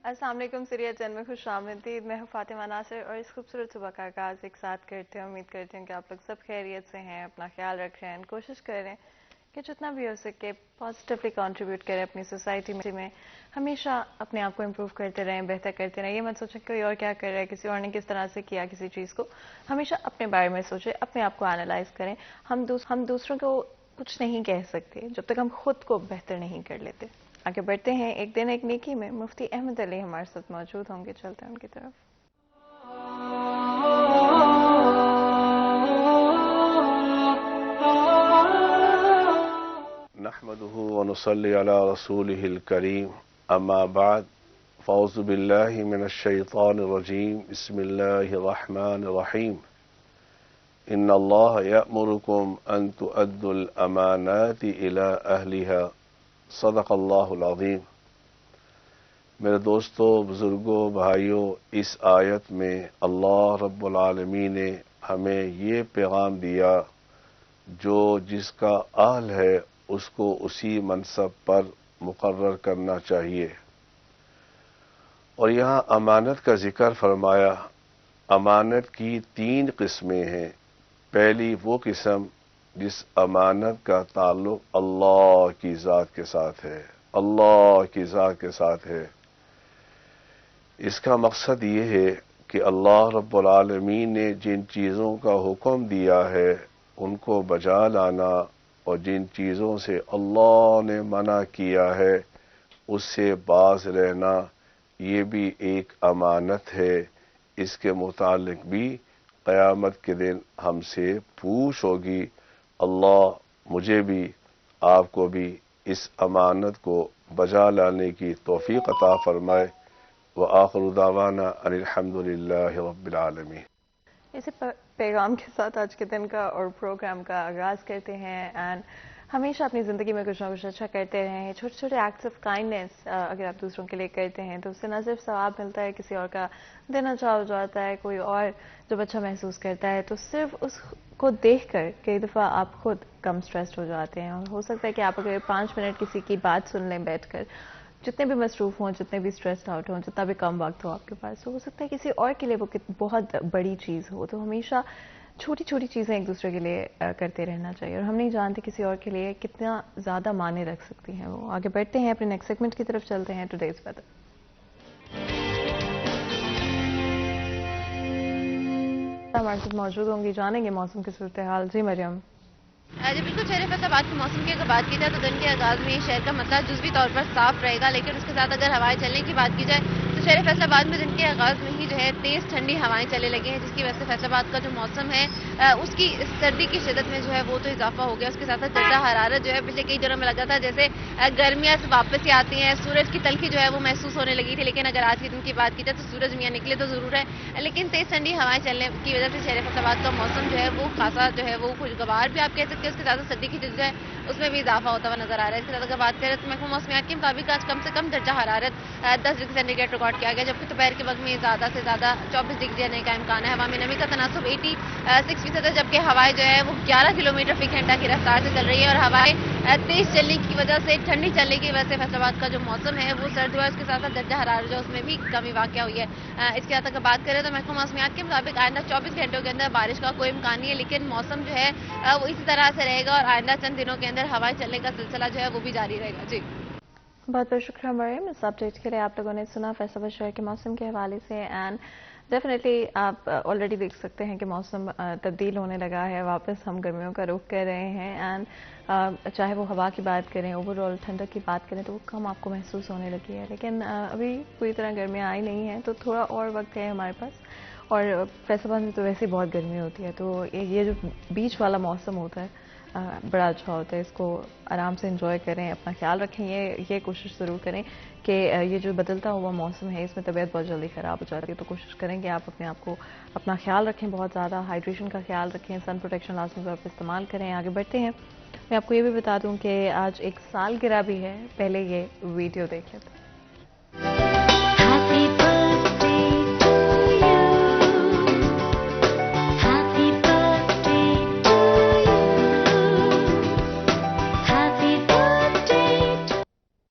السلام علیکم سیریہ چین میں خوش آمدید. میں ہوں فاطمہ ناصر اور اس خوبصورت صبح کا آغاز ایک ساتھ کرتے ہیں. امید کرتے ہیں کہ آپ لوگ سب خیریت سے ہیں, اپنا خیال رکھ رہے ہیں. کوشش کر رہے ہیں کہ جتنا بھی ہو سکے پازیٹیولی کنٹریبیوٹ کریں اپنی سوسائٹی میں. ہمیشہ اپنے آپ کو امپروو کرتے رہیں, بہتر کرتے رہیں. یہ مت سوچیں کوئی اور کیا کر رہا ہے, کسی اور نے کس طرح سے کیا کسی چیز کو. ہمیشہ اپنے بارے میں سوچیں, اپنے آپ کو انالائز کریں. ہم دوسروں کو کچھ نہیں کہہ سکتے جب تک ہم خود کو بہتر نہیں کر لیتے. آگے بڑھتے ہیں. ایک دن ایک نیکی میں مفتی احمد علی ہمارے ساتھ موجود ہوں گے, چلتے ہیں ان کی طرف. نحمده ونصلي على رسوله الكريم اما بعد فاعوذ بالله من الشيطان الرجيم بسم الله الرحمن الرحيم ان الله يأمركم ان تؤدوا الامانات الى اهلها صدق اللہ العظیم. میرے دوستو, بزرگوں, بھائیوں, اس آیت میں اللہ رب العالمین نے ہمیں یہ پیغام دیا جو جس کا اہل ہے اس کو اسی منصب پر مقرر کرنا چاہیے. اور یہاں امانت کا ذکر فرمایا. امانت کی 3 قسمیں ہیں. پہلی وہ قسم جس امانت کا تعلق اللہ کی ذات کے ساتھ ہے, اللہ کی ذات کے ساتھ ہے. اس کا مقصد یہ ہے کہ اللہ رب العالمین نے جن چیزوں کا حکم دیا ہے ان کو بجا لانا, اور جن چیزوں سے اللہ نے منع کیا ہے اس سے باز رہنا, یہ بھی ایک امانت ہے. اس کے متعلق بھی قیامت کے دن ہم سے پوچھ ہوگی. اللہ مجھے بھی آپ کو بھی اس امانت کو بجا لانے کی توفیق عطا فرمائے. وآخر دعوانا ان الحمد للہ رب العالمین. اسی پیغام کے ساتھ آج کے دن کا اور پروگرام کا آغاز کرتے ہیں. اینڈ ہمیشہ اپنی زندگی میں کچھ نہ کچھ اچھا کرتے رہیں. چھوٹے چھوٹے ایکٹس آف کائنڈنس اگر آپ دوسروں کے لیے کرتے ہیں تو اس سے نہ صرف ثواب ملتا ہے, کسی اور کا دن اچھا ہو جاتا ہے, کوئی اور جب اچھا محسوس کرتا ہے تو صرف اس کو دیکھ کر کئی دفعہ آپ خود کم اسٹریسڈ ہو جاتے ہیں. اور ہو سکتا ہے کہ آپ اگر 5 منٹ کسی کی بات سن لیں بیٹھ کر, جتنے بھی مصروف ہوں, جتنے بھی اسٹریسڈ آؤٹ ہوں, جتنا بھی کم وقت ہو آپ کے پاس, تو ہو سکتا ہے کسی اور کے لیے وہ بہت بڑی چیز ہو. تو ہمیشہ چھوٹی چھوٹی چیزیں ایک دوسرے کے لیے کرتے رہنا چاہیے, اور ہم نہیں جانتے کسی اور کے لیے کتنا زیادہ معنی رکھ سکتی ہیں وہ. آگے بڑھتے ہیں, اپنے نیکسٹ سیگمنٹ کی طرف چلتے ہیں. Today's weather. ہمارے ساتھ موجود ہوں گی, جانیں گے موسم کی صورتحال. جی مریم. جی بالکل, شہر فیصل آباد کے موسم کی اگر بات کی جائے تو دن کے آغاز میں شہر کا مسئلہ جزوی طور پر صاف رہے گا, لیکن اس کے ساتھ اگر ہوائیں چلنے کی بات کی جائے تو شہر فیصل آباد میں دن کے آغاز میں ہی جو ہے تیز ٹھنڈی ہوائیں چلنے لگی ہیں, جس کی وجہ سے فیصل آباد کا جو موسم ہے اس کی سردی کی شدت میں جو ہے وہ تو اضافہ ہو گیا. اس کے ساتھ ساتھ درجہ حرارت جو ہے پچھلے کئی دنوں میں لگا تھا جیسے گرمیاں سے واپس ہی آتی ہیں, سورج کی تلخی جو ہے وہ محسوس ہونے لگی تھی. لیکن اگر آج کے دن کی بات کی جائے تو سورج میاں نکلے تو ضرور ہے, لیکن تیز ٹھنڈی ہوائیں چلنے کی وجہ سے شہر فیصل آباد کا موسم جو ہے وہ خاصا جو ہے وہ خوشگوار بھی آپ کہہ سکتے ہیں. اس کے ساتھ سردی کی جو ہے اس میں بھی اضافہ ہوتا ہوا نظر آ رہا ہے. اس کے ساتھ اگر بات کریں تو محکمہ موسمیات کے مطابق آج کم سے کم درجہ حرارت 10 ڈگری سینٹی گریڈ ریکارڈ کیا گیا, جبکہ دوپہر کے وقت میں زیادہ سے زیادہ 24 ڈگری رہنے کا امکان ہے. ہوا میں نمی کا تناسب 86% ہے, جبکہ ہوائیں جو ہے وہ 11 کلومیٹر فی گھنٹہ کی رفتار سے چل رہی ہے, اور ہوائیں تیز چلنے کی وجہ سے, ٹھنڈی چلنے کی وجہ سے فیصل آباد کا جو موسم ہے وہ سرد ہوا ہے. اس کے ساتھ ساتھ درجہ حرارت جو ہے اس میں بھی کمی واقع ہوئی ہے. اس کے ساتھ اگر بات کریں تو محکمہ موسمیات کے مطابق آئندہ 24 گھنٹوں کے اندر بارش کا کوئی امکان نہیں ہے, لیکن موسم جو ہے وہ اسی طرح سے رہے گا, اور آئندہ چند دنوں کے اندر ہوائیں چلنے کا سلسلہ جو ہے وہ بھی جاری رہے گا. جی بہت بہت شکریہ مریم. اس اپڈیٹ کے لیے آپ لوگوں نے سنا فیصل آباد شہر کے موسم کے حوالے سے. اینڈ ڈیفینیٹلی آپ آلریڈی دیکھ سکتے ہیں کہ موسم تبدیل ہونے لگا ہے, واپس ہم گرمیوں کا رخ کر رہے ہیں. اینڈ چاہے وہ ہوا کی بات کریں, اوور آل ٹھنڈک کی بات کریں, تو وہ کم آپ کو محسوس ہونے لگی ہے. لیکن ابھی پوری طرح گرمیاں آئی نہیں ہیں, تو تھوڑا اور وقت ہے ہمارے پاس. اور فیصل آباد میں تو ویسے ہی بہت گرمی ہوتی ہے, تو یہ جو بیچ والا موسم ہوتا ہے بڑا اچھا ہوتا ہے. اس کو آرام سے انجوائے کریں, اپنا خیال رکھیں. یہ کوشش ضرور کریں کہ یہ جو بدلتا ہوا موسم ہے اس میں طبیعت بہت جلدی خراب ہو جاتی ہے, تو کوشش کریں کہ آپ اپنے آپ کو اپنا خیال رکھیں, بہت زیادہ ہائیڈریشن کا خیال رکھیں, سن پروٹیکشن لازمی طور پر استعمال کریں. آگے بڑھتے ہیں. میں آپ کو یہ بھی بتا دوں کہ آج ایک سالگرہ بھی ہے, پہلے یہ ویڈیو دیکھ لیتے ہیں.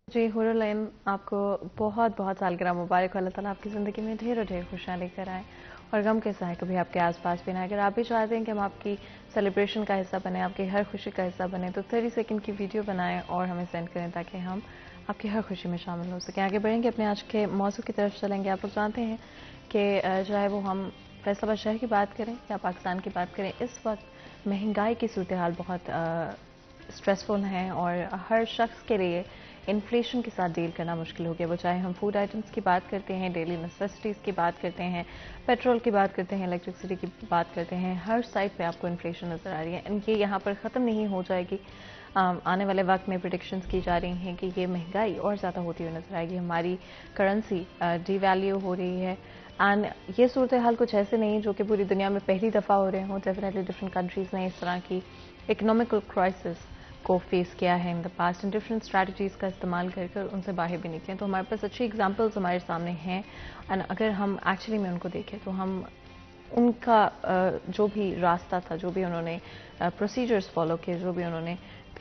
جی حور العین آپ کو بہت بہت سالگرہ مبارک ہو. اللہ تعالیٰ آپ کی زندگی میں ڈھیر و ڈھیر خوشیاں لے کر آئیں اور غم کے سائے کبھی آپ کے آس پاس بھی نہ آئے. اگر آپ بھی چاہتے ہیں کہ ہم آپ کی سیلیبریشن کا حصہ بنیں, آپ کی ہر خوشی کا حصہ بنیں, تو 30 سیکنڈ کی ویڈیو بنائیں اور ہمیں سینڈ کریں تاکہ ہم آپ کی ہر خوشی میں شامل ہو سکیں. آگے بڑھیں گے, اپنے آج کے موضوع کی طرف چلیں گے. آپ لوگ جانتے ہیں کہ چاہے وہ ہم فیصل آباد شہر کی بات کریں یا پاکستان کی بات کریں, اس وقت مہنگائی کی صورتحال بہت اسٹریسفل ہیں اور ہر شخص کے لیے انفلیشن کے ساتھ ڈیل کرنا مشکل ہو گیا. وہ چاہے ہم فوڈ آئٹمس کی بات کرتے ہیں, ڈیلی نیسیسٹیز کی بات کرتے ہیں, پیٹرول کی بات کرتے ہیں, الیکٹرسٹی کی بات کرتے ہیں, ہر سائٹ پہ آپ کو انفلیشن نظر آ رہی ہے. یہ یہاں پر ختم نہیں ہو جائے گی. آنے والے وقت میں پریڈکشنز کی جا رہی ہیں کہ یہ مہنگائی اور زیادہ ہوتی ہوئی نظر آئے گی. ہماری کرنسی ڈی ویلیو ہو رہی ہے اینڈ یہ صورتحال کچھ ایسے نہیں جو کہ پوری دنیا میں پہلی دفعہ ہو رہے ہوں. ڈیفینیٹلی ڈفرینٹ کنٹریز نے اس طرح کی اکنامکل کرائسس کو فیس کیا ہے in the past, and different strategies کا استعمال کر کر ان سے باہر بھی نکلیں. تو ہمارے پاس اچھی ایگزامپلز ہمارے سامنے ہیں اینڈ اگر ہم ایکچولی میں ان کو دیکھیں تو ہم ان کا جو بھی راستہ تھا, جو بھی انہوں نے پروسیجرز فالو کیے, جو بھی انہوں نے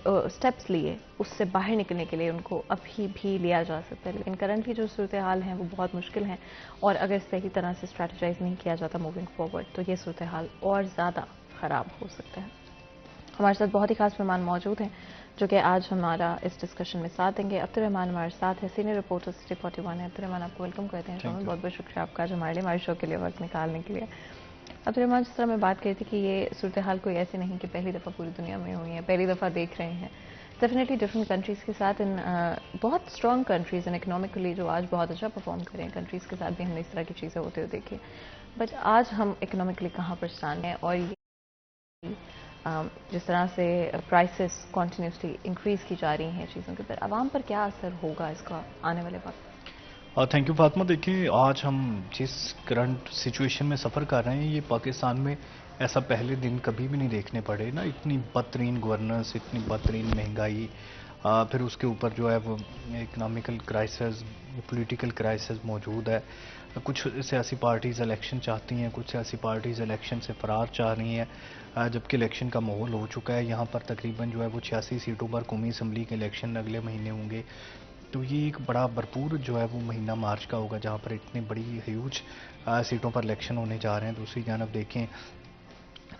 اسٹیپس لیے, اس سے باہر نکلنے کے لیے ان کو ابھی بھی لیا جا سکتا ہے. لیکن کرنٹلی جو صورتحال ہیں وہ بہت مشکل ہیں اور اگر صحیح طرح سے اسٹریٹجائز نہیں کیا جاتا موونگ فارورڈ تو یہ صورتحال اور زیادہ خراب ہو سکتا ہے. ہمارے ساتھ بہت ہی خاص مہمان موجود ہیں جو کہ آج ہمارا اس ڈسکشن میں ساتھ دیں گے. عبدالرحمان ہمارے ساتھ ہے, سینئر رپورٹر سٹی 41 ہے. عبدالرحمان آپ کو ویلکم کرتے ہیں. بہت بہت شکریہ آپ کا آج ہمارے شو کے لیے وقت نکالنے کے لیے. عبدالرحمان, جس طرح میں بات کہی تھی کہ یہ صورتحال کوئی ایسی نہیں کہ پہلی دفعہ پوری دنیا میں ہوئی ہے, پہلی دفعہ دیکھ رہے ہیں. ڈیفینیٹلی ڈفرینٹ کنٹریز کے ساتھ بہت اسٹرانگ کنٹریز ہیں اکنامکلی جو آج بہت اچھا پرفارم کریں ہیں, کنٹریز کے ساتھ بھی ہم نے اس طرح کی چیزیں ہوتے ہوئے دیکھی. بٹ آج ہم اکنامکلی کہاں پر اسٹینڈ ہیں اور جس طرح سے پرائسز کنٹینیوسلی انکریز کی جا رہی ہیں چیزوں کے اوپر, عوام پر کیا اثر ہوگا اس کا آنے والے وقت؟ Thank you Fatima. دیکھیں, آج ہم جس کرنٹ سچویشن میں سفر کر رہے ہیں یہ پاکستان میں ایسا پہلے دن کبھی بھی نہیں دیکھنے پڑے نا. اتنی بدترین گورننس, اتنی بدترین مہنگائی, پھر اس کے اوپر جو ہے وہ اکنامیکل کرائسس, پولیٹیکل کرائسس موجود ہے. کچھ سیاسی پارٹیز الیکشن چاہتی ہیں, کچھ سیاسی پارٹیز الیکشن سے فرار چاہ رہی ہیں, جبکہ الیکشن کا ماحول ہو چکا ہے. یہاں پر تقریباً جو ہے وہ 86 سیٹوں پر قومی اسمبلی کے الیکشن اگلے مہینے ہوں گے. تو یہ ایک بڑا بھرپور جو ہے وہ مہینہ مارچ کا ہوگا جہاں پر اتنی بڑی ہیوج سیٹوں پر الیکشن ہونے جا رہے ہیں. دوسری جانب دیکھیں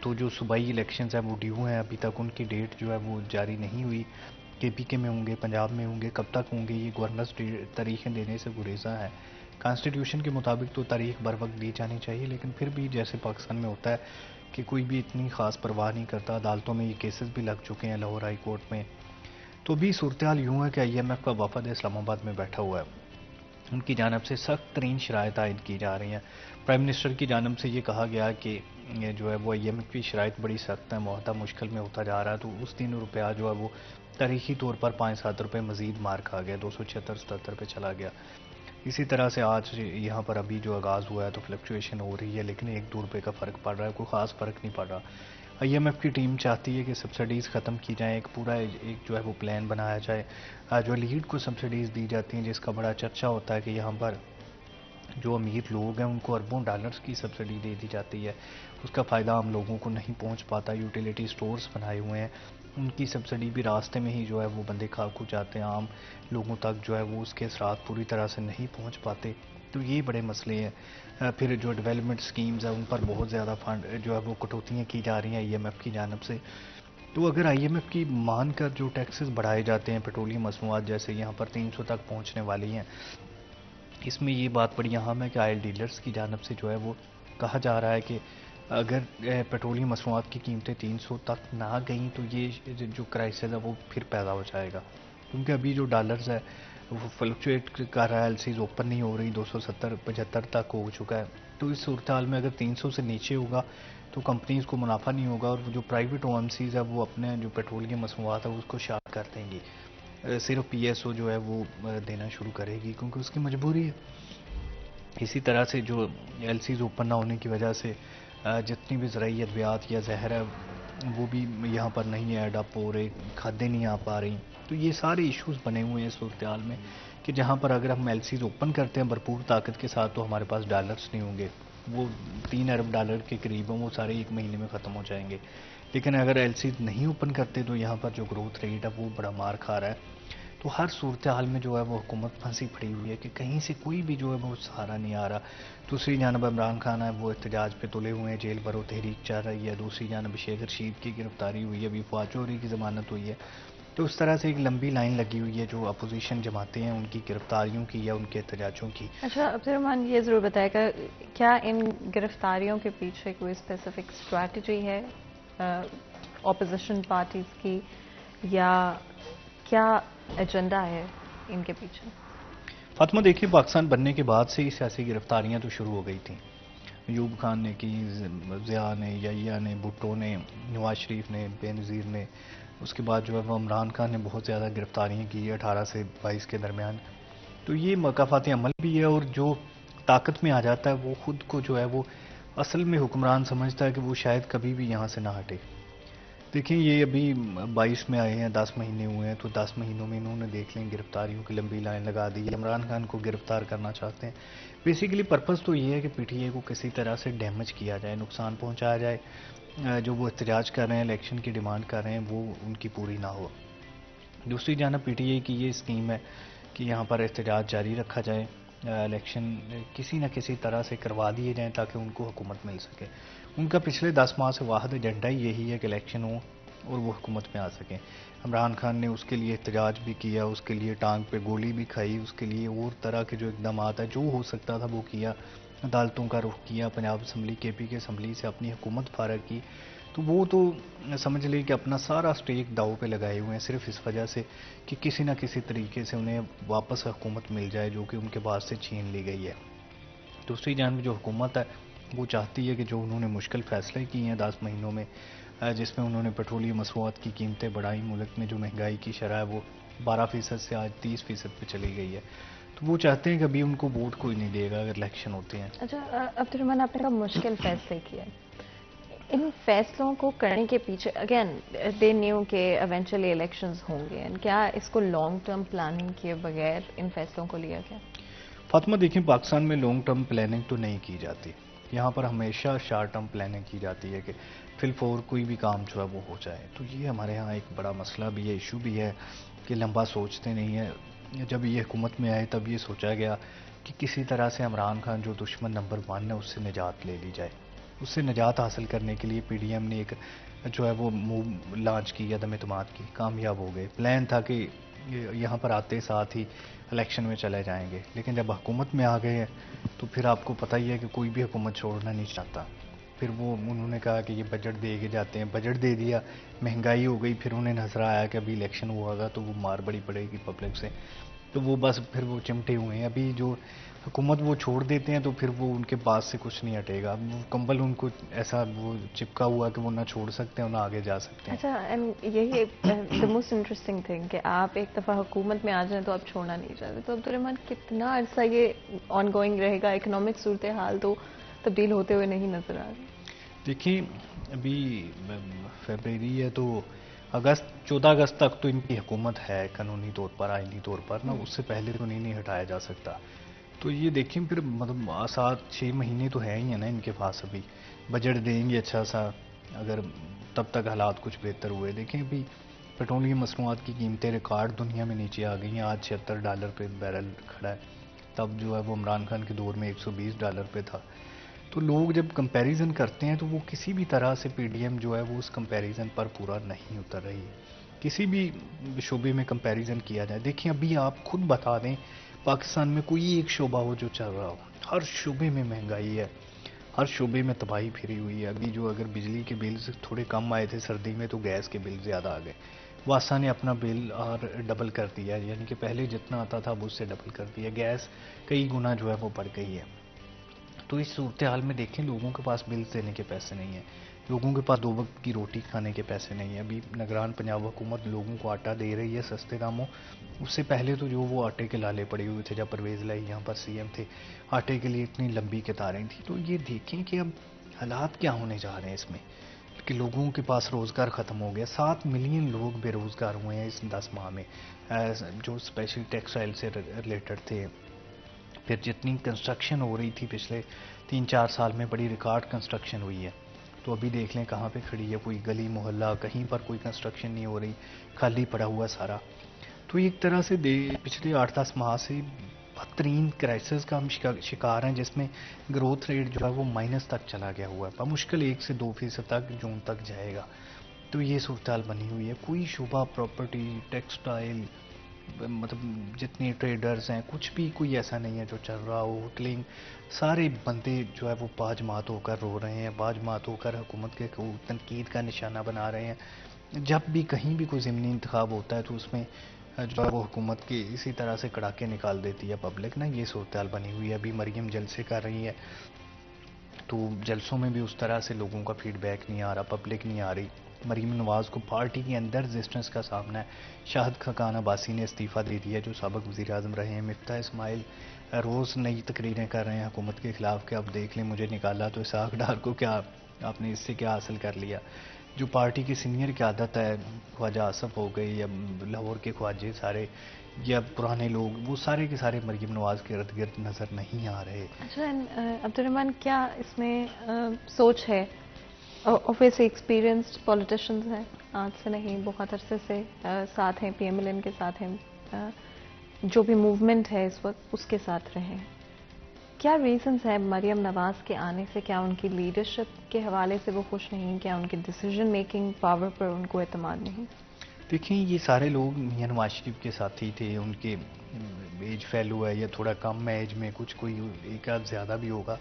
تو جو صوبائی الیکشنز ہیں وہ ڈیو ہیں, ابھی تک ان کی ڈیٹ جو ہے وہ جاری نہیں ہوئی. KPK میں ہوں گے, پنجاب میں ہوں گے, کب تک ہوں گے یہ گورننس تاریخیں دینے سے گریزاں ہے. کانسٹیٹیوشن کے مطابق تو تاریخ بر وقت دی جانی چاہیے, لیکن پھر بھی جیسے پاکستان میں ہوتا ہے کہ کوئی بھی اتنی خاص پرواہ نہیں کرتا. عدالتوں میں یہ کیسز بھی لگ چکے ہیں, لاہور ہائی کورٹ میں. تو بھی صورتحال یوں ہے کہ IMF کا وفد اسلام آباد میں بیٹھا ہوا ہے, ان کی جانب سے سخت ترین شرائط عائد کی جا رہی ہیں. پرائم منسٹر کی جانب سے یہ کہا گیا کہ یہ جو ہے وہ IMF کی شرائط بڑی سخت ہیں, معاہدہ مشکل میں ہوتا جا رہا ہے. تو اس دن روپیہ جو ہے وہ تاریخی طور پر 5-7 روپے مزید مار کھا گیا, 276-77 پہ چلا گیا. اسی طرح سے آج یہاں پر ابھی جو آغاز ہوا ہے تو فلکچویشن ہو رہی ہے, لیکن 1-2 روپے کا فرق پڑ رہا ہے, کوئی خاص فرق نہیں پڑ رہا. IMF کی ٹیم چاہتی ہے کہ سبسڈیز ختم کی جائیں, ایک پورا ایک جو ہے وہ پلان بنایا جائے. جو لیڈ کو سبسڈیز دی جاتی ہیں جس کا بڑا چرچا ہوتا ہے کہ یہاں پر جو امیر لوگ ہیں ان کو اربوں ڈالرز کی سبسڈی دے دی جاتی ہے, اس کا فائدہ عام لوگوں کو نہیں پہنچ پاتا. یوٹیلیٹی سٹورز بنائے ہوئے ہیں, ان کی سبسڈی بھی راستے میں ہی جو ہے وہ بندے کھاکو جاتے ہیں, عام لوگوں تک جو ہے وہ اس کے اثرات پوری طرح سے نہیں پہنچ پاتے. تو یہ بڑے مسئلے ہیں. پھر جو ڈیولپمنٹ سکیمز ہیں ان پر بہت زیادہ فنڈ جو ہے وہ کٹوتیاں کی جا رہی ہیں IMF کی جانب سے. تو اگر IMF کی مان کر جو ٹیکسز بڑھائے جاتے ہیں پیٹرولیم مصنوعات جیسے یہاں پر 300 تک پہنچنے والی ہیں, اس میں یہ بات بڑی اہم ہے کہ آئل ڈیلرز کی جانب سے جو ہے وہ کہا جا رہا ہے کہ اگر پیٹرولیم مصنوعات کی قیمتیں 300 تک نہ گئیں تو یہ جو کرائسس ہے وہ پھر پیدا ہو جائے گا, کیونکہ ابھی جو ڈالرز ہے وہ فلکچویٹ کر رہا ہے, LCs اوپن نہیں ہو رہی, 270-75 تک ہو چکا ہے. تو اس صورتحال میں اگر 300 سے نیچے ہوگا تو کمپنیز کو منافع نہیں ہوگا, اور جو پرائیویٹ OMCs ہے وہ اپنے جو پیٹرولیم مصنوعات ہے اس کو شارٹ کر دیں گی, صرف PSO جو ہے وہ دینا شروع کرے گی کیونکہ اس کی مجبوری ہے. اسی طرح سے جو LCs اوپن نہ ہونے کی وجہ سے جتنی بھی زرعی ادویات یا زہر ہے وہ بھی یہاں پر نہیں ایڈ اپ ہو رہے, کھادیں نہیں آ پا رہی. تو یہ سارے ایشوز بنے ہوئے ہیں صورتحال میں کہ جہاں پر اگر ہم LCs اوپن کرتے ہیں بھرپور طاقت کے ساتھ تو ہمارے پاس ڈالرز نہیں ہوں گے, وہ 3 ارب ڈالر کے قریب ہیں, وہ سارے 1 مہینے میں ختم ہو جائیں گے. لیکن اگر LCs نہیں اوپن کرتے تو یہاں پر جو گروتھ ریٹ ہے وہ بڑا مار کھا رہا ہے. تو ہر صورتحال میں جو ہے وہ حکومت پھنسی پڑی ہوئی ہے کہ کہیں سے کوئی بھی جو ہے وہ سہارا نہیں آ رہا. دوسری جانب عمران خان ہے وہ احتجاج پہ تلے ہوئے ہیں, جیل بھرو تحریک چل رہی ہے. دوسری جانب شیخ رشید کی گرفتاری ہوئی ہے, ابھی فواد چوہدری کی ضمانت ہوئی ہے. تو اس طرح سے ایک لمبی لائن لگی ہوئی ہے جو اپوزیشن جماعتیں ہیں ان کی گرفتاریوں کی یا ان کے احتجاجوں کی. اچھا عبد الرحمان یہ ضرور بتائے گا کیا ان گرفتاریوں کے پیچھے کوئی اسپیسیفک اسٹریٹجی ہے اپوزیشن پارٹیز کی, یا کیا ایجنڈا ہے ان کے پیچھے؟ فاطمہ دیکھیے, پاکستان بننے کے بعد سے ہی سیاسی گرفتاریاں تو شروع ہو گئی تھیں. ایوب خان نے کی, ضیاء نے, یحییٰ نے, بھٹو نے, نواز شریف نے, بے نظیر نے. اس کے بعد جو ہے وہ عمران خان نے بہت زیادہ گرفتاریاں کی 18 سے 22 کے درمیان. تو یہ مکافاتی عمل بھی ہے, اور جو طاقت میں آ جاتا ہے وہ خود کو جو ہے وہ اصل میں حکمران سمجھتا ہے کہ وہ شاید کبھی بھی یہاں سے نہ ہٹے. دیکھیں یہ ابھی 22 میں آئے ہیں, 10 مہینے ہوئے ہیں, تو 10 مہینوں میں انہوں نے دیکھ لیں گرفتاریوں کی لمبی لائن لگا دی. عمران خان کو گرفتار کرنا چاہتے ہیں. بیسیکلی پرپز تو یہ ہے کہ پی ٹی اے کو کسی طرح سے ڈیمیج کیا جائے, نقصان پہنچایا جائے. جو وہ احتجاج کر رہے ہیں, الیکشن کی ڈیمانڈ کر رہے ہیں, وہ ان کی پوری نہ ہو. دوسری جانب پی ٹی اے کی یہ اسکیم ہے کہ یہاں پر احتجاج جاری رکھا جائے, الیکشن کسی نہ کسی طرح سے کروا دیے جائیں تاکہ ان کو حکومت مل سکے. ان کا پچھلے 10 ماہ سے واحد ایجنڈا ہی یہی ہے کہ الیکشن ہو اور وہ حکومت میں آ سکیں. عمران خان نے اس کے لیے احتجاج بھی کیا, اس کے لیے ٹانگ پہ گولی بھی کھائی, اس کے لیے اور طرح کے جو اقدامات ہیں جو ہو سکتا تھا وہ کیا. عدالتوں کا رخ کیا, پنجاب اسمبلی کے پی کے اسمبلی سے اپنی حکومت فارغ کی. تو وہ تو سمجھ لیں کہ اپنا سارا اسٹیک داؤ پہ لگائے ہوئے ہیں صرف اس وجہ سے کہ کسی نہ کسی طریقے سے انہیں واپس حکومت مل جائے جو کہ ان کے پاس سے چھین لی گئی ہے. دوسری جانب جو حکومت ہے وہ چاہتی ہے کہ جو انہوں نے مشکل فیصلے کیے ہیں 10 مہینوں میں, جس میں انہوں نے پیٹرولیم مصنوعات کی قیمتیں بڑھائیں, ملک میں جو مہنگائی کی شرح ہے وہ 12% سے آج 30% پہ چلی گئی ہے, تو وہ چاہتے ہیں کہ ابھی ان کو ووٹ کوئی نہیں دے گا اگر الیکشن ہوتے ہیں. اچھا عبد الرحمان, آپ نے کہا مشکل فیصلے کیے, ان فیصلوں کو کرنے کے پیچھے اگین دے نیو کہ ایونچولی الیکشنز ہوں گے, کیا اس کو لانگ ٹرم پلاننگ کیے بغیر ان فیصلوں کو لیا گیا؟ فاطمہ دیکھیں, پاکستان میں لانگ ٹرم پلاننگ تو نہیں کی جاتی. یہاں پر ہمیشہ شارٹ ٹرم پلاننگ کی جاتی ہے کہ فی الفور کوئی بھی کام جو ہے وہ ہو جائے. تو یہ ہمارے ہاں ایک بڑا مسئلہ بھی ہے, ایشو بھی ہے کہ لمبا سوچتے نہیں ہیں. جب یہ حکومت میں آئے تب یہ سوچا گیا کہ کسی طرح سے عمران خان جو دشمن نمبر 1 ہے اس سے نجات لے لی جائے. اس سے نجات حاصل کرنے کے لیے پی ڈی ایم نے ایک جو ہے وہ موو لانچ کی عدم اعتماد کی, کامیاب ہو گئے. پلان تھا کہ یہاں پر آتے ساتھ ہی الیکشن میں چلے جائیں گے, لیکن جب حکومت میں آ گئے ہیں تو پھر آپ کو پتہ ہی ہے کہ کوئی بھی حکومت چھوڑنا نہیں چاہتا. پھر وہ انہوں نے کہا کہ یہ بجٹ دے کے جاتے ہیں, بجٹ دے دیا, مہنگائی ہو گئی, پھر انہیں نظر آیا کہ ابھی الیکشن ہوا گا تو وہ مار بڑی پڑے گی پبلک سے, تو وہ بس پھر وہ چمٹے ہوئے ہیں. ابھی جو حکومت وہ چھوڑ دیتے ہیں تو پھر وہ ان کے پاس سے کچھ نہیں ہٹے گا. وہ کمبل ان کو ایسا وہ چپکا ہوا کہ وہ نہ چھوڑ سکتے ہیں نہ آگے جا سکتے ہیں. اچھا, یہی دا موسٹ انٹرسٹنگ تھنگ کہ آپ ایک دفعہ حکومت میں آ جائیں تو آپ چھوڑنا نہیں چاہتے. تو عبد الرحمان کتنا عرصہ یہ آن گوئنگ رہے گا؟ اکنامک صورتحال تو تبدیل ہوتے ہوئے نہیں نظر آ رہی. دیکھیں ابھی فیبرری ہے تو 14 اگست تک تو ان کی حکومت ہے قانونی طور پر, آئینی طور پر نا, اس سے پہلے تو نہیں ہٹایا جا سکتا. تو یہ دیکھیں پھر مطلب 7-6 مہینے تو ہے ہی ہیں نا ان کے پاس. ابھی بجٹ دیں گے اچھا سا اگر تب تک حالات کچھ بہتر ہوئے. دیکھیں ابھی پیٹرولیم مصنوعات کی قیمتیں ریکارڈ دنیا میں نیچے آ گئی ہیں. آج $76 پہ بیرل کھڑا ہے, تب جو ہے وہ عمران خان کے دور میں $120 پہ تھا. تو لوگ جب کمپیریزن کرتے ہیں تو وہ کسی بھی طرح سے پی ڈی ایم جو ہے وہ اس کمپیریزن پر پورا نہیں اتر رہی ہے. کسی بھی شعبے میں کمپیریزن کیا جائے, دیکھیں ابھی آپ خود بتا دیں پاکستان میں کوئی ایک شعبہ ہو جو چل رہا ہو, ہر شعبے میں مہنگائی ہے, ہر شعبے میں تباہی پھری ہوئی ہے. ابھی جو اگر بجلی کے بلز تھوڑے کم آئے تھے سردی میں تو گیس کے بل زیادہ آ گئے. واسا نے اپنا بل اور ڈبل کر دیا, یعنی کہ پہلے جتنا آتا تھا وہ اس سے ڈبل کر دیا. گیس کئی گنا جو ہے وہ بڑھ گئی ہے. تو اس صورتحال میں دیکھیں لوگوں کے پاس بلز دینے کے پیسے نہیں ہیں, لوگوں کے پاس 2 وقت کی روٹی کھانے کے پیسے نہیں ہیں. ابھی نگران پنجاب حکومت لوگوں کو آٹا دے رہی ہے سستے داموں. اس سے پہلے تو جو وہ آٹے کے لالے پڑے ہوئے تھے جب پرویز لائی یہاں پر سی ایم تھے, آٹے کے لیے اتنی لمبی قطاریں تھیں. تو یہ دیکھیں کہ اب حالات کیا ہونے جا رہے ہیں اس میں کہ لوگوں کے پاس روزگار ختم ہو گیا. 7 ملین لوگ بے روزگار ہوئے ہیں اس 10 ماہ میں, جو اسپیشلی ٹیکسٹائل سے ریلیٹڈ تھے. پھر جتنی کنسٹرکشن ہو رہی تھی پچھلے 3-4 سال میں بڑی ریکارڈ کنسٹرکشن ہوئی ہے, تو ابھی دیکھ لیں کہاں پہ کھڑی ہے. کوئی گلی محلہ کہیں پر کوئی کنسٹرکشن نہیں ہو رہی, خالی پڑا ہوا سارا. تو ایک طرح سے پچھلے 8-10 ماہ سے بدترین کرائسس کا ہم شکار ہیں، جس میں گروتھ ریٹ جو ہے وہ مائنس تک چلا گیا ہوا ہے، بمشکل 1 سے 2% تک جون تک جائے گا. تو یہ صورتحال بنی ہوئی ہے. کوئی شعبہ، پراپرٹی، ٹیکسٹائل، مطلب جتنے ٹریڈرز ہیں، کچھ بھی کوئی ایسا نہیں ہے جو چل رہا ہو. ہوٹلنگ، سارے بندے جو ہے وہ باج مات ہو کر رو رہے ہیں، باج مات ہو کر حکومت کے تنقید کا نشانہ بنا رہے ہیں. جب بھی کہیں بھی کوئی ضمنی انتخاب ہوتا ہے تو اس میں جو ہے وہ حکومت کی اسی طرح سے کڑاکے نکال دیتی ہے پبلک نا. یہ صورتحال بنی ہوئی ہے. ابھی مریم جلسے کر رہی ہے تو جلسوں میں بھی اس طرح سے لوگوں کا فیڈ بیک نہیں آ رہا، پبلک نہیں آ رہی. مریم نواز کو پارٹی کے اندر ریزسٹنس کا سامنا ہے. شاہد خاقان عباسی نے استعفیٰ دے دیا جو سابق وزیر اعظم رہے ہیں. مفتاح اسماعیل روز نئی تقریریں کر رہے ہیں حکومت کے خلاف کہ اب دیکھ لیں مجھے نکالا تو اسحاق ڈار کو کیا آپ نے اس سے کیا حاصل کر لیا. جو پارٹی کی سینئر قیادت ہے، خواجہ آصف ہو گئی یا لاہور کے خواجے سارے یا پرانے لوگ، وہ سارے کے سارے مریم نواز کے ارد گرد نظر نہیں آ رہے. اچھا عبد الرحمن، کیا اس میں سوچ ہے؟ اوبویسلی ایکسپیرینسڈ پولیٹیشنز ہیں، آج سے نہیں بہت عرصے سے ساتھ ہیں، پی ایم ایل این کے ساتھ ہیں، جو بھی موومنٹ ہے اس وقت اس کے ساتھ رہے ہیں. کیا ریزنز ہیں مریم نواز کے آنے سے؟ کیا ان کی لیڈرشپ کے حوالے سے وہ خوش نہیں؟ کیا ان کی ڈیسیجن میکنگ پاور پر ان کو اعتماد نہیں؟ دیکھیں، یہ سارے لوگ میاں نواز شریف کے ساتھی تھے. ان کے ایج فیلو ہے یا تھوڑا کم ایج میں کچھ کوئی ایک آدھ زیادہ بھی ہوگا،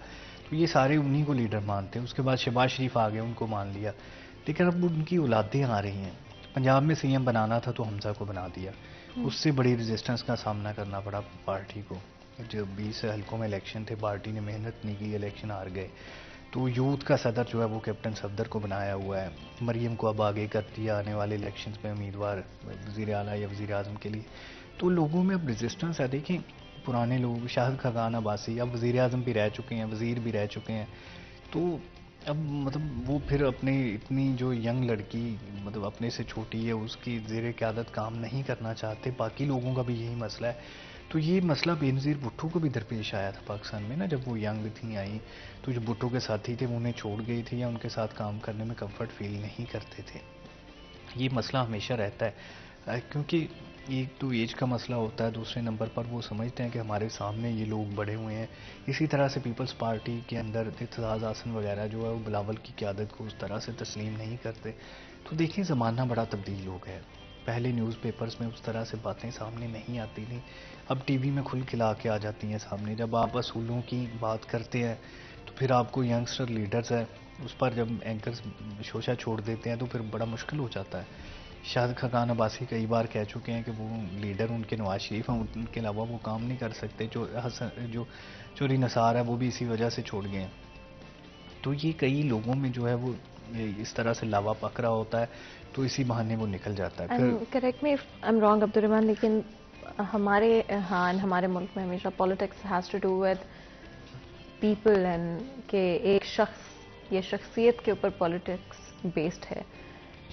تو یہ سارے انہی کو لیڈر مانتے ہیں. اس کے بعد شہباز شریف آ گئے، ان کو مان لیا. لیکن اب ان کی اولادیں آ رہی ہیں. پنجاب میں سی ایم بنانا تھا تو حمزہ کو بنا دیا. اس سے بڑی ریزسٹنس کا سامنا کرنا پڑا پارٹی کو. جو 20 حلقوں میں الیکشن تھے، پارٹی نے محنت نہیں کی، الیکشن ہار گئے. تو یوتھ کا صدر جو ہے وہ کیپٹن صفدر کو بنایا ہوا ہے. مریم کو اب آگے کر دیا آنے والے الیکشنز میں امیدوار وزیر اعلیٰ یا وزیر اعظم کے لیے. تو لوگوں میں اب ریزسٹنس ہے. دیکھیں، پرانے لوگ شاہد خاقان عباسی اب وزیر اعظم بھی رہ چکے ہیں، وزیر بھی رہ چکے ہیں. تو اب مطلب وہ پھر اپنے اتنی جو ینگ لڑکی مطلب اپنے سے چھوٹی ہے اس کی زیر قیادت کام نہیں کرنا چاہتے. باقی لوگوں کا بھی یہی مسئلہ ہے. تو یہ مسئلہ بینظیر بھٹو کو بھی درپیش آیا تھا پاکستان میں نا. جب وہ ینگ تھیں آئیں تو جو بھٹو کے ساتھی تھے وہ انہیں چھوڑ گئی تھی یا ان کے ساتھ کام کرنے میں کمفرٹ فیل نہیں کرتے تھے. یہ مسئلہ ہمیشہ رہتا ہے کیونکہ ایک تو ایج کا مسئلہ ہوتا ہے، دوسرے نمبر پر وہ سمجھتے ہیں کہ ہمارے سامنے یہ لوگ بڑے ہوئے ہیں. اسی طرح سے پیپلز پارٹی کے اندر اعتزاز احسن وغیرہ جو ہے وہ بلاول کی قیادت کو اس طرح سے تسلیم نہیں کرتے. تو دیکھیں، زمانہ بڑا تبدیل ہو گیا ہے. پہلے نیوز پیپرز میں اس طرح سے باتیں سامنے نہیں آتی تھیں، اب ٹی وی میں کھل کھلا کے آ جاتی ہیں سامنے. جب آپ اصولوں کی بات کرتے ہیں تو پھر آپ کو ینگسٹر لیڈرز ہیں اس پر جب اینکرز شوشہ چھوڑ دیتے ہیں تو پھر بڑا مشکل ہو جاتا ہے. شاہد خاقان عباسی کئی بار کہہ چکے ہیں کہ وہ لیڈر ان کے نواز شریف ہیں، ان کے علاوہ وہ کام نہیں کر سکتے. جو چوری نثار ہے وہ بھی اسی وجہ سے چھوڑ گئے ہیں. تو یہ کئی لوگوں میں جو ہے وہ اس طرح سے لاوا پک رہا ہوتا ہے تو اسی بہانے وہ نکل جاتا ہے. پھر correct me if I am wrong Abdur Rahman, لیکن ہمارے ملک میں ہمیشہ politics has to do with people and کہ ایک شخص یا شخصیت کے اوپر پالیٹکس بیسڈ ہے.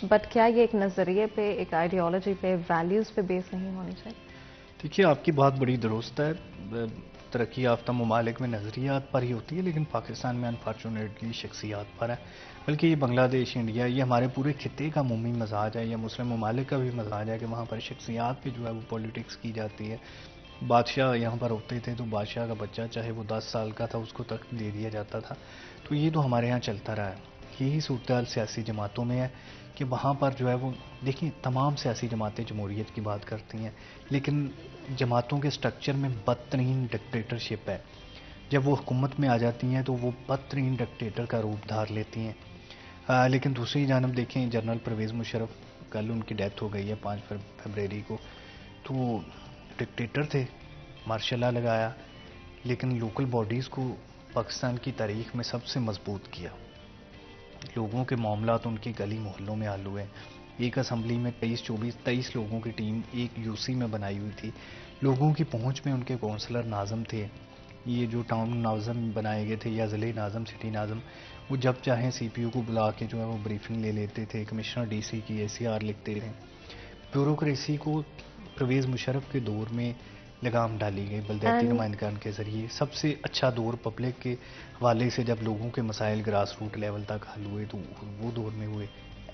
بٹ کیا یہ ایک نظریے پہ، ایک آئیڈیالوجی پہ، ویلیوز پہ بیس نہیں ہونی چاہیے؟ دیکھیے، آپ کی بات بڑی درست ہے. ترقی یافتہ ممالک میں نظریات پر ہی ہوتی ہے، لیکن پاکستان میں انفارچونیٹلی شخصیات پر ہے. بلکہ یہ بنگلہ دیش، انڈیا، یہ ہمارے پورے خطے کا عمومی مزاج ہے. یا مسلم ممالک کا بھی مزاج ہے کہ وہاں پر شخصیات پہ جو ہے وہ پولیٹکس کی جاتی ہے. بادشاہ یہاں پر ہوتے تھے تو بادشاہ کا بچہ چاہے وہ 10 سال کا تھا اس کو تخت دے دیا جاتا تھا. تو یہ تو ہمارے یہاں چلتا رہا ہے. یہی صورتحال سیاسی جماعتوں میں ہے کہ وہاں پر جو ہے وہ دیکھیں، تمام سیاسی جماعتیں جمہوریت کی بات کرتی ہیں لیکن جماعتوں کے سٹرکچر میں بدترین ڈکٹیٹرشپ ہے. جب وہ حکومت میں آ جاتی ہیں تو وہ بدترین ڈکٹیٹر کا روپ دھار لیتی ہیں. لیکن دوسری جانب دیکھیں، جنرل پرویز مشرف، کل ان کی ڈیتھ ہو گئی ہے 5 فروری کو. تو ڈکٹیٹر تھے، مارشل لا لگایا، لیکن لوکل باڈیز کو پاکستان کی تاریخ میں سب سے مضبوط کیا. لوگوں کے معاملات ان کے گلی محلوں میں حل ہوئے. ایک اسمبلی میں 23 لوگوں کی ٹیم ایک یو سی میں بنائی ہوئی تھی. لوگوں کی پہنچ میں ان کے کونسلر ناظم تھے. یہ جو ٹاؤن ناظم بنائے گئے تھے یا ضلع ناظم، سٹی ناظم، وہ جب چاہیں سی پی او کو بلا کے جو ہے وہ بریفنگ لے لیتے تھے. کمشنر ڈی سی کی ACR لکھتے تھے. بیوروکریسی کو پرویز مشرف کے دور میں لگام ڈالی گئی بلدیاتی نمائندگان کے ذریعے. سب سے اچھا دور پبلک کے حوالے سے جب لوگوں کے مسائل گراس روٹ لیول تک حل ہوئے تو وہ دور میں ہوئے.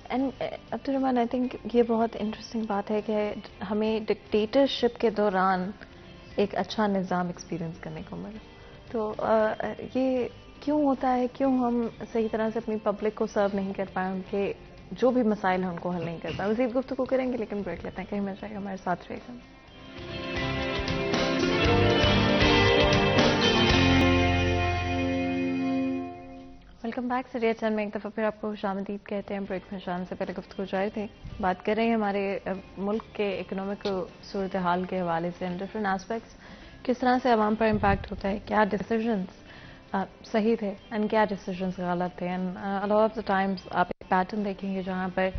اینڈ عبدالرحمان آئی تھنک یہ بہت انٹرسٹنگ بات ہے کہ ہمیں ڈکٹیٹرشپ کے دوران ایک اچھا نظام ایکسپیرئنس کرنے کو ملا. تو یہ کیوں ہوتا ہے؟ کیوں ہم صحیح طرح سے اپنی پبلک کو سرو نہیں کر پائے، ان کے جو بھی مسائل ہیں ان کو حل نہیں کر پائے؟ مزید گفتگو کریں گے لیکن بریک لیتے ہیں. کہیں مل جائے گا، ہمارے ساتھ رہے گا. Welcome back. سریہ چند میں ایک دفعہ پھر آپ کو خوش آمدید کہتے ہیں. بریک میں شام سے پہلے گفتگو جاری تھی، بات کر رہے ہیں ہمارے ملک کے اکنامک صورتحال کے حوالے سے ڈفرینٹ ایسپیکٹس، کس طرح سے عوام پر امپیکٹ ہوتا ہے، کیا ڈیسیژنس صحیح تھے اینڈ کیا ڈیسیژنس غلط تھے. And a lot of the Times آپ ایک پیٹرن دیکھیں گے جہاں پر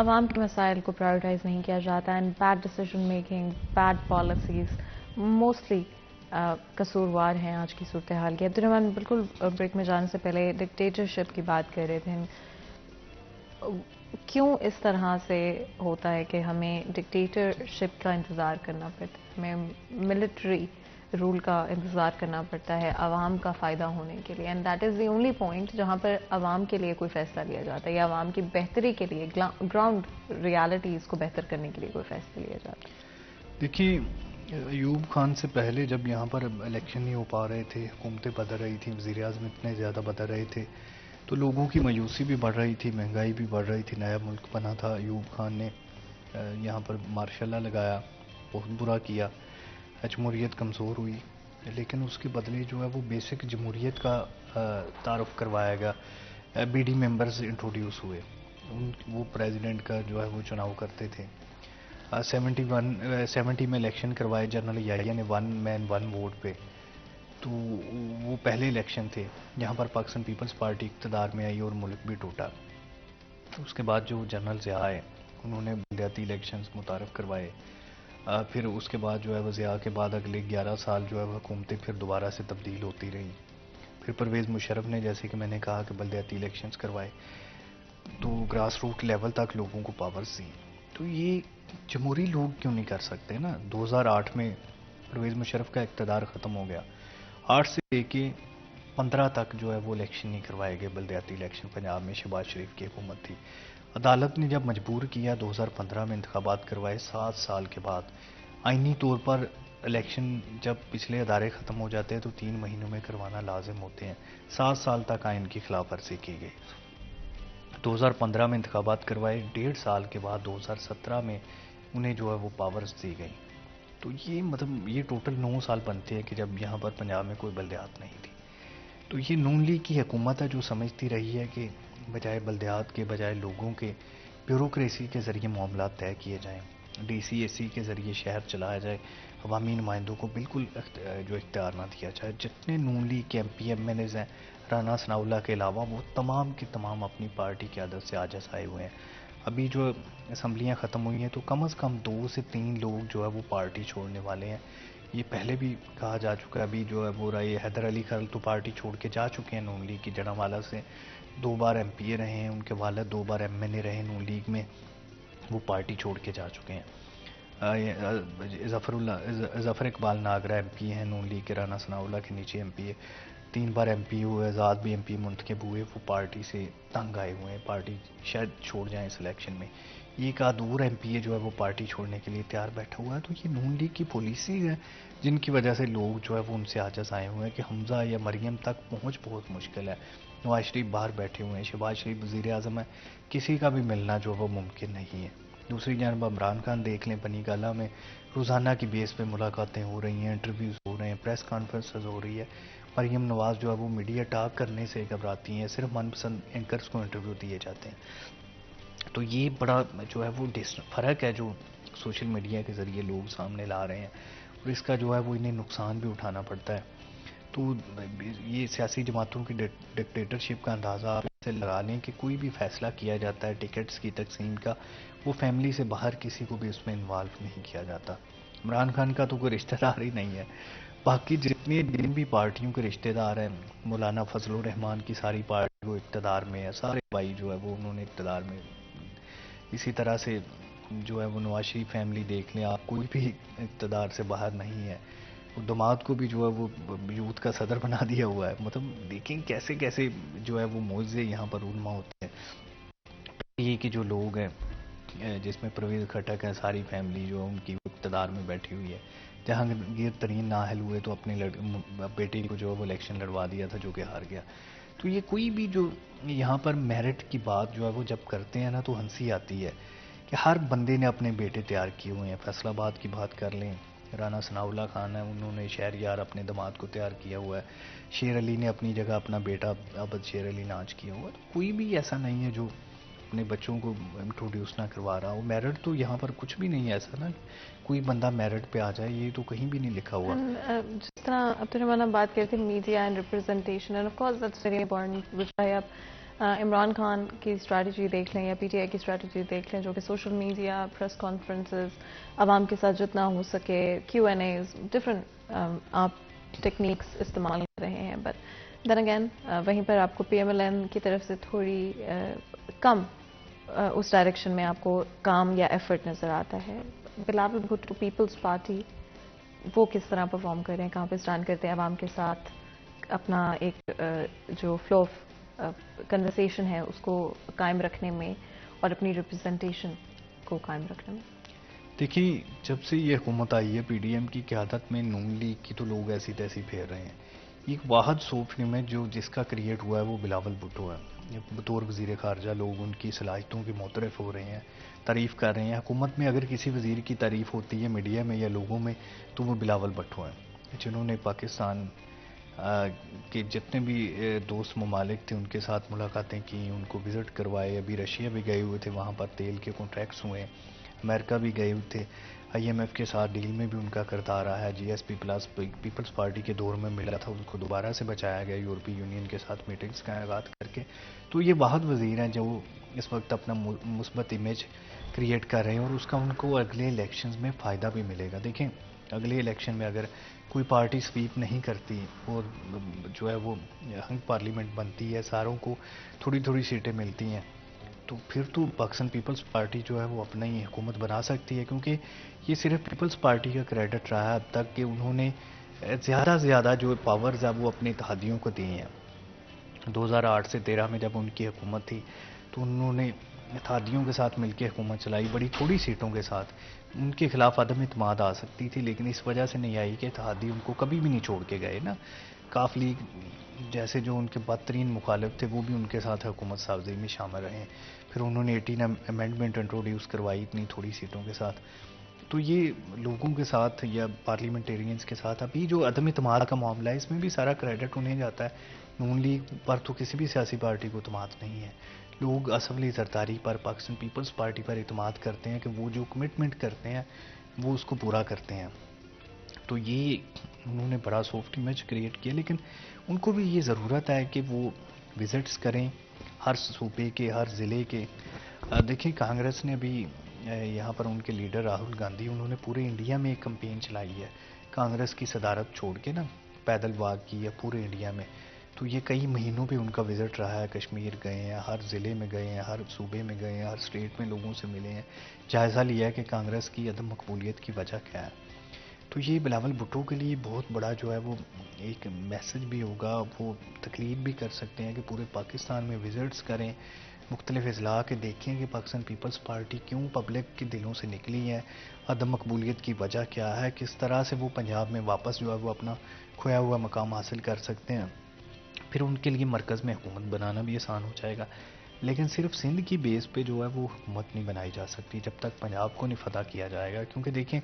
عوام کے مسائل کو پرائیورٹائز نہیں کیا جاتا، and bad decision making, bad policies mostly قصوروار ہیں آج کی صورتحال کے. عبدالرحمان، بالکل بریک میں جانے سے پہلے ڈکٹیٹرشپ کی بات کر رہے تھے. کیوں اس طرح سے ہوتا ہے کہ ہمیں ڈکٹیٹرشپ کا انتظار کرنا پڑتا ہے، ہمیں ملٹری رول کا انتظار کرنا پڑتا ہے عوام کا فائدہ ہونے کے لیے؟ And that is the only point جہاں پر عوام کے لیے کوئی فیصلہ لیا جاتا ہے یا عوام کی بہتری کے لیے، گراؤنڈ ریالٹیز کو بہتر کرنے کے لیے کوئی فیصلہ لیا جاتا ہے. دیکھیے، ایوب خان سے پہلے جب یہاں پر الیکشن نہیں ہو پا رہے تھے، حکومتیں بدل رہی تھیں، وزیر اعظم اتنے زیادہ بدل رہے تھے، تو لوگوں کی مایوسی بھی بڑھ رہی تھی، مہنگائی بھی بڑھ رہی تھی. نیا ملک بنا تھا، ایوب خان نے یہاں پر مارشاء اللہ لگایا، بہت برا کیا، جمہوریت کمزور ہوئی. لیکن اس کے بدلے جو ہے وہ بیسک جمہوریت کا تعارف کروایا گیا. بی ڈی ممبرز انٹروڈیوس ہوئے، وہ پریزیڈنٹ کا جو ہے وہ چناؤ کرتے تھے. 70 میں الیکشن کروائے جنرل یحییٰ نے 1 مین 1 ووٹ پہ. تو وہ پہلے الیکشن تھے جہاں پر پاکستان پیپلز پارٹی اقتدار میں آئی اور ملک بھی ٹوٹا. اس کے بعد جو جنرل ضیاء آئے، انہوں نے بلدیاتی الیکشنز متعارف کروائے. پھر اس کے بعد جو ہے وہ ضیاء کے بعد اگلے 11 سال جو ہے وہ حکومتیں پھر دوبارہ سے تبدیل ہوتی رہیں. پھر پرویز مشرف نے، جیسے کہ میں نے کہا، کہ بلدیاتی الیکشنز کروائے، تو گراس روٹ لیول تک لوگوں کو پاورز دیں. تو یہ جمہوری لوگ کیوں نہیں کر سکتے نا؟ 2008 میں پرویز مشرف کا اقتدار ختم ہو گیا، 8 سے لے کے 15 تک جو ہے وہ الیکشن نہیں کروائے گئے، بلدیاتی الیکشن. پنجاب میں شہباز شریف کی حکومت تھی. عدالت نے جب مجبور کیا 2015 میں انتخابات کروائے، 7 سال کے بعد. آئینی طور پر الیکشن جب پچھلے ادارے ختم ہو جاتے ہیں تو 3 مہینوں میں کروانا لازم ہوتے ہیں. 7 سال تک آئین کی خلاف ورزی کی گئی. 2015 میں انتخابات کروائے، 1.5 سال کے بعد 2017 میں انہیں جو ہے وہ پاورز دی گئی. تو یہ مطلب یہ ٹوٹل 9 سال بنتے ہیں کہ جب یہاں پر پنجاب میں کوئی بلدیات نہیں تھی. تو یہ نون لیگ کی حکومت ہے جو سمجھتی رہی ہے کہ بجائے بلدیات کے، بجائے لوگوں کے، بیوروکریسی کے ذریعے معاملات طے کیے جائیں، ڈی سی اے سی کے ذریعے شہر چلایا جائے، عوامی نمائندوں کو بالکل جو اختیار نہ دیا جائے. جتنے نون لیگ کے M P M N As ہیں رانا ثناء اللہ کے علاوہ، وہ تمام کے تمام اپنی پارٹی کی عادت سے عاجز آئے ہوئے ہیں. ابھی جو اسمبلیاں ختم ہوئی ہیں تو کم از کم 2 سے 3 لوگ جو ہے وہ پارٹی چھوڑنے والے ہیں. یہ پہلے بھی کہا جا چکا ہے. ابھی جو ہے وہ رائے حیدر علی خلل تو پارٹی چھوڑ کے جا چکے ہیں نون لیگ کی. جڑاوالا سے 2 بار ایم پی اے رہے ہیں، ان کے والد 2 بار ایم این اے رہے نون لیگ میں، وہ پارٹی چھوڑ کے جا چکے ہیں. ظفر اقبال ناگرہ ایم پی ہیں نون لیگ کے، رانا ثناء اللہ کے نیچے ایم پی اے، 3 بار ایم پی ہوئے، آزاد بھی ایم پی منتخب ہوئے. وہ پارٹی سے تنگ آئے ہوئے ہیں، پارٹی شاید چھوڑ جائیں اس الیکشن میں. یہ ایک آدور ایم پی اے جو ہے وہ پارٹی چھوڑنے کے لیے تیار بیٹھا ہوا ہے. تو یہ نون لیگ کی پالیسیز ہیں جن کی وجہ سے لوگ جو ہے وہ ان سے عاجز آئے ہوئے ہیں کہ حمزہ یا مریم تک پہنچ بہت مشکل ہے. نواز شریف باہر بیٹھے ہوئے ہیں، شہباز شریف وزیر اعظم ہے، کسی کا بھی ملنا جو ہے وہ ممکن نہیں ہے. دوسری جانب عمران خان دیکھ لیں، پنی گالہ میں روزانہ کی بیس پہ ملاقاتیں ہو رہی ہیں، انٹرویوز ہو رہے ہیں، پریس کانفرنسز ہو رہی ہے. مریم نواز جو ہے وہ میڈیا ٹاک کرنے سے گھبراتی ہیں، صرف من پسند اینکرز کو انٹرویو دیے جاتے ہیں. تو یہ بڑا جو ہے وہ فرق ہے جو سوشل میڈیا کے ذریعے لوگ سامنے لا رہے ہیں، اور اس کا جو ہے وہ انہیں نقصان بھی اٹھانا پڑتا ہے. تو یہ سیاسی جماعتوں کی ڈکٹیٹرشپ کا اندازہ آپ سے لگا لیں کہ کوئی بھی فیصلہ کیا جاتا ہے ٹکٹس کی تقسیم کا، وہ فیملی سے باہر کسی کو بھی اس میں انوالو نہیں کیا جاتا. عمران خان کا تو کوئی رشتہ دار ہی نہیں ہے. باقی جن بھی پارٹیوں کے رشتہ دار ہیں، مولانا فضل الرحمان کی ساری پارٹی وہ اقتدار میں ہے، سارے بھائی جو ہے وہ انہوں نے اقتدار میں. اسی طرح سے جو ہے وہ نواز شریف فیملی دیکھ لیں آپ، کوئی بھی اقتدار سے باہر نہیں ہے. دماد کو بھی جو ہے وہ یوتھ کا صدر بنا دیا ہوا ہے. مطلب دیکھیں کیسے کیسے جو ہے وہ معجزے یہاں پر رونما ہوتے ہیں. یہ کہ جو لوگ ہیں جس میں پرویز خٹک ہے، ساری فیملی جو ان کی اقتدار میں بیٹھی ہوئی ہے، جہانگیر ترین نااہل ہوئے تو اپنے بیٹے کو جو ہے وہ الیکشن لڑوا دیا تھا جو کہ ہار گیا. تو یہ کوئی بھی جو یہاں پر میرٹ کی بات جو ہے وہ جب کرتے ہیں نا تو ہنسی آتی ہے کہ ہر بندے نے اپنے بیٹے تیار کیے ہوئے ہیں. فیصل آباد کی بات کر لیں، رانا ثناء اللہ خان ہے، انہوں نے شہریار اپنے داماد کو تیار کیا ہوا ہے. شیر علی نے اپنی جگہ اپنا بیٹا عبد شیر علی ناچ کیا ہوا ہے. کوئی بھی ایسا نہیں ہے جو اپنے بچوں کو انٹروڈیوس نہ کروا رہا ہو. میرٹ تو یہاں پر کچھ بھی نہیں ہے ایسا نا کوئی بندہ میرٹ پہ آ جائے، یہ تو کہیں بھی نہیں لکھا ہوا. جس طرح عبد الرحمان آپ بات کرتے ہیں media and representation, and of course that's very important. چاہے آپ عمران خان کی اسٹریٹجی دیکھ لیں یا پی ٹی آئی کی اسٹریٹجی دیکھ لیں، جو کہ سوشل میڈیا، پریس کانفرنسز، عوام کے ساتھ جتنا ہو سکے، کیو این ایز، ڈفرینٹ آپ ٹیکنیکس استعمال کر رہے ہیں. بٹ دین اگین وہیں پر آپ کو پی ایم ایل این کی طرف سے تھوڑی کم اس ڈائریکشن میں آپ کو کام یا ایفرٹ نظر آتا ہے. بلاول بھٹو پیپلز پارٹی وہ کس طرح پرفارم کر رہے ہیں، کہاں پہ اسٹینڈ کرتے ہیں عوام کے ساتھ، اپنا ایک جو فلو آف کنورسیشن ہے اس کو قائم رکھنے میں اور اپنی ریپرزنٹیشن کو قائم رکھنے میں؟ دیکھیے جب سے یہ حکومت آئی ہے پی ڈی ایم کی قیادت میں، نون لیگ کی تو لوگ ایسی تیسی پھیر رہے ہیں. ایک واحد سوچ میں جو جس کا کریٹ ہوا ہے وہ بلاول بھٹو ہے. بطور وزیر خارجہ لوگ ان کی صلاحیتوں کے معترف ہو رہے ہیں، تعریف کر رہے ہیں. حکومت میں اگر کسی وزیر کی تعریف ہوتی ہے میڈیا میں یا لوگوں میں تو وہ بلاول بھٹو ہیں، جنہوں نے پاکستان کے جتنے بھی دوست ممالک تھے ان کے ساتھ ملاقاتیں کی، ان کو وزٹ کروائے. ابھی رشیا بھی گئے ہوئے تھے، وہاں پر تیل کے کانٹریکٹس ہوئے. امریکہ بھی گئے ہوئے تھے، آئی ایم ایف کے ساتھ ڈیل میں بھی ان کا کردار رہا ہے. G S P plus Peoples Party کے دور میں ملا تھا، اس کو دوبارہ سے بچایا گیا یورپی یونین کے ساتھ میٹنگز کا انعقاد کر کے. تو یہ واحد وزیر ہیں جو اس وقت اپنا مثبت امیج کریٹ کر رہے ہیں اور اس کا ان کو اگلے الیکشنز میں فائدہ بھی ملے گا. دیکھیں اگلے الیکشن میں اگر کوئی پارٹی سویپ نہیں کرتی اور جو ہے وہ ہنگ پارلیمنٹ بنتی ہے، ساروں کو تھوڑی تھوڑی سیٹیں ملتی ہیں، تو پھر تو پاکستان پیپلز پارٹی جو ہے وہ اپنا ہی حکومت بنا سکتی ہے. کیونکہ یہ صرف پیپلز پارٹی کا کریڈٹ رہا ہے اب تک کہ انہوں نے زیادہ سے زیادہ جو پاورز ہے وہ اپنے اتحادیوں کو دی ہیں. 2008 سے 13 میں جب ان کی حکومت تھی تو انہوں نے اتحادیوں کے ساتھ مل کے حکومت چلائی، بڑی تھوڑی سیٹوں کے ساتھ. ان کے خلاف عدم اعتماد آ سکتی تھی لیکن اس وجہ سے نہیں آئی کہ اتحادی ان کو کبھی بھی نہیں چھوڑ کے گئے نا. کاف لیگ جیسے جو ان کے بدترین مخالف تھے وہ بھی ان کے ساتھ حکومت سازی میں شامل رہے ہیں. پھر انہوں نے 18 امینڈمنٹ انٹروڈیوس کروائی اتنی تھوڑی سیٹوں کے ساتھ. تو یہ لوگوں کے ساتھ یا پارلیمنٹیرینز کے ساتھ ابھی جو عدم اعتماد کا معاملہ ہے اس میں بھی سارا کریڈٹ انہیں جاتا ہے. نون لیگ پر تو کسی بھی سیاسی پارٹی کو اعتماد نہیں ہے. لوگ اسمبلی زرداری پر، پاکستان پیپلز پارٹی پر اعتماد کرتے ہیں کہ وہ جو کمٹمنٹ کرتے ہیں وہ اس کو پورا کرتے ہیں. تو یہ انہوں نے بڑا سافٹ امیج کریٹ کیا، لیکن ان کو بھی یہ ضرورت ہے کہ وہ وزٹس کریں ہر صوبے کے، ہر ضلع کے. دیکھیں کانگریس نے ابھی یہاں پر ان کے لیڈر راہل گاندھی انہوں نے پورے انڈیا میں ایک کمپین چلائی ہے کانگریس کی صدارت چھوڑ کے نا، پیدل واک کی ہے پورے انڈیا میں. تو یہ کئی مہینوں پہ ان کا وزٹ رہا ہے. کشمیر گئے ہیں، ہر ضلع میں گئے ہیں، ہر صوبے میں گئے ہیں، ہر اسٹیٹ میں لوگوں سے ملے ہیں، جائزہ لیا ہے کہ کانگریس کی عدم مقبولیت کی وجہ کیا ہے. تو یہ بلاول بھٹو کے لیے بہت بڑا جو ہے وہ ایک میسج بھی ہوگا. وہ تقلید بھی کر سکتے ہیں کہ پورے پاکستان میں وزٹس کریں، مختلف اضلاع کے دیکھیں کہ پاکستان پیپلز پارٹی کیوں پبلک کے دلوں سے نکلی ہے، عدم مقبولیت کی وجہ کیا ہے، کس طرح سے وہ پنجاب میں واپس جو ہے وہ اپنا کھویا ہوا مقام حاصل کر سکتے ہیں. پھر ان کے لیے مرکز میں حکومت بنانا بھی آسان ہو جائے گا. لیکن صرف سندھ کی بیس پہ جو ہے وہ حکومت نہیں بنائی جا سکتی جب تک پنجاب کو نہیں فتح کیا جائے گا. کیونکہ دیکھیں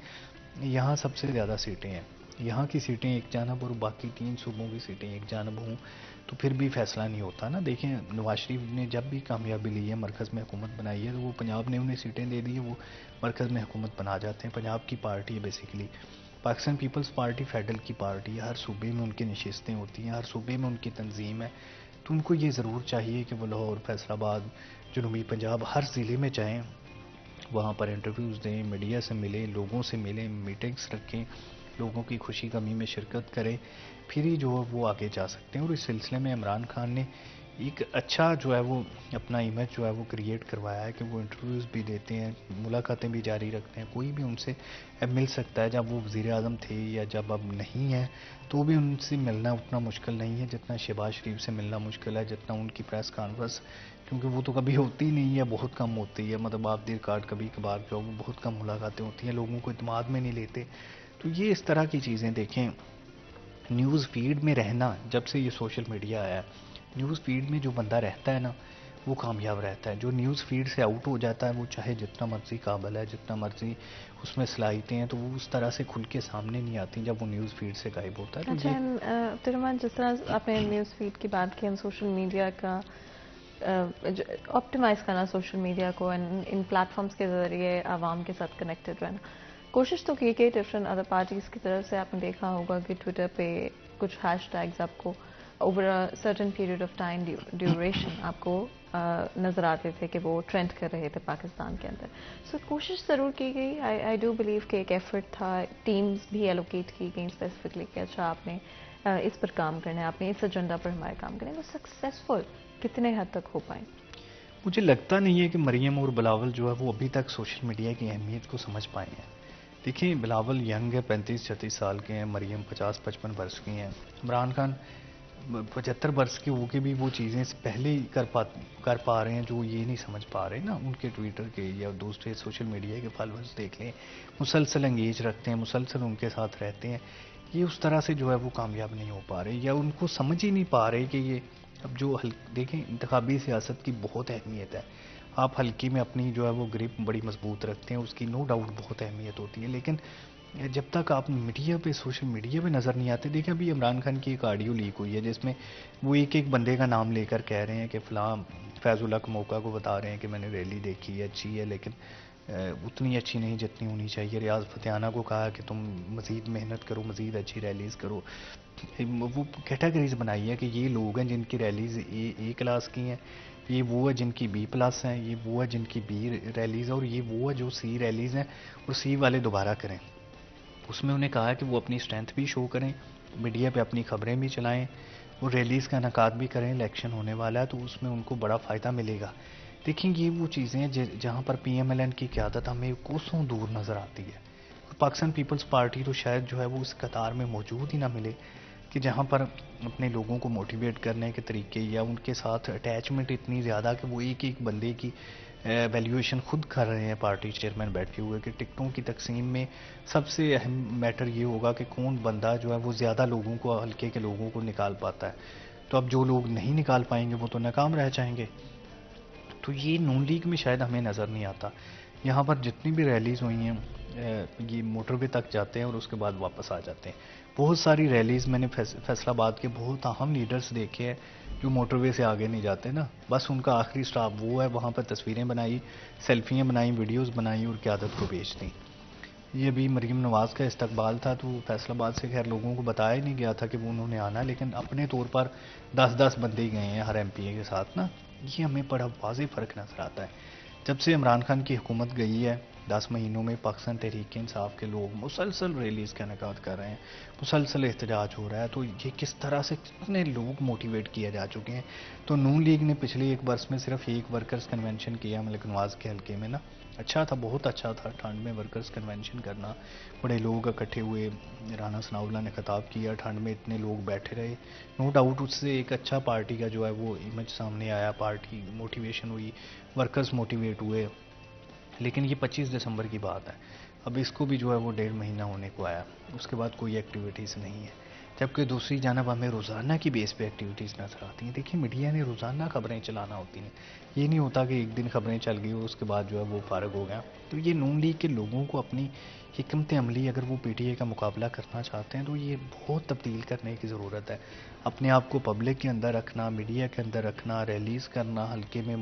یہاں سب سے زیادہ سیٹیں ہیں، یہاں کی سیٹیں ایک جانب اور باقی 3 صوبوں کی سیٹیں ایک جانب ہوں تو پھر بھی فیصلہ نہیں ہوتا نا. دیکھیں نواز شریف نے جب بھی کامیابی لی ہے، مرکز میں حکومت بنائی ہے، تو وہ پنجاب نے انہیں سیٹیں دے دی ہیں، وہ مرکز میں حکومت بنا جاتے ہیں. پنجاب کی پارٹی ہے basically. Pakistan Peoples Party federal کی پارٹی ہے، ہر صوبے میں ان کی نشستیں ہوتی ہیں، ہر صوبے میں ان کی تنظیم ہے. تو ان کو یہ ضرور چاہیے کہ وہ لاہور، فیصل آباد، جنوبی پنجاب، ہر ضلع میں جائیں، وہاں پر انٹرویوز دیں، میڈیا سے ملیں، لوگوں سے ملیں، میٹنگز رکھیں، لوگوں کی خوشی غمی میں شرکت کریں. پھر ہی جو ہے وہ آگے جا سکتے ہیں. اور اس سلسلے میں عمران خان نے ایک اچھا جو ہے وہ اپنا امیج جو ہے وہ کریٹ کروایا ہے کہ وہ انٹرویوز بھی دیتے ہیں, ملاقاتیں بھی جاری رکھتے ہیں, کوئی بھی ان سے مل سکتا ہے. جب وہ وزیر اعظم تھے یا جب اب نہیں ہے تو بھی ان سے ملنا اتنا مشکل نہیں ہے جتنا شہباز شریف سے ملنا مشکل ہے, جتنا ان کی پریس کانفرنس, کیونکہ وہ تو کبھی ہوتی نہیں ہے, بہت کم ہوتی ہے. مطلب آپ دی ریکارڈ کبھی کبھار جو وہ بہت کم ملاقاتیں ہوتی ہیں, لوگوں کو اعتماد میں نہیں لیتے. تو یہ اس طرح کی چیزیں دیکھیں, نیوز فیڈ میں رہنا, جب سے یہ سوشل میڈیا آیا ہے, نیوز فیڈ میں جو بندہ رہتا ہے نا وہ کامیاب رہتا ہے. جو نیوز فیڈ سے آؤٹ ہو جاتا ہے وہ چاہے جتنا مرضی قابل ہے, جتنا مرضی اس میں صلاحیتیں ہیں, تو وہ اس طرح سے کھل کے سامنے نہیں آتی جب وہ نیوز فیڈ سے غائب ہوتا ہے. تو اچھا یہ عبد الرحمان, جس طرح آپ نے نیوز فیڈ کی بات کی, ہم سوشل میڈیا کا آپٹیمائز کرنا, سوشل میڈیا کو ان پلیٹ فارمز کے ذریعے عوام کے ساتھ کنیکٹڈ رہنا, کوشش تو کی گئی ڈفرینٹ ادر پارٹیز کی طرف سے. آپ نے دیکھا ہوگا کہ ٹویٹر پہ کچھ ہیش ٹیگز آپ کو over certain period of time duration آپ کو نظر آتے تھے کہ وہ ٹرینڈ کر رہے تھے پاکستان کے اندر. سو کوشش ضرور کی گئی. آئی ڈو بلیو کہ ایک ایفرٹ تھا, ٹیمز بھی ایلوکیٹ کی گئیں اسپیسیفکلی کہ اچھا آپ نے اس پر کام کرنا ہے, آپ نے اس ایجنڈا پر ہمارے کام کرنا ہے. وہ سکسیزفل کتنے حد تک ہو پائیں؟ مجھے لگتا نہیں ہے کہ مریم اور بلاول جو ہے وہ ابھی تک سوشل میڈیا کی اہمیت کو سمجھ پائے ہیں. دیکھیں, بلاول ینگ ہے, 35-36 سال کے ہیں, مریم 50-55 برس کی ہیں, عمران خان 75 برس کے ہو کے بھی وہ چیزیں پہلے ہی کر پا رہے ہیں جو یہ نہیں سمجھ پا رہے نا. ان کے ٹویٹر کے یا دوسرے سوشل میڈیا کے فالوورز دیکھ لیں, مسلسل انگیج رکھتے ہیں, مسلسل ان کے ساتھ رہتے ہیں. یہ اس طرح سے جو ہے وہ کامیاب نہیں ہو پا رہے, یا ان کو سمجھ ہی نہیں پا رہے کہ یہ اب جو دیکھیں, انتخابی سیاست کی بہت اہمیت ہے. آپ حلقے میں اپنی جو ہے وہ گرپ بڑی مضبوط رکھتے ہیں, اس کی نو ڈاؤٹ بہت اہمیت ہوتی ہے, لیکن جب تک آپ میڈیا پہ, سوشل میڈیا پہ نظر نہیں آتے. دیکھیں, ابھی عمران خان کی ایک آڈیو لیک ہوئی ہے جس میں وہ ایک بندے کا نام لے کر کہہ رہے ہیں کہ فلاں فیض اللہ موقع کو بتا رہے ہیں کہ میں نے ریلی دیکھی ہے, اچھی ہے لیکن اتنی اچھی نہیں جتنی ہونی چاہیے. ریاض فتحانہ کو کہا کہ تم مزید محنت کرو, مزید اچھی ریلیز کرو. وہ کیٹیگریز بنائی ہے کہ یہ لوگ ہیں جن کی ریلیز اے کلاس کی ہیں, یہ وہ ہے جن کی بی پلس ہیں, یہ وہ ہے جن کی بی ریلیز ہے, اور یہ وہ ہے جو سی ریلیز ہیں اور سی والے دوبارہ کریں. اس میں انہیں کہا کہ وہ اپنی اسٹرینتھ بھی شو کریں, میڈیا پہ اپنی خبریں بھی چلائیں, اور ریلیز کا انعقاد بھی کریں. الیکشن ہونے والا ہے تو اس میں ان کو بڑا فائدہ ملے گا. دیکھیں, یہ وہ چیزیں ہیں جہاں پر پی ایم ایل این کی قیادت ہمیں کوسوں دور نظر آتی ہے. پاکستان پیپلز پارٹی تو شاید جو ہے وہ اس قطار میں موجود ہی نہ ملے کہ جہاں پر اپنے لوگوں کو موٹیویٹ کرنے کے طریقے یا ان کے ساتھ اٹیچمنٹ اتنی زیادہ کہ وہ ایک بندے کی ویلیویشن خود کر رہے ہیں پارٹی چیئرمین بیٹھے ہوئے, کہ ٹکٹوں کی تقسیم میں سب سے اہم میٹر یہ ہوگا کہ کون بندہ جو ہے وہ زیادہ لوگوں کو, ہلکے کے لوگوں کو نکال پاتا ہے. تو اب جو لوگ نہیں نکال پائیں گے وہ تو ناکام رہ جائیں گے. تو یہ نون لیگ میں شاید ہمیں نظر نہیں آتا. یہاں پر جتنی بھی ریلیز ہوئی ہیں یہ موٹر وے تک جاتے ہیں اور اس کے بعد واپس آ جاتے ہیں. بہت ساری ریلیز میں نے فیصل آباد کے بہت اہم لیڈرز دیکھے ہیں جو موٹر وے سے آگے نہیں جاتے نا, بس ان کا آخری سٹاپ وہ ہے, وہاں پر تصویریں بنائی, سیلفیاں بنائیں, ویڈیوز بنائیں اور قیادت کو بیچ دیں. یہ ابھی مریم نواز کا استقبال تھا تو فیصل آباد سے خیر لوگوں کو بتایا نہیں گیا تھا کہ وہ انہوں نے آنا, لیکن اپنے طور پر 10-10 بندے گئے ہیں ہر ایم پی اے کے ساتھ نا. یہ ہمیں بڑا واضح فرق نظر آتا ہے. جب سے عمران خان کی حکومت گئی ہے 10 مہینوں میں پاکستان تحریک انصاف کے لوگ مسلسل ریلیز کا انعقاد کر رہے ہیں, مسلسل احتجاج ہو رہا ہے. تو یہ کس طرح سے کتنے لوگ موٹیویٹ کیے جا چکے ہیں. تو نون لیگ نے پچھلے ایک برس میں صرف ایک ورکرز کنونشن کیا ملک نواز کے حلقے میں نا, اچھا تھا, بہت اچھا تھا. ٹھنڈ میں ورکرز کنونشن کرنا, بڑے لوگ اکٹھے ہوئے, رانا ثناء اللہ نے خطاب کیا, ٹھنڈ میں اتنے لوگ بیٹھے رہے. نو ڈاؤٹ اس سے ایک اچھا پارٹی کا جو ہے وہ امیج سامنے آیا, پارٹی موٹیویشن ہوئی, ورکرز موٹیویٹ ہوئے. لیکن یہ 25 دسمبر کی بات ہے, اب اس کو بھی جو ہے وہ 1.5 مہینہ ہونے کو آیا, اس کے بعد کوئی ایکٹیویٹیز نہیں ہے. جبکہ دوسری جانب ہمیں روزانہ کی بیس پہ ایکٹیویٹیز نظر آتی ہیں. دیکھیں, میڈیا نے روزانہ خبریں چلانا ہوتی ہیں, یہ نہیں ہوتا کہ ایک دن خبریں چل گئی اور اس کے بعد جو ہے وہ فارغ ہو گیا. تو یہ نون لیگ کے لوگوں کو اپنی حکمت عملی اگر وہ پی ٹی اے کا مقابلہ کرنا چاہتے ہیں تو یہ بہت تبدیل کرنے کی ضرورت ہے. اپنے آپ کو پبلک کے اندر رکھنا, میڈیا کے اندر رکھنا, ریلیز کرنا, ہلکے میں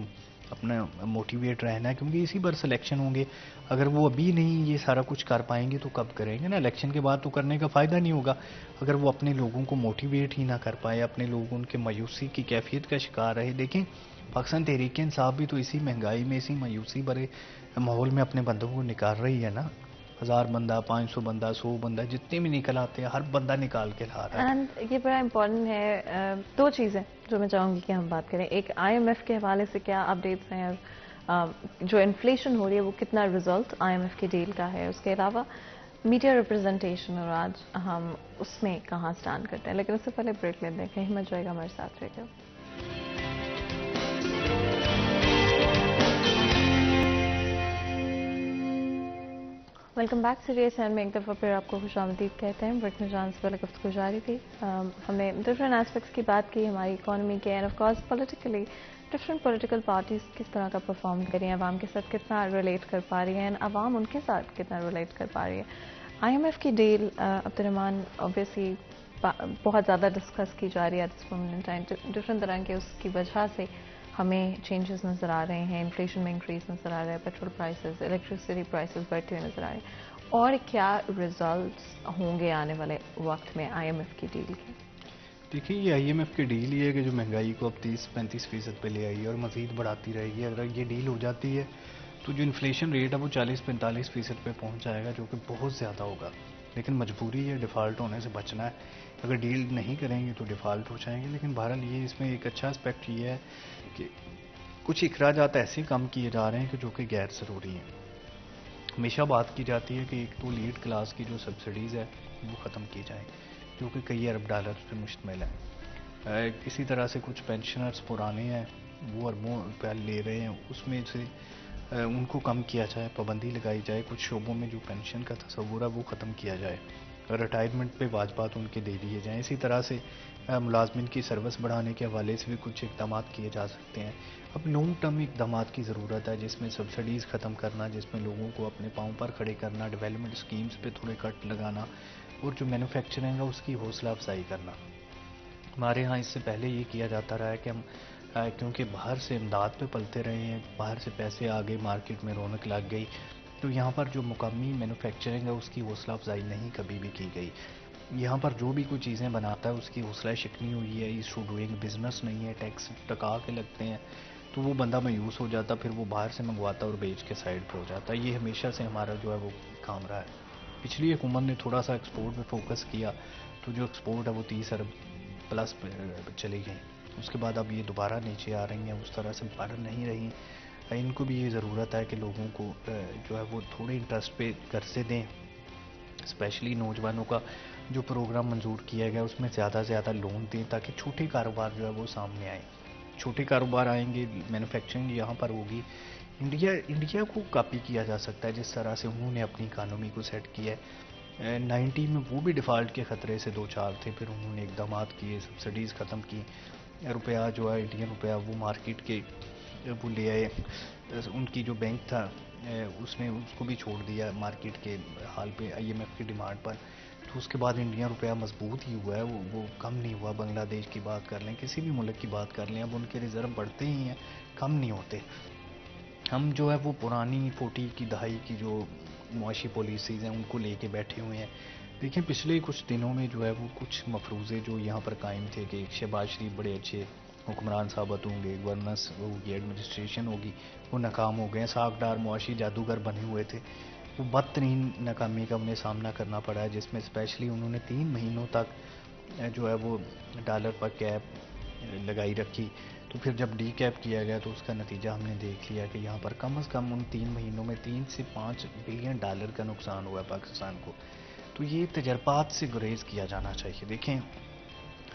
اپنا موٹیویٹ رہنا ہے, کیونکہ اسی پر سلیکشن ہوں گے. اگر وہ ابھی نہیں یہ سارا کچھ کر پائیں گے تو کب کریں گے نا, الیکشن کے بعد تو کرنے کا فائدہ نہیں ہوگا. اگر وہ اپنے لوگوں کو موٹیویٹ ہی نہ کر پائے, اپنے لوگ ان کے مایوسی کی کیفیت کا شکار رہے. دیکھیں, پاکستان تحریک انصاف بھی تو اسی مہنگائی میں, اسی مایوسی بھرے ماحول میں اپنے بندوں کو نکال رہی ہے نا. 1000 بندہ 500 بندہ 100 بندہ جتنے بھی نکل آتے ہیں ہر بندہ نکال کے لا رہا ہے. اینڈ یہ بڑا امپورٹنٹ ہے. دو چیزیں جو میں چاہوں گی کہ ہم بات کریں. ایک IMF کے حوالے سے کیا اپڈیٹس ہیں, جو انفلیشن ہو رہی ہے وہ کتنا ریزلٹ IMF کی ڈیل کا ہے. اس کے علاوہ میڈیا ریپرزنٹیشن اور آج ہم اس میں کہاں سٹینڈ کرتے ہیں. لیکن اس سے پہلے بریک لیتے ہیں. کہیں مت جائے گا, ہمارے ساتھ رہے گا. Welcome back. سیریس اینڈ میں ایک دفعہ پھر آپ کو خوش آمدید کہتے ہیں. بریک میں جان سے پہلے گفتگو جاری تھی. ہم نے ڈفرینٹ ایسپیکٹس کی بات کی ہماری اکانومی کے, and of course politically different political parties کس طرح کا پرفارم کر رہی ہیں, عوام کے ساتھ کتنا ریلیٹ کر پا رہی ہیں, عوام ان کے ساتھ کتنا ریلیٹ کر پا رہی ہے. IMF کی ڈیل عبد الرحمان اوبیسلی بہت زیادہ ڈسکس کی جا رہی ہے at this moment time. Different طرح کے اس کی وجہ سے ہمیں چینجز نظر آ رہے ہیں. انفلیشن میں انکریز نظر آ رہا ہے, پیٹرول پرائسز, الیکٹریسٹی پرائسز بڑھتے ہوئے نظر آ رہے ہیں. اور کیا ریزلٹس ہوں گے آنے والے وقت میں IMF کی ڈیل کے؟ دیکھیے یہ IMF کی ڈیل یہ ہے کہ جو مہنگائی کو اب 30-35% پہ لے آئی ہے اور مزید بڑھاتی رہے گی. اگر یہ ڈیل ہو جاتی ہے تو جو انفلیشن ریٹ ہے وہ 40-45% پہ پہنچ جائے گا, جو کہ بہت زیادہ ہوگا. لیکن مجبوری ہے ڈیفالٹ ہونے سے بچنا ہے. اگر ڈیل نہیں کریں گے تو ڈیفالٹ ہو جائیں گے. لیکن بہرحال یہ اس میں ایک اچھا اسپیکٹ یہ ہے کہ کچھ اخراجات ایسے کم کیے جا رہے ہیں کہ جو کہ غیر ضروری ہیں. ہمیشہ بات کی جاتی ہے کہ ایک تو لیڈ کلاس کی جو سبسڈیز ہے وہ ختم کی جائیں, جو کہ کئی ارب ڈالر پہ مشتمل ہے. اسی طرح سے کچھ پینشنرز پرانے ہیں وہ اربوں روپیہ لے رہے ہیں, اس میں سے ان کو کم کیا جائے, پابندی لگائی جائے. کچھ شعبوں میں جو پینشن کا تصور ہے وہ ختم کیا جائے, ریٹائرمنٹ پہ واجبات ان کے دے دیے جائیں. اسی طرح سے ملازمین کی سروس بڑھانے کے حوالے سے بھی کچھ اقدامات کیے جا سکتے ہیں. اب لانگ ٹرم اقدامات کی ضرورت ہے جس میں سبسڈیز ختم کرنا, جس میں لوگوں کو اپنے پاؤں پر کھڑے کرنا, ڈیولپمنٹ اسکیمز پہ تھوڑے کٹ لگانا, اور جو مینوفیکچرنگ ہے اس کی حوصلہ افزائی کرنا. ہمارے ہاں اس سے پہلے یہ کیا جاتا رہا ہے کہ ہم کیونکہ باہر سے امداد پہ پلتے رہے ہیں, باہر سے پیسے آ گئے, مارکیٹ میں رونق لگ گئی, تو یہاں پر جو مقامی مینوفیکچرنگ ہے اس کی حوصلہ افزائی نہیں کبھی بھی کی گئی. یہاں پر جو بھی کوئی چیزیں بناتا ہے اس کی حوصلہ شکنی ہوئی ہے, ایز ٹو ڈوئنگ بزنس نہیں ہے, ٹیکس ٹکا کے لگتے ہیں, تو وہ بندہ مایوس ہو جاتا, پھر وہ باہر سے منگواتا اور بیچ کے سائڈ پہ ہو جاتا. یہ ہمیشہ سے ہمارا جو ہے وہ کام رہا ہے. پچھلی حکومت نے تھوڑا سا ایکسپورٹ پہ فوکس کیا تو جو ایکسپورٹ ہے وہ 30 ارب پلس چلی گئی. اس کے بعد اب یہ دوبارہ نیچے آ رہی ہیں, اس طرح سے بڑھ نہیں رہی. ان کو بھی یہ ضرورت ہے کہ لوگوں کو جو ہے وہ تھوڑے انٹرسٹ پہ قرضے دیں. اسپیشلی نوجوانوں کا جو پروگرام منظور کیا گیا اس میں زیادہ سے زیادہ لون دیں تاکہ چھوٹے کاروبار جو ہے وہ سامنے آئیں. چھوٹے کاروبار آئیں گے, مینوفیکچرنگ یہاں پر ہوگی. انڈیا کو کاپی کیا جا سکتا ہے جس طرح سے انہوں نے اپنی اکانومی کو سیٹ کیا ہے. 90 میں وہ بھی ڈیفالٹ کے خطرے سے دو چار تھے, پھر انہوں نے اقدامات کیے, سبسڈیز ختم کی, روپیہ جو ہے انڈین روپیہ وہ مارکیٹ کے وہ لے آئے. ان کی جو بینک تھا اس نے اس کو بھی چھوڑ دیا مارکیٹ کے حال پہ IMF کی ڈیمانڈ پر. تو اس کے بعد انڈین روپیہ مضبوط ہی ہوا ہے, وہ کم نہیں ہوا. بنگلہ دیش کی بات کر لیں, کسی بھی ملک کی بات کر لیں, اب ان کے ریزرو بڑھتے ہی ہیں, کم نہیں ہوتے. ہم جو ہے وہ پرانی 40 کی دہائی کی جو معاشی پالیسیز ہیں ان کو لے کے بیٹھے ہوئے ہیں. دیکھیں پچھلے کچھ دنوں میں جو ہے وہ کچھ مفروضے جو یہاں پر قائم تھے کہ شہباز شریف بڑے اچھے حکمران ثابت ہوں گے, گورننس ہوگی, ایڈمنسٹریشن ہوگی, وہ ناکام ہو گئے ہیں. ساکھدار معاشی جادوگر بنے ہوئے تھے, وہ بدترین ناکامی کا انہیں سامنا کرنا پڑا ہے, جس میں اسپیشلی انہوں نے 3 مہینوں تک جو ہے وہ ڈالر پر کیپ لگائی رکھی. تو پھر جب ڈی کیپ کیا گیا تو اس کا نتیجہ ہم نے دیکھ لیا کہ یہاں پر کم از کم ان 3 مہینوں میں 3 سے 5 بلین ڈالر کا نقصان ہوا ہے پاکستان کو. تو یہ تجربات سے گریز کیا جانا چاہیے. دیکھیں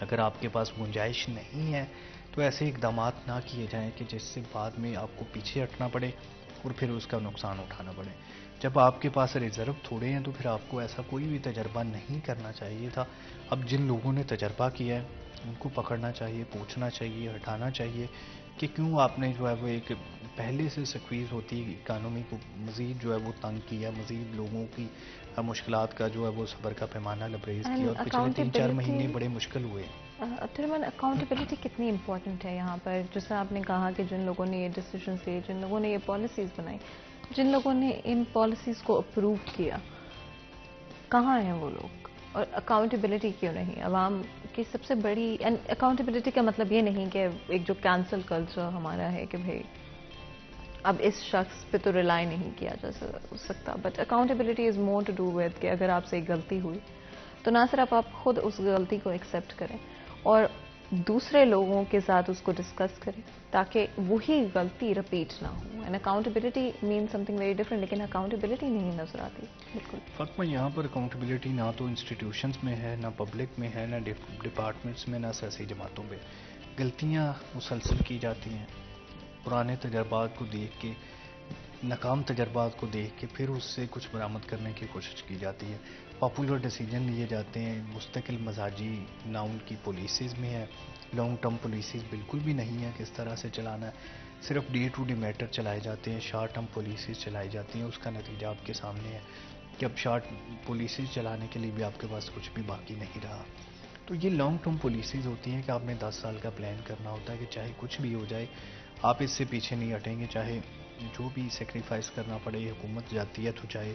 اگر آپ کے پاس گنجائش نہیں ہے تو ایسے اقدامات نہ کیے جائیں کہ جس سے بعد میں آپ کو پیچھے ہٹنا پڑے اور پھر اس کا نقصان اٹھانا پڑے. جب آپ کے پاس ریزرو تھوڑے ہیں تو پھر آپ کو ایسا کوئی بھی تجربہ نہیں کرنا چاہیے تھا. اب جن لوگوں نے تجربہ کیا ہے ان کو پکڑنا چاہیے, پوچھنا چاہیے, ہٹانا چاہیے کہ کیوں آپ نے جو ہے وہ ایک پہلے سے سکویز ہوتی اکانومی کو مزید جو ہے وہ تنگ کیا, مزید لوگوں کی مشکلات کا جو ہے وہ صبر کا پیمانہ لبریز کیا, اور پچھلے 3-4 مہینے بڑے مشکل ہوئے. عبدالرحمان اکاؤنٹیبلٹی کتنی امپورٹنٹ ہے یہاں پر؟ جس طرح آپ نے کہا کہ جن لوگوں نے یہ ڈیسیجنز لیے, جن لوگوں نے یہ پالیسیز بنائی, جن لوگوں نے ان پالیسیز کو اپروو کیا, کہاں ہیں وہ لوگ؟ اور اکاؤنٹیبلٹی کیوں نہیں؟ عوام کی سب سے بڑی اکاؤنٹیبلٹی کا مطلب یہ نہیں کہ ایک جو کینسل کلچر ہمارا ہے کہ بھائی اب اس شخص پہ تو ریلائی نہیں کیا جا سکتا. But accountability is more to do with کہ اگر آپ سے ایک غلطی ہوئی تو نہ صرف آپ خود اس غلطی کو ایکسیپٹ کریں اور دوسرے لوگوں کے ساتھ اس کو ڈسکس کریں تاکہ وہی غلطی رپیٹ نہ ہو. And accountability mean something very different, لیکن اکاؤنٹیبلٹی نہیں نظر آتی. بالکل فاطمہ, یہاں پر اکاؤنٹیبلٹی نہ تو انسٹیٹیوشنز میں ہے, نہ پبلک میں ہے, نہ ڈپارٹمنٹس میں, نہ سیاسی جماعتوں میں. غلطیاں مسلسل کی جاتی ہیں, پرانے تجربات کو دیکھ کے, ناکام تجربات کو دیکھ کے پھر اس سے کچھ برآمد کرنے کی کوشش کی جاتی ہے. پاپولر ڈیسیجن لیے جاتے ہیں, مستقل مزاجی نہ ان کی پالیسیز میں ہے, لانگ ٹرم پالیسیز بالکل بھی نہیں ہے کس طرح سے چلانا ہے. صرف ڈے ٹو ڈے میٹر چلائے جاتے ہیں, شارٹ ٹرم پالیسیز چلائی جاتی ہیں. اس کا نتیجہ آپ کے سامنے ہے کہ اب شارٹ پالیسیز چلانے کے لیے بھی آپ کے پاس کچھ بھی باقی نہیں رہا. تو یہ لانگ ٹرم پالیسیز ہوتی ہیں کہ آپ نے 10 سال کا پلان کرنا ہوتا ہے کہ چاہے کچھ بھی ہو جائے آپ اس سے پیچھے نہیں ہٹیں گے, چاہے جو بھی سیکریفائس کرنا پڑے. حکومت جاتی ہے تو چاہے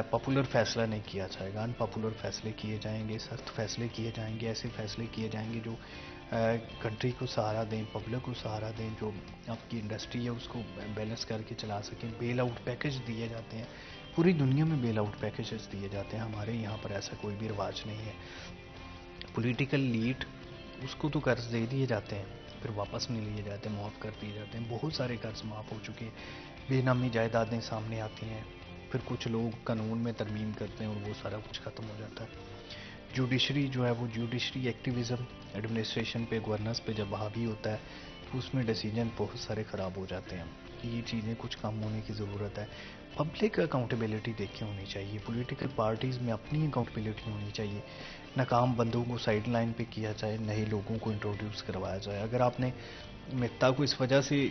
پاپولر فیصلہ نہیں کیا جائے گا, ان پاپولر فیصلے کیے جائیں گے, سخت فیصلے کیے جائیں گے, ایسے فیصلے کیے جائیں گے جو کنٹری کو سہارا دیں, پبلک کو سہارا دیں, جو آپ کی انڈسٹری ہے اس کو بیلنس کر کے چلا سکیں. بیل آؤٹ پیکج دیے جاتے ہیں, پوری دنیا میں بیل آؤٹ پیکیجز دیے جاتے ہیں, ہمارے یہاں پر ایسا کوئی بھی رواج نہیں ہے. پولیٹیکل لیڈ اس کو تو قرض دے دیے جاتے ہیں, پھر واپس نہیں لیے جاتے, معاف کر دیے جاتے ہیں. بہت سارے قرض معاف ہو چکے, بے نامی جائیدادیں سامنے آتی ہیں, پھر کچھ لوگ قانون میں ترمیم کرتے ہیں اور وہ سارا کچھ ختم ہو جاتا ہے. جوڈیشری جو ہے وہ جوڈیشری ایکٹیویزم ایڈمنسٹریشن پہ, گورننس پہ جب حاوی ہوتا ہے تو اس میں ڈیسیجن بہت سارے خراب ہو جاتے ہیں. یہ چیزیں کچھ کم ہونے کی ضرورت ہے. پبلک اکاؤنٹیبلٹی دیکھیں ہونی چاہیے, پولیٹیکل پارٹیز میں اپنی اکاؤنٹیبلٹی ہونی چاہیے. ناکام بندوں کو سائیڈ لائن پہ کیا جائے, نئے لوگوں کو انٹروڈیوس کروایا جائے. اگر آپ نے متا کو اس وجہ سے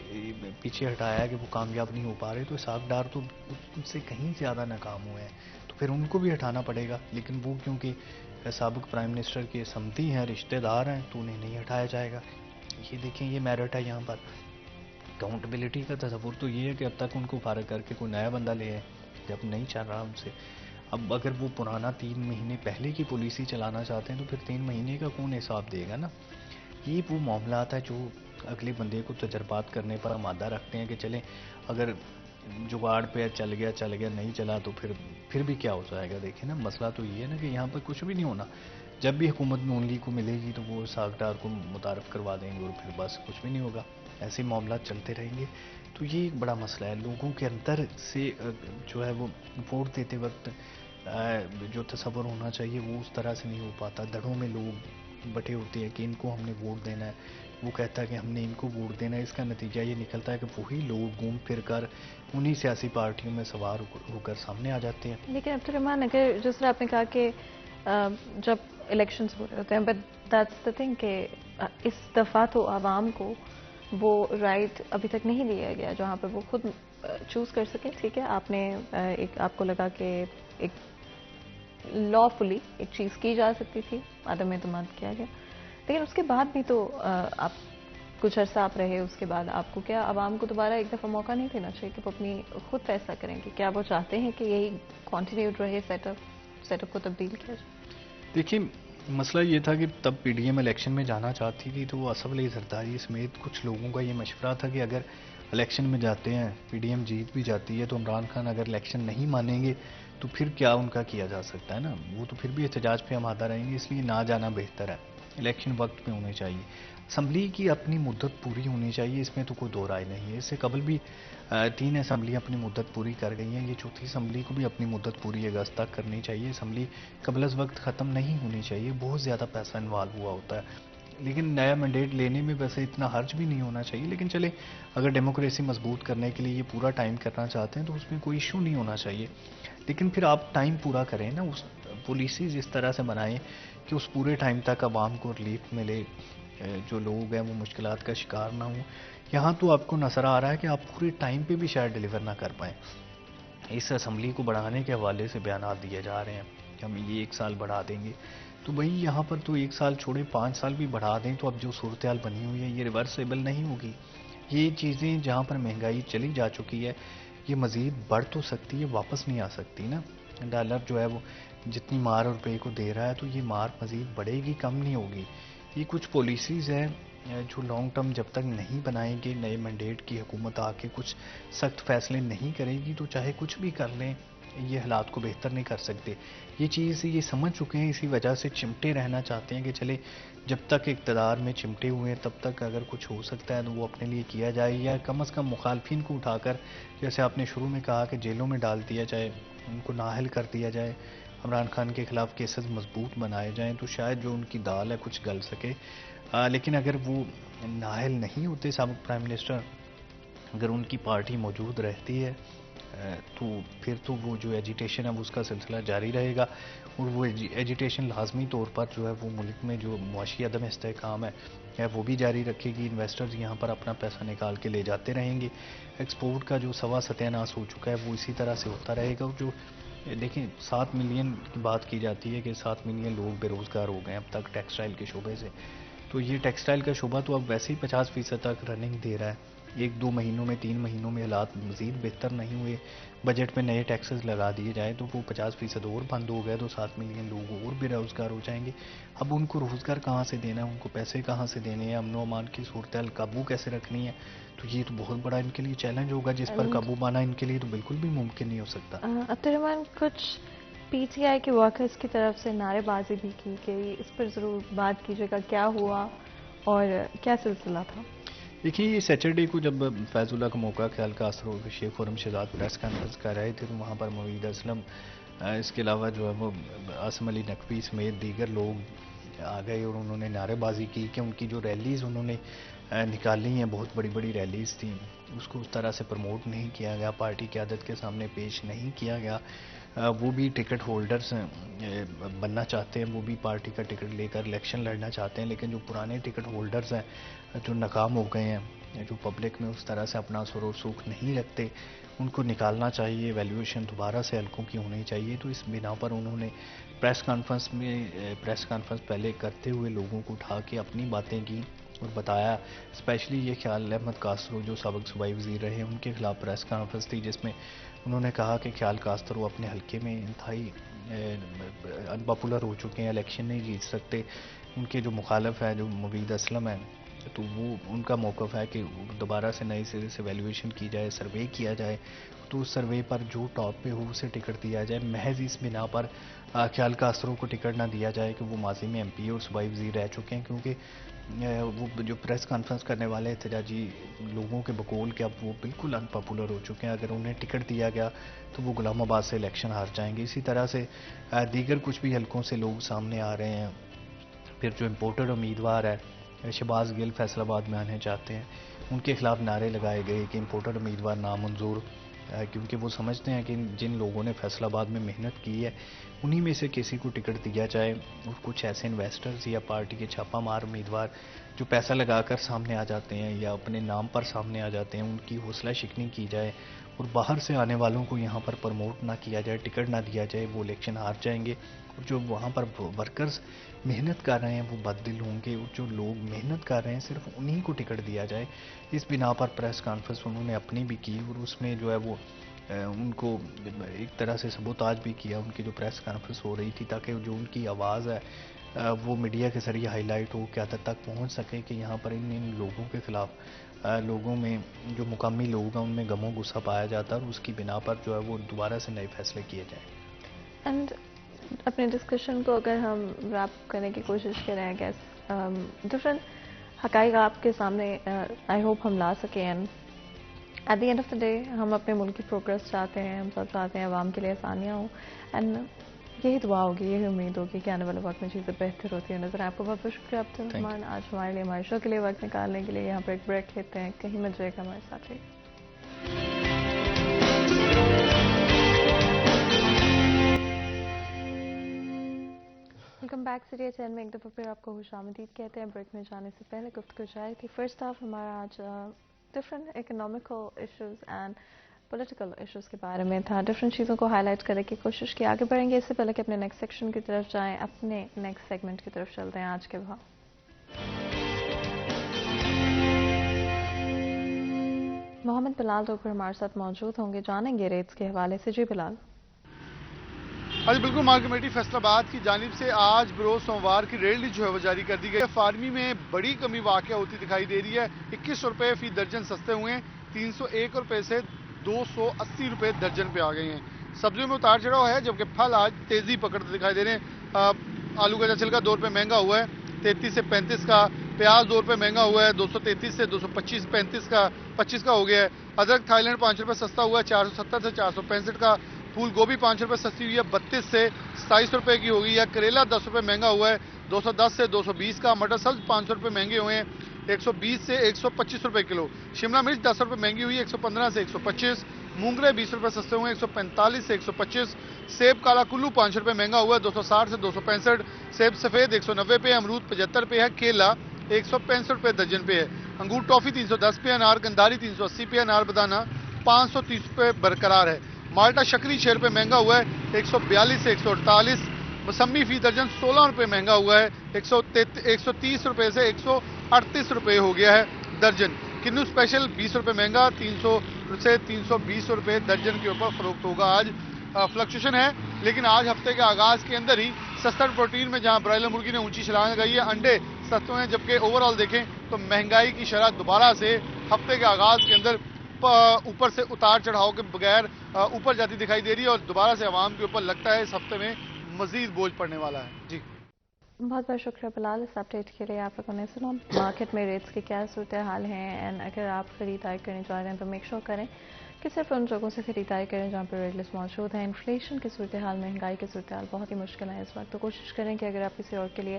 پیچھے ہٹایا ہے کہ وہ کامیاب نہیں ہو پا رہے, تو اسحاق ڈار تو ان سے کہیں زیادہ ناکام ہوئے ہیں, تو پھر ان کو بھی ہٹانا پڑے گا. لیکن وہ کیونکہ سابق پرائم منسٹر کے سمتی ہیں, رشتہ دار ہیں, تو انہیں نہیں ہٹایا جائے گا. یہ دیکھیں, یہ میرٹ ہے یہاں پر. اکاؤنٹیبلٹی کا تصور تو یہ ہے کہ اب تک ان کو فارغ کر کے کوئی نیا بندہ لے آئے جب نہیں چل رہا ان سے. اب اگر وہ پرانا 3 مہینے پہلے کی پالیسی چلانا چاہتے ہیں تو پھر 3 مہینے کا کون حساب دے گا نا. یہ وہ معاملات ہے جو اگلے بندے کو تجربات کرنے پر آمادہ رکھتے ہیں کہ چلیں اگر جگاڑ پہ چل گیا, نہیں چلا تو پھر بھی کیا ہو جائے گا. دیکھیں نا, مسئلہ تو یہ ہے نا کہ یہاں پر کچھ بھی نہیں ہونا. جب بھی حکومت میں ان لیگ کو ملے گی تو وہ اسحاق ڈار کو متعارف کروا دیں گے اور پھر بس کچھ بھی نہیں ہوگا. ایسے معاملات چلتے رہیں گے. تو یہ ایک بڑا مسئلہ ہے. لوگوں کے اندر سے جو ہے وہ ووٹ دیتے وقت جو تصور ہونا چاہیے وہ اس طرح سے نہیں ہو پاتا. دھڑوں میں لوگ بٹے ہوتے ہیں کہ ان کو ہم نے ووٹ دینا ہے, وہ کہتا ہے کہ ہم نے ان کو ووٹ دینا ہے. اس کا نتیجہ یہ نکلتا ہے کہ وہی لوگ گھوم پھر کر انہی سیاسی پارٹیوں میں سوار ہو کر سامنے آ جاتے ہیں. لیکن عبد الرحمان, اگر جس طرح آپ نے کہا کہ جب الیکشنز ہو رہے ہوتے ہیں, بٹ دیٹس دا تھنگ کہ اس دفعہ تو عوام کو وہ رائٹ ابھی تک نہیں دیا گیا جہاں پہ وہ خود چوز کر سکیں. ٹھیک ہے, آپ نے آپ کو لگا کہ ایک لا فلی ایک چیز کی جا سکتی تھی, عدم اعتماد کیا گیا, لیکن اس کے بعد بھی تو آپ کچھ عرصہ آپ رہے, اس کے بعد آپ کو کیا عوام کو دوبارہ ایک دفعہ موقع نہیں دینا چاہیے کہ وہ اپنی خود فیصلہ کریں کہ کیا وہ چاہتے ہیں کہ یہی کنٹینیوڈ رہے سیٹ اپ کو تبدیل کیا جائے؟ دیکھیں, مسئلہ یہ تھا کہ تب پی ڈی ایم الیکشن میں جانا چاہتی تھی تو وہ اسف علی زرداری سمیت کچھ لوگوں کا یہ مشورہ تھا کہ اگر الیکشن میں جاتے ہیں, پی ڈی ایم جیت بھی جاتی ہے, تو عمران خان اگر الیکشن نہیں مانیں گے تو پھر کیا ان کا کیا جا سکتا ہے نا, وہ تو پھر بھی احتجاج پہ آمادہ رہیں گے. اس لیے نہ جانا بہتر ہے. الیکشن وقت پہ ہونے چاہیے. اسمبلی کی اپنی مدت پوری ہونی چاہیے, اس میں تو کوئی دو رائے نہیں ہے. اس سے قبل بھی 3 اسمبلیاں اپنی مدت پوری کر گئی ہیں. یہ چوتھی اسمبلی کو بھی اپنی مدت پوری اگست تک کرنی چاہیے. اسمبلی قبل از وقت ختم نہیں ہونی چاہیے. بہت زیادہ پیسہ انوالو ہوا ہوتا ہے, لیکن نیا مینڈیٹ لینے میں ویسے اتنا حرج بھی نہیں ہونا چاہیے. لیکن چلے, اگر ڈیموکریسی مضبوط کرنے کے لیے یہ پورا ٹائم کرنا چاہتے ہیں تو اس میں کوئی ایشو نہیں ہونا چاہیے. لیکن پھر آپ ٹائم پورا کریں نا, اس پالیسیز اس طرح سے بنائیں کہ اس پورے ٹائم تک عوام کو ریلیف ملے, جو لوگ ہیں وہ مشکلات کا شکار نہ ہوں. یہاں تو آپ کو نظر آ رہا ہے کہ آپ پورے ٹائم پہ بھی شاید ڈیلیور نہ کر پائیں. اس اسمبلی کو بڑھانے کے حوالے سے بیانات دیے جا رہے ہیں کہ ہم یہ 1 سال بڑھا دیں گے, تو بھائی یہاں پر تو 1 سال چھوڑے 5 سال بھی بڑھا دیں تو اب جو صورتحال بنی ہوئی ہے یہ ریورسیبل نہیں ہوگی. یہ چیزیں جہاں پر مہنگائی چلی جا چکی ہے یہ مزید بڑھ تو سکتی ہے, واپس نہیں آ سکتی نا. ڈالر جو ہے وہ جتنی مار روپے کو دے رہا ہے تو یہ مار مزید بڑھے گی, کم نہیں ہوگی. یہ کچھ پالیسیز ہیں جو لانگ ٹرم جب تک نہیں بنائیں گے، نئے مینڈیٹ کی حکومت آ کے کچھ سخت فیصلے نہیں کرے گی تو چاہے کچھ بھی کر لیں یہ حالات کو بہتر نہیں کر سکتے. یہ چیز یہ سمجھ چکے ہیں، اسی وجہ سے چمٹے رہنا چاہتے ہیں کہ چلے جب تک اقتدار میں چمٹے ہوئے ہیں تب تک اگر کچھ ہو سکتا ہے تو وہ اپنے لیے کیا جائے، یا کم از کم مخالفین کو اٹھا کر جیسے آپ نے شروع میں کہا کہ جیلوں میں ڈال دیا جائے، ان کو نااہل کر دیا جائے، عمران خان کے خلاف کیسز مضبوط بنائے جائیں تو شاید جو ان کی دال ہے کچھ گل سکے. لیکن اگر وہ نااہل نہیں ہوتے سابق پرائم منسٹر، اگر ان کی پارٹی موجود رہتی ہے تو پھر تو وہ جو ایجیٹیشن ہے اس کا سلسلہ جاری رہے گا، اور وہ ایجیٹیشن لازمی طور پر جو ہے وہ ملک میں جو معاشی عدم استحکام ہے وہ بھی جاری رکھے گی. انویسٹرز یہاں پر اپنا پیسہ نکال کے لے جاتے رہیں گے. ایکسپورٹ کا جو ستیہ ناش ہو چکا ہے وہ اسی طرح سے ہوتا رہے گا. جو دیکھیں 7 ملین کی بات کی جاتی ہے کہ 7 ملین لوگ بے روزگار ہو گئے ہیں اب تک ٹیکسٹائل کے شعبے سے، تو یہ ٹیکسٹائل کا شعبہ تو اب ویسے ہی 50% تک رننگ دے رہا ہے. 1-2 مہینوں میں 3 مہینوں میں حالات مزید بہتر نہیں ہوئے، بجٹ میں نئے ٹیکسز لگا دیے جائیں تو وہ 50% اور بند ہو گئے تو 7 ملین لوگ اور بے روزگار ہو جائیں گے. اب ان کو روزگار کہاں سے دینا ہے، ان کو پیسے کہاں سے دینے ہیں، امن و امان کی صورتحال قابو کیسے رکھنی ہے، تو یہ تو بہت بڑا ان کے لیے چیلنج ہوگا جس پر قابو پانا ان کے لیے تو بالکل بھی ممکن نہیں ہو سکتا. عبد الرحمان، کچھ پی ٹی آئی کے ورکرز کی طرف سے نعرے بازی بھی کی گئی، اس پر ضرور بات کیجیے گا، کیا ہوا اور کیا سلسلہ تھا؟ دیکھیے یہ سیٹرڈے کو جب فیض اللہ کا موقع خیال کا اثر ہو شیخ خرم شہزاد پریس کانفرنس کر رہے تھے تو وہاں پر موید اسلم، اس کے علاوہ جو ہے وہ عاصم علی نقوی سمیت دیگر لوگ آ گئے اور انہوں نے نعرے بازی کی کہ ان کی جو ریلیز انہوں نے نکالی ہیں بہت بڑی بڑی ریلیز تھیں، اس کو اس طرح سے پروموٹ نہیں کیا گیا، پارٹی قیادت کے سامنے پیش نہیں کیا گیا. وہ بھی ٹکٹ ہولڈرز بننا چاہتے ہیں، وہ بھی پارٹی کا ٹکٹ لے کر الیکشن لڑنا چاہتے ہیں، لیکن جو پرانے ٹکٹ ہولڈرز ہیں جو ناکام ہو گئے ہیں، جو پبلک میں اس طرح سے اپنا اثر و رسوخ نہیں رکھتے، ان کو نکالنا چاہیے، ویلیویشن دوبارہ سے حلقوں کی ہونی چاہیے. تو اس بنا پر انہوں نے پریس کانفرنس پہلے کرتے ہوئے لوگوں کو اٹھا کے اپنی باتیں کی اور بتایا. اسپیشلی یہ خیال احمد کاسرو جو سابق صوبائی وزیر رہے ہیں ان کے خلاف پریس کانفرنس تھی جس میں انہوں نے کہا کہ خیال کاسرو اپنے حلقے میں انتہائی ان پاپولر ہو چکے ہیں، الیکشن نہیں جیت سکتے. ان کے جو مخالف ہیں جو موید اسلم ہیں تو وہ ان کا موقف ہے کہ دوبارہ سے نئے سرے سے ویلیویشن کی جائے، سروے کیا جائے، تو اس سروے پر جو ٹاپ پہ ہو اسے ٹکٹ دیا جائے. محض اس بنا پر خیال کاسرو کو ٹکٹ نہ دیا جائے کہ وہ ماضی میں MP اور صوبائی وزیر رہ چکے ہیں، کیونکہ وہ جو پریس کانفرنس کرنے والے احتجاجی لوگوں کے بقول کہ اب وہ بالکل ان پاپولر ہو چکے ہیں، اگر انہیں ٹکٹ دیا گیا تو وہ غلام آباد سے الیکشن ہار جائیں گے. اسی طرح سے دیگر کچھ بھی حلقوں سے لوگ سامنے آ رہے ہیں. پھر جو امپورٹڈ امیدوار ہے شہباز گل فیصل آباد میں آنے چاہتے ہیں، ان کے خلاف نعرے لگائے گئے کہ امپورٹڈ امیدوار نامنظور، کیونکہ وہ سمجھتے ہیں کہ جن لوگوں نے فیصل آباد میں محنت کی ہے انہی میں سے کسی کو ٹکٹ دیا جائے. اور کچھ ایسے انویسٹرز یا پارٹی کے چھاپا مار امیدوار جو پیسہ لگا کر سامنے آ جاتے ہیں یا اپنے نام پر سامنے آ جاتے ہیں ان کی حوصلہ شکنی کی جائے اور باہر سے آنے والوں کو یہاں پر پروموٹ نہ کیا جائے، ٹکٹ نہ دیا جائے، وہ الیکشن ہار جائیں گے. اور جو وہاں پر ورکرز محنت کر رہے ہیں وہ بددل ہوں گے، اور جو لوگ محنت کر رہے ہیں صرف انہی کو ٹکٹ دیا جائے. اس بنا پر پریس کانفرنس انہوں نے اپنی بھی کی اور اس میں جو ہے وہ ان کو ایک طرح سے سبوتاج بھی کیا ان کی جو پریس کانفرنس ہو رہی تھی، تاکہ جو ان کی آواز ہے وہ میڈیا کے ذریعے ہائی لائٹ ہو، قیادت تک پہنچ سکے کہ یہاں پر ان لوگوں کے خلاف لوگوں میں جو مقامی لوگ ہیں ان میں غم و غصہ پایا جاتا ہے اور اس کی بنا پر جو ہے وہ دوبارہ سے نئے فیصلے کیے جائیں. اینڈ اپنے ڈسکشن کو اگر ہم ریپ کرنے کی کوشش کریں گیس ڈفرینٹ حقائق آپ کے سامنے آئی ہوپ ہم لا سکیں. And at the end of the day ہم اپنے ملک کی پروگرس چاہتے ہیں، ہم سب چاہتے ہیں عوام کے لیے آسانیاں ہوں، اینڈ یہی دعا ہوگی، یہی امید ہوگی کہ آنے والے وقت میں چیزیں بہتر ہوتی ہیں. نظر آپ کو بہت بہت شکریہ عبد الرحمان آج ہمارے لیے ہمارے شو کے لیے وقت نکالنے کے لیے. یہاں پر ایک بریک لیتے ہیں، کہیں مت جائے گا ہمارے ساتھ رہیے. Welcome back. سیریز 10 میں ایک دفعہ پھر آپ کو خوش آمدید کہتے ہیں. بریک میں جانے سے پہلے گفتگو جاری تھی. فرسٹ ہاف ہمارا آج different economical issues and political issues کے بارے میں تھا. ڈفرینٹ چیزوں کو ہائی لائٹ کرنے کی کوشش کی. آگے بڑھیں گے اس سے پہلے کہ اپنے نیکسٹ سیکشن کی طرف جائیں، اپنے نیکسٹ سیگمنٹ کی طرف چلتے ہیں. آج کے بھاؤ محمد بلال ڈوگر ہمارے ساتھ موجود ہوں گے، جانیں گے ریٹس کے حوالے سے. جی بلال. آج بالکل مال کمیٹی فیصل آباد کی جانب سے آج بروز سوموار کی ریٹ لسٹ جو ہے وہ جاری کر دی گئی ہے۔ فارمی میں بڑی کمی واقع ہوتی دکھائی دے رہی ہے۔ 21 روپے فی درجن سستے ہوئے ہیں، 301 روپے سے 280 روپے درجن پہ آ گئے ہیں۔ سبزیوں میں اتار چڑھاؤ ہے، جبکہ پھل آج تیزی پکڑتے دکھائی دے رہے ہیں۔ آلو کا چھلکا 2 روپے مہنگا ہوا ہے، 33 سے 35 کا۔ پیاز 2 روپے مہنگا ہوا ہے، 233 سے 225 25 کا ہو گیا ہے۔ ادرک تھائی لینڈ 5 روپے سستا ہوا ہے، 470 سے 465 کا۔ پھول گوبھی 5 روپے سستی ہوئی ہے، 32 سے 27 روپے کی ہو گئی ہے۔ کریلا 10 روپے مہنگا ہوا ہے، 210 سے 220 کا۔ مٹر سبز 500 روپے مہنگے ہوئے ہیں، 120 سے 125 روپے کلو۔ شملہ مرچ 10 روپے مہنگی ہوئی ہے، 115 سے 125۔ مونگرے 20 روپے سستے ہوئے ہیں، 145 سے 125۔ سیب کالا کلو 5 روپے مہنگا ہوا ہے، 260 سے 265۔ سیب سفید 190 پہ ہے، امرود 75 پہ ہے، کیلا 165 روپے درجن پہ ہے۔ انگور ٹافی 310 پہ ہے، انار گنداری 380 پہ ہے، انار بدانا 530 پہ برقرار ہے۔ مالٹا شکری 6 روپے مہنگا ہوا ہے، 142 سے 148۔ موسمی فی درجن 16 روپے مہنگا ہوا ہے، 130 روپے سے 138 روپے ہو گیا ہے درجن۔ کنو اسپیشل 20 روپے مہنگا، 300 سے 320 روپے درجن کے اوپر فروخت ہوگا۔ آج فلکچویشن ہے، لیکن آج ہفتے کے آغاز کے اندر ہی سستا پروٹین میں جہاں برائلر مرغی نے اونچی چھلانگ لگائی ہے، انڈے سستے ہیں، جبکہ اوورآل دیکھیں تو مہنگائی کی شرح دوبارہ سے ہفتے کے آغاز کے اندر اوپر سے اتار چڑھاؤ کے بغیر اوپر جاتی دکھائی دے رہی ہے، اور دوبارہ سے عوام کے اوپر لگتا ہے اس ہفتے میں مزید بوجھ پڑنے والا ہے۔ جی بہت بہت شکریہ بلال، اس اپڈیٹ کے لیے۔ آپ لوگوں نے سنا مارکیٹ میں ریٹس کی کیا صورتحال ہیں، اینڈ اگر آپ خریداری کرنے جا رہے ہیں تو میک شور کریں کہ صرف ان جگہوں سے خریداری کریں جہاں پر ریٹ لسٹ موجود ہے۔ انفلیشن کی صورتحال، مہنگائی کی صورتحال بہت ہی مشکل ہے اس وقت، تو کوشش کریں کہ اگر آپ کسی اور کے لیے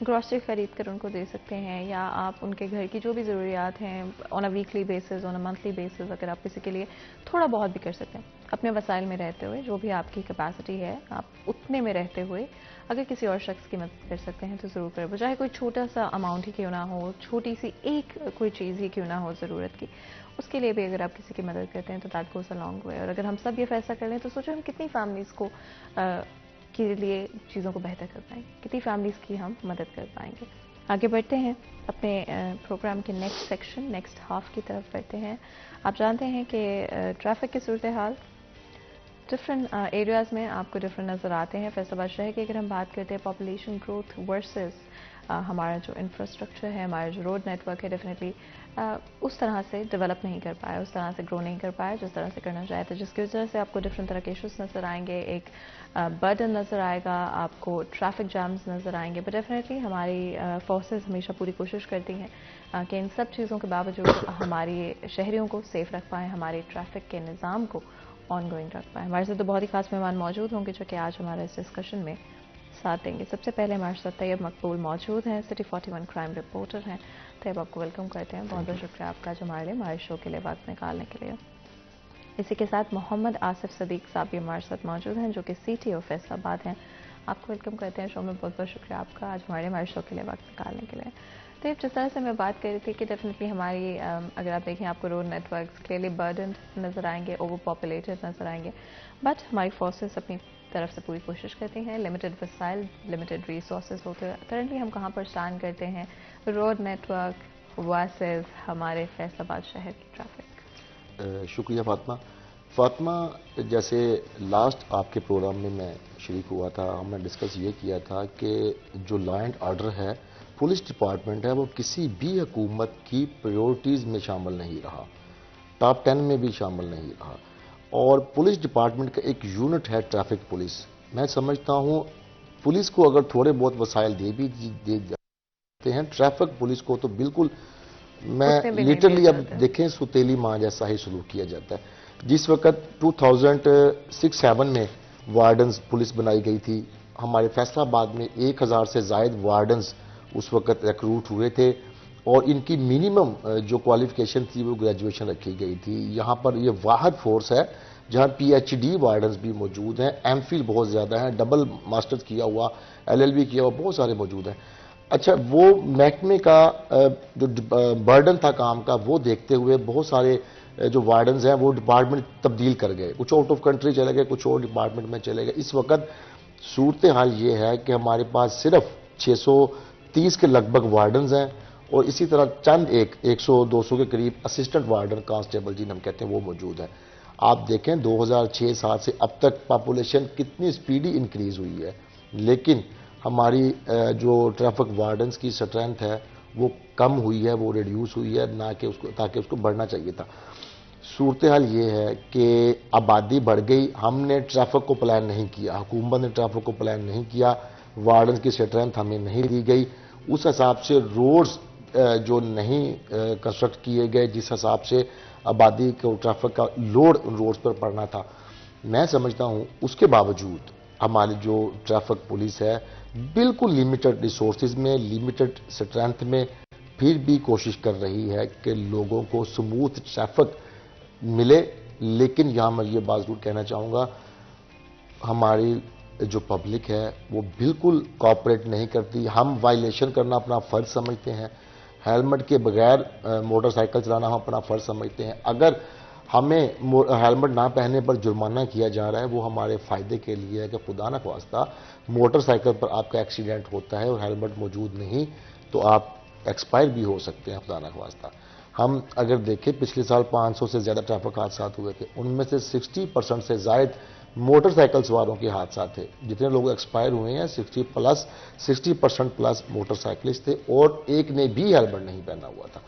گروسری خرید کر ان کو دے سکتے ہیں، یا آپ ان کے گھر کی جو بھی ضروریات ہیں on a weekly basis, on a monthly basis, اگر آپ کسی کے لیے تھوڑا بہت بھی کر سکتے ہیں اپنے وسائل میں رہتے ہوئے، جو بھی آپ کی کیپیسٹی ہے آپ اتنے میں رہتے ہوئے اگر کسی اور شخص کی مدد کر سکتے ہیں تو ضرور کریں، چاہے کوئی چھوٹا سا اماؤنٹ ہی کیوں نہ ہو، چھوٹی سی ایک کوئی چیز ہی کیوں نہ ہو ضرورت کی، اس کے لیے بھی اگر آپ کسی کی مدد کرتے ہیں تو that goes a long way. اور اگر ہم سب یہ فیصلہ کر لیں تو سوچو ہم کتنی فیملیز کو کے لیے چیزوں کو بہتر کر پائیں گے، کتنی فیملیز کی ہم مدد کر پائیں گے۔ آگے بڑھتے ہیں اپنے پروگرام کے نیکسٹ سیکشن، نیکسٹ ہاف کی طرف بڑھتے ہیں۔ آپ جانتے ہیں کہ ٹریفک کی صورتحال ڈفرینٹ ایریاز میں آپ کو ڈفرینٹ نظر آتے ہیں۔ فیصل آباد شہر کی اگر ہم بات کرتے ہیں پاپولیشن گروتھ ورسز ہمارا جو انفراسٹرکچر ہے، ہمارا جو روڈ نیٹ ورک ہے، ڈیفینیٹلی اس طرح سے ڈیولپ نہیں کر پایا، اس طرح سے گرو نہیں کر پایا جس طرح سے کرنا چاہے تھا، جس کی وجہ سے آپ کو ڈفرینٹ طرح کے ایشوز نظر آئیں گے، ایک برڈن نظر آئے گا، آپ کو ٹریفک جامز نظر آئیں گے، بٹ ڈیفینیٹلی ہماری فورسز ہمیشہ پوری کوشش کرتی ہیں کہ ان سب چیزوں کے باوجود ہماری شہریوں کو سیف رکھ پائیں، ہمارے ٹریفک کے نظام کو آن گوئنگ رکھ پائیں۔ ہمارے ساتھ تو بہت ہی خاص مہمان موجود ہوں گے جو کہ آج ہمارے اس ڈسکشن میں ساتھ دیں گے۔ سب سے پہلے ہمارے ساتھ طیب مقبول موجود ہیں، سٹی 41 کرائم رپورٹر ہیں۔ طیب آپ کو ویلکم کرتے ہیں، بہت بہت شکریہ آپ کا جو ہمارے شو کے لیے وقت نکالنے کے لیے۔ اسی کے ساتھ محمد آصف صدیق صاحب بھی ہمارے ساتھ موجود ہیں جو کہ CTO فیصل آباد ہیں۔ آپ کو ویلکم کرتے ہیں شو میں، بہت بہت شکریہ آپ کا آج ہمارے شو کے لیے وقت نکالنے کے لیے۔ تو جس طرح سے میں بات کر رہی تھی کہ ڈیفینیٹلی ہماری اگر آپ دیکھیں آپ کو road networks clearly burdened نظر آئیں گے، اوور پاپولیٹڈ نظر آئیں گے، بٹ ہماری فورسز اپنی طرف سے پوری کوشش کرتی ہیں، لمیٹڈ وسائل، لمیٹڈ ریسورسز ہوتے ہیں۔ کرنٹلی ہم کہاں پر اسٹینڈ کرتے ہیں روڈ نیٹ ورک ورسز ہمارے فیصل آباد شہر کی ٹریفک؟ شکریہ فاطمہ، جیسے لاسٹ آپ کے پروگرام میں میں شریک ہوا تھا، ہم نے ڈسکس یہ کیا تھا کہ جو لا اینڈ آرڈر ہے، پولیس ڈپارٹمنٹ ہے، وہ کسی بھی حکومت کی پریورٹیز میں شامل نہیں رہا، ٹاپ 10 میں بھی شامل نہیں رہا، اور پولیس ڈپارٹمنٹ کا ایک یونٹ ہے ٹریفک پولیس۔ میں سمجھتا ہوں پولیس کو اگر تھوڑے بہت وسائل دے جاتے ہیں، ٹریفک پولیس کو تو بالکل میں لٹرلی اب دیکھیں ستیلی ماں جیسا ہی سلوک کیا جاتا ہے۔ جس وقت 2006-07 میں وارڈنز پولیس بنائی گئی تھی، ہمارے فیصل آباد میں 1000 سے زائد وارڈنز اس وقت ریکروٹ ہوئے تھے، اور ان کی منیمم جو کوالیفیکیشن تھی وہ گریجویشن رکھی گئی تھی۔ یہاں پر یہ واحد فورس ہے جہاں PhD وارڈنز بھی موجود ہیں، M.Phil بہت زیادہ ہیں، ڈبل ماسٹرز کیا ہوا، LLB کیا ہوا، بہت سارے موجود ہیں۔ اچھا، وہ محکمے کا جو برڈن تھا کام کا، وہ دیکھتے ہوئے بہت سارے جو وارڈنز ہیں وہ ڈپارٹمنٹ تبدیل کر گئے، کچھ آؤٹ آف کنٹری چلے گئے، کچھ اور ڈپارٹمنٹ میں چلے گئے۔ اس وقت صورتحال یہ ہے کہ ہمارے پاس صرف 630 کے لگ بھگ وارڈنز ہیں، اور اسی طرح چند 100-200 کے قریب اسسٹنٹ وارڈن کانسٹیبل جن ہم کہتے ہیں وہ موجود ہیں۔ آپ دیکھیں 2006-7 سے اب تک پاپولیشن کتنی سپیڈی انکریز ہوئی ہے، لیکن ہماری جو ٹریفک وارڈنز کی سٹرینتھ ہے وہ کم ہوئی ہے، وہ ریڈیوس ہوئی ہے، نہ کہ تاکہ اس کو بڑھنا چاہیے تھا۔ صورتحال یہ ہے کہ آبادی بڑھ گئی، ہم نے ٹریفک کو پلان نہیں کیا، حکومت نے ٹریفک کو پلان نہیں کیا، وارڈنز کی سٹرینتھ ہمیں نہیں دی گئی، اس حساب سے روڈز جو نہیں کنسٹرکٹ کیے گئے، جس حساب سے آبادی کو ٹریفک کا لوڈ ان روڈز پر پڑنا تھا۔ میں سمجھتا ہوں اس کے باوجود ہماری جو ٹریفک پولیس ہے بالکل لمیٹڈ ریسورسز میں، لمیٹڈ سٹرینتھ میں پھر بھی کوشش کر رہی ہے کہ لوگوں کو سموتھ ٹریفک ملے۔ لیکن یہاں میں یہ بات ضرور کہنا چاہوں گا، ہماری جو پبلک ہے وہ بالکل کوآپریٹ نہیں کرتی، ہم وائلیشن کرنا اپنا فرض سمجھتے ہیں، ہیلمٹ کے بغیر موٹر سائیکل چلانا ہم اپنا فرض سمجھتے ہیں۔ اگر ہمیں ہیلمٹ نہ پہننے پر جرمانہ کیا جا رہا ہے وہ ہمارے فائدے کے لیے ہے کہ خدا نخواستہ موٹر سائیکل پر آپ کا ایکسیڈنٹ ہوتا ہے اور ہیلمٹ موجود نہیں تو آپ ایکسپائر بھی ہو سکتے ہیں خدا نخواستہ۔ ہم اگر دیکھیں پچھلے سال 500 سے زیادہ ٹریفک حادثات ہوئے تھے، ان میں سے 60% سے زائد موٹر سائیکل سواروں کے حادثات تھے۔ جتنے لوگ ایکسپائر ہوئے ہیں 60% پلس موٹر سائیکلسٹ تھے اور ایک نے بھی ہیلمٹ نہیں پہنا ہوا تھا۔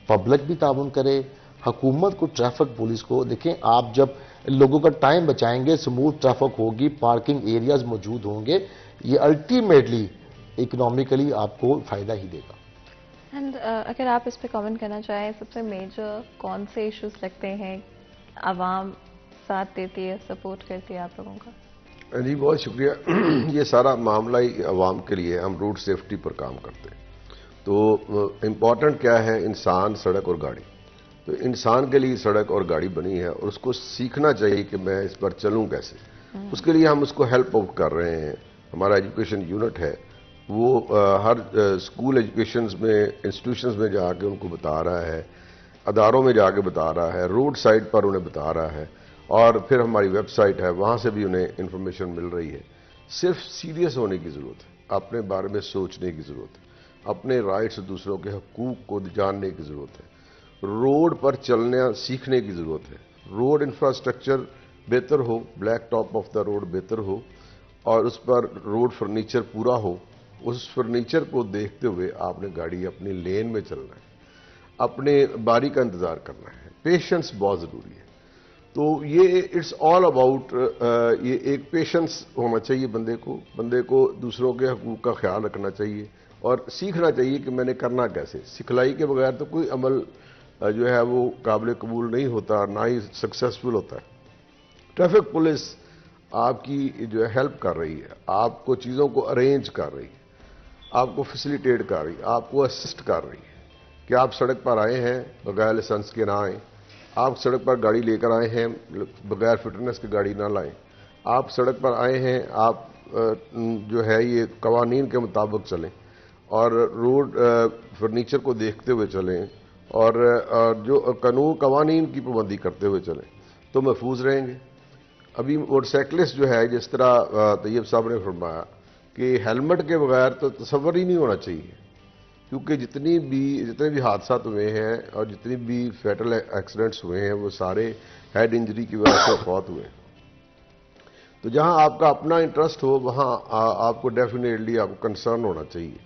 پبلک بھی تعاون کرے، حکومت کو، ٹریفک پولیس کو، دیکھیں آپ جب لوگوں کا ٹائم بچائیں گے، سموتھ ٹریفک ہوگی، پارکنگ ایریاز موجود ہوں گے، یہ الٹیمیٹلی اکنامیکلی آپ کو فائدہ ہی دے گا۔ اینڈ اگر آپ اس پہ کامنٹ کرنا چاہیں، سب سے میجر کون سے ایشوز لگتے ہیں عوام ساتھ دیتی ہے، سپورٹ کرتی ہے آپ لوگوں کا؟ جی بہت شکریہ۔ یہ سارا معاملہ ہی عوام کے لیے، ہم روڈ سیفٹی پر کام کرتے ہیں تو امپورٹنٹ کیا ہے، انسان، سڑک اور گاڑی۔ تو انسان کے لیے سڑک اور گاڑی بنی ہے اور اس کو سیکھنا چاہیے کہ میں اس پر چلوں کیسے۔ اس کے لیے ہم اس کو ہیلپ آؤٹ کر رہے ہیں۔ ہمارا ایجوکیشن یونٹ ہے، وہ ہر اسکول ایجوکیشنز میں، انسٹیٹیوشنز میں جا کے ان کو بتا رہا ہے، اداروں میں جا کے بتا رہا ہے، روڈ سائڈ پر انہیں بتا رہا ہے، اور پھر ہماری ویب سائٹ ہے، وہاں سے بھی انہیں انفارمیشن مل رہی ہے۔ صرف سیریس ہونے کی ضرورت ہے، اپنے بارے میں سوچنے کی ضرورت ہے، اپنے رائٹس، دوسروں کے حقوق کو جاننے کی ضرورت ہے، روڈ پر چلنا سیکھنے کی ضرورت ہے۔ روڈ انفراسٹرکچر بہتر ہو، black top of the road بہتر ہو، اور اس پر روڈ فرنیچر پورا ہو، اس فرنیچر کو دیکھتے ہوئے آپ نے گاڑی اپنی لین میں چلنا ہے، اپنے باری کا انتظار کرنا ہے۔ پیشنس بہت ضروری ہے۔ تو یہ اٹس آل اباؤٹ، یہ ایک پیشنس ہونا چاہیے بندے کو دوسروں کے حقوق کا خیال رکھنا چاہیے اور سیکھنا چاہیے کہ میں نے کرنا کیسے۔ سکھلائی کے بغیر تو کوئی عمل جو ہے وہ قابل قبول نہیں ہوتا، نہ ہی سکسیسفل ہوتا ہے۔ ٹریفک پولیس آپ کی جو ہے ہیلپ کر رہی ہے، آپ کو چیزوں کو ارینج کر رہی ہے، آپ کو فیسیلیٹیٹ کر رہی ہے، آپ کو اسسٹ کر رہی ہے کہ آپ سڑک پر آئے ہیں بغیر لائسنس کے نہ آئیں، آپ سڑک پر گاڑی لے کر آئے ہیں بغیر فٹنس کی گاڑی نہ لائیں، آپ سڑک پر آئے ہیں، آپ جو ہے یہ قوانین کے مطابق چلیں اور روڈ فرنیچر کو دیکھتے ہوئے چلیں اور جو قوانین کی پابندی کرتے ہوئے چلیں تو محفوظ رہیں گے۔ ابھی موٹر سائیکلسٹ جو ہے، جس طرح طیب صاحب نے فرمایا کہ ہیلمٹ کے بغیر تو تصور ہی نہیں ہونا چاہیے، کیونکہ جتنے بھی حادثات ہوئے ہیں اور جتنی بھی فیٹل ایکسیڈنٹس ہوئے ہیں وہ سارے ہیڈ انجری کی وجہ سے فوت ہوئے ہیں۔ تو جہاں آپ کا اپنا انٹرسٹ ہو وہاں آپ کو ڈیفینیٹلی آپ کو کنسرن ہونا چاہیے۔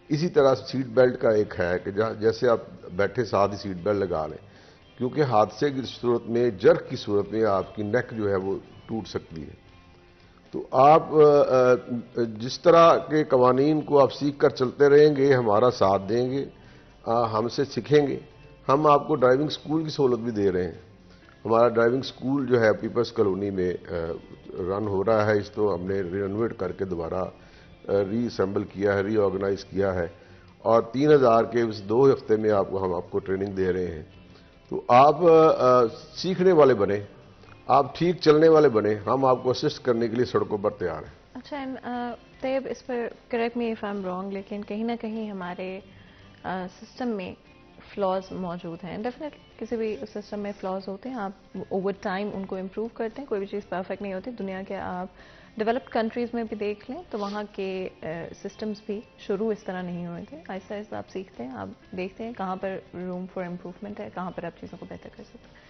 اسی طرح سیٹ بیلٹ کا ایک ہے کہ جیسے آپ بیٹھے ساتھ ہی سیٹ بیلٹ لگا لیں، کیونکہ حادثے کی صورت میں، جرک کی صورت میں آپ کی نیک جو ہے وہ ٹوٹ سکتی ہے۔ تو آپ جس طرح کے قوانین کو آپ سیکھ کر چلتے رہیں گے، ہمارا ساتھ دیں گے، ہم سے سیکھیں گے۔ ہم آپ کو ڈرائیونگ سکول کی سہولت بھی دے رہے ہیں۔ ہمارا ڈرائیونگ سکول جو ہے پیپلز کالونی میں رن ہو رہا ہے، اس کو ہم نے ری انویٹ کر کے دوبارہ ری اسمبل کیا ہے، ری آرگنائز کیا ہے، اور 3000 کے اس 2 ہفتے میں ہم آپ کو ٹریننگ دے رہے ہیں۔ تو آپ سیکھنے والے بنیں، آپ ٹھیک چلنے والے بنیں، ہم آپ کو اسسٹ کرنے کے لیے سڑکوں پر تیار ہیں۔ اچھا طیب، اس پر correct me if I am wrong, لیکن کہیں نہ کہیں ہمارے سسٹم میں فلاز موجود ہیں۔ ڈیفینیٹ کسی بھی سسٹم میں فلاز ہوتے ہیں، آپ اوور ٹائم ان کو امپروو کرتے ہیں، کوئی بھی چیز پرفیکٹ نہیں ہوتی۔ دنیا کے آپ ڈیولپڈ کنٹریز میں بھی دیکھ لیں تو وہاں کے سسٹمز بھی شروع اس طرح نہیں ہوئے تھے، آہستہ آہستہ آپ سیکھتے ہیں، آپ دیکھتے ہیں کہاں پر روم فار امپروومنٹ ہے، کہاں پر آپ چیزوں کو بہتر کر سکتے ہیں۔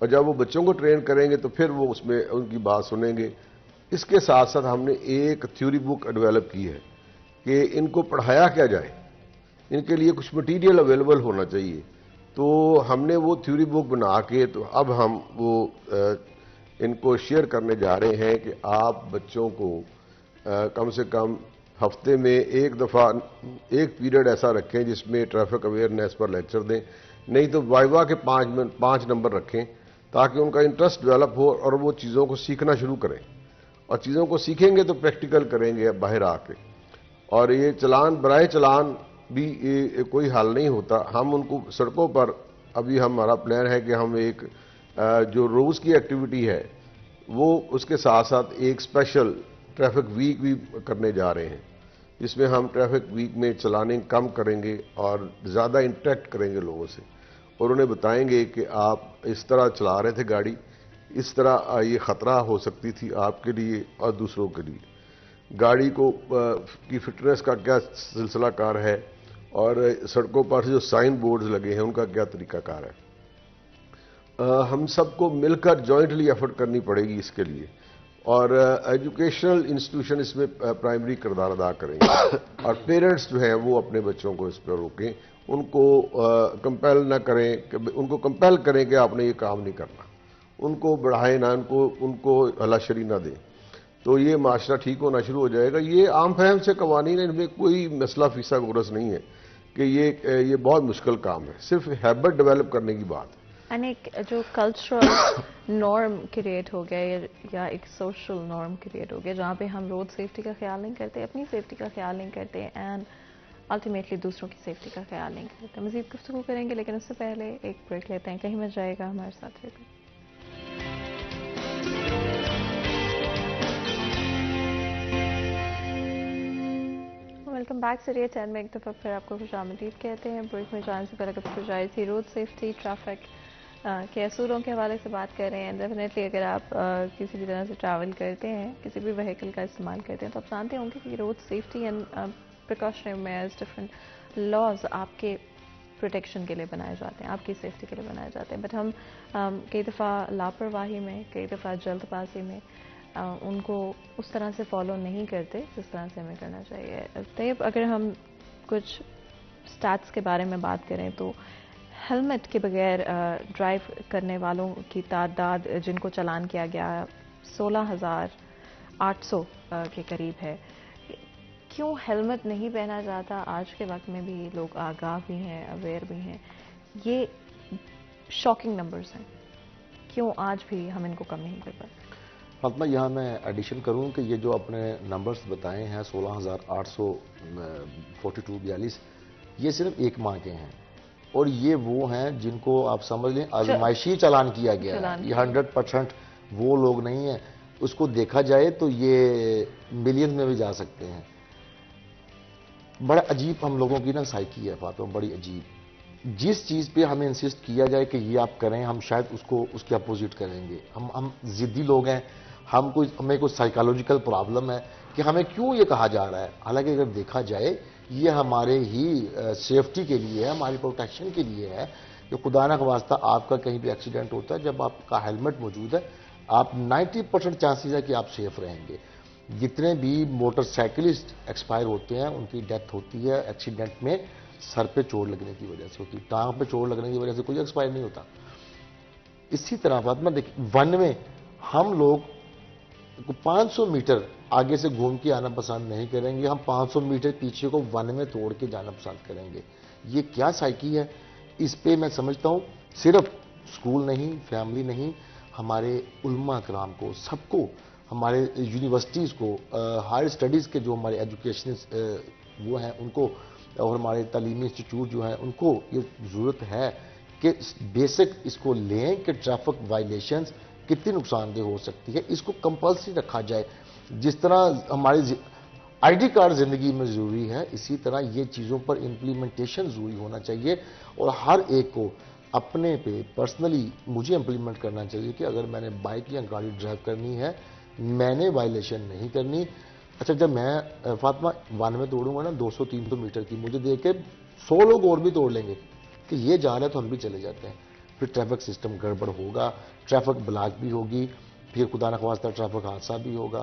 اور جب وہ بچوں کو ٹرین کریں گے تو پھر وہ اس میں ان کی بات سنیں گے. اس کے ساتھ ساتھ ہم نے ایک تھیوری بک ڈیولپ کی ہے کہ ان کو پڑھایا کیا جائے, ان کے لیے کچھ مٹیریل اویلیبل ہونا چاہیے. تو ہم نے وہ تھیوری بک بنا کے تو اب ہم وہ ان کو شیئر کرنے جا رہے ہیں کہ آپ بچوں کو کم سے کم ہفتے میں ایک دفعہ ایک پیریڈ ایسا رکھیں جس میں ٹریفک اویئرنیس پر لیکچر دیں, نہیں تو وائوا کے 5 نمبر رکھیں تاکہ ان کا انٹرسٹ ڈیولپ ہو اور وہ چیزوں کو سیکھنا شروع کریں. اور چیزوں کو سیکھیں گے تو پریکٹیکل کریں گے باہر آ کے. اور یہ چلان برائے چلان بھی کوئی حل نہیں ہوتا. ہم ان کو سڑکوں پر ابھی ہمارا پلان ہے کہ ہم ایک جو روز کی ایکٹیویٹی ہے وہ اس کے ساتھ ساتھ ایک اسپیشل ٹریفک ویک بھی کرنے جا رہے ہیں, جس میں ہم ٹریفک ویک میں چلانے کم کریں گے اور زیادہ انٹریکٹ کریں گے لوگوں سے, اور انہیں بتائیں گے کہ آپ اس طرح چلا رہے تھے گاڑی, اس طرح یہ خطرہ ہو سکتی تھی آپ کے لیے اور دوسروں کے لیے. گاڑی کو کی فٹنس کا کیا سلسلہ کار ہے اور سڑکوں پر جو سائن بورڈز لگے ہیں ان کا کیا طریقہ کار ہے. ہم سب کو مل کر جوائنٹلی ایفرٹ کرنی پڑے گی اس کے لیے, اور ایجوکیشنل انسٹیٹیوشن اس میں پرائمری کردار ادا کریں گے, اور پیرنٹس جو ہیں وہ اپنے بچوں کو اس پر روکیں, ان کو کمپیل نہ کریں, ان کو کمپیل کریں کہ آپ نے یہ کام نہیں کرنا, ان کو بڑھائیں نہ, ان کو ہلاشری نہ دیں. تو یہ معاشرہ ٹھیک ہونا شروع ہو جائے گا. یہ عام فہم سے قوانین ہیں, ان میں کوئی مسئلہ فیصہ غرض نہیں ہے کہ یہ بہت مشکل کام ہے, صرف ہیبٹ ڈیولپ کرنے کی بات ہے. یعنی جو کلچرل نارم کریٹ ہو گیا یا ایک سوشل نارم کریٹ ہو گیا جہاں پہ ہم روڈ سیفٹی کا خیال نہیں کرتے, اپنی سیفٹی کا خیال نہیں کرتے, اینڈ الٹیمیٹلی دوسروں کی سیفٹی کا خیال نہیں کرتے. مزید گفتگو کریں گے لیکن اس سے پہلے ایک بریک لیتے ہیں. کہیں مت جائے گا, ہمارے ساتھ رہے گا. Welcome back. سریے 10 میں ایک دفعہ پھر آپ کو خوش آمدید کہتے ہیں. بریک میں جانے سے پہلے گفتگو جاری تھی روڈ سیفٹی, ٹریفک کے اصولوں کے حوالے سے بات کر رہے ہیں. ڈیفینیٹلی اگر آپ کسی بھی طرح سے ٹریول کرتے ہیں, کسی بھی وہیکل کا استعمال کرتے ہیں, تو آپ جانتے ہوں گے کہ road safety and precautionary measures, different laws آپ کے پروٹیکشن کے لیے بنائے جاتے ہیں, آپ کی سیفٹی کے لیے بنائے جاتے ہیں. بٹ ہم کئی دفعہ لاپرواہی میں, کئی دفعہ جلد بازی میں ان کو اس طرح سے فالو نہیں کرتے جس طرح سے ہمیں کرنا چاہیے. طیب, اگر ہم کچھ سٹیٹس کے بارے میں بات کریں تو ہیلمٹ کے بغیر ڈرائیو کرنے والوں کی تعداد جن کو چلان کیا گیا 16,800 کے قریب ہے. کیوں ہیلمٹ نہیں پہنا جاتا؟ آج کے وقت میں بھی لوگ آگاہ بھی ہیں, اویئر بھی ہیں. یہ شاکنگ نمبرز ہیں, کیوں آج بھی ہم ان کو کم نہیں کر پاتے؟ فاطمہ, یہاں میں ایڈیشن کروں کہ یہ جو اپنے نمبرز بتائے ہیں 16,842 یہ صرف ایک ماہ کے ہیں, اور یہ وہ ہیں جن کو آپ سمجھ لیں آزمائشی چلان کیا گیا ہے. یہ 100% وہ لوگ نہیں ہیں. اس کو دیکھا جائے تو یہ ملین میں بھی جا سکتے ہیں. بڑا عجیب ہم لوگوں کی نا سائیکی ہے فاطمہ, بڑی عجیب. جس چیز پہ ہمیں انسسٹ کیا جائے کہ یہ آپ کریں, ہم شاید اس کے اپوزٹ کریں گے. ہم ضدی لوگ ہیں, ہمیں کوئی سائیکالوجیکل پرابلم ہے کہ ہمیں کیوں یہ کہا جا رہا ہے. حالانکہ اگر دیکھا جائے یہ ہمارے ہی سیفٹی کے لیے ہے, ہماری پروٹیکشن کے لیے ہے. کہ خدا نہ خواستہ آپ کا کہیں بھی ایکسیڈنٹ ہوتا ہے, جب آپ کا ہیلمٹ موجود ہے آپ 90% چانسز ہے کہ آپ سیف رہیں گے. جتنے بھی موٹر سائیکلسٹ ایکسپائر ہوتے ہیں ان کی ڈیتھ ہوتی ہے ایکسیڈنٹ میں سر پہ چوٹ لگنے کی وجہ سے ہوتی ہے, ٹانگ پہ چوٹ لگنے کی وجہ سے کوئی ایکسپائر نہیں ہوتا. اسی طرح فاطمہ دیکھیں, ون میں ہم لوگ 500 میٹر آگے سے گھوم کے آنا پسند نہیں کریں گے, ہم 500 میٹر پیچھے کو ون میں توڑ کے جانا پسند کریں گے. یہ کیا سائیکی ہے؟ اس پہ میں سمجھتا ہوں صرف اسکول نہیں, فیملی نہیں, ہمارے علماء کرام کو, سب کو, ہمارے یونیورسٹیز کو, ہائر اسٹڈیز کے جو ہمارے ایجوکیشن وہ ہیں ان کو, اور ہمارے تعلیمی انسٹیٹیوٹ جو ہیں ان کو یہ ضرورت ہے کہ بیسک اس کو لیں کہ ٹریفک وائلیشنز کتنی نقصان دہ ہو سکتی ہے. اس کو کمپلسری رکھا جائے. جس طرح ہماری آئی ڈی کارڈ زندگی میں ضروری ہے, اسی طرح یہ چیزوں پر امپلیمنٹیشن ضروری ہونا چاہیے. اور ہر ایک کو اپنے پہ پرسنلی مجھے امپلیمنٹ کرنا چاہیے کہ اگر میں نے بائک یا گاڑی ڈرائیو کرنی ہے میں نے وائلیشن نہیں کرنی. اچھا, جب میں فاطمہ ون میں توڑوں گا نا 200-300 میٹر کی, مجھے دیکھ کے 100 لوگ اور بھی توڑ لیں گے کہ یہ جا رہا ہے تو ہم بھی چلے جاتے ہیں. پھر ٹریفک سسٹم گڑبڑ ہوگا, ٹریفک بلاک بھی ہوگی, پھر خدا نخواستہ ٹریفک حادثہ بھی ہوگا.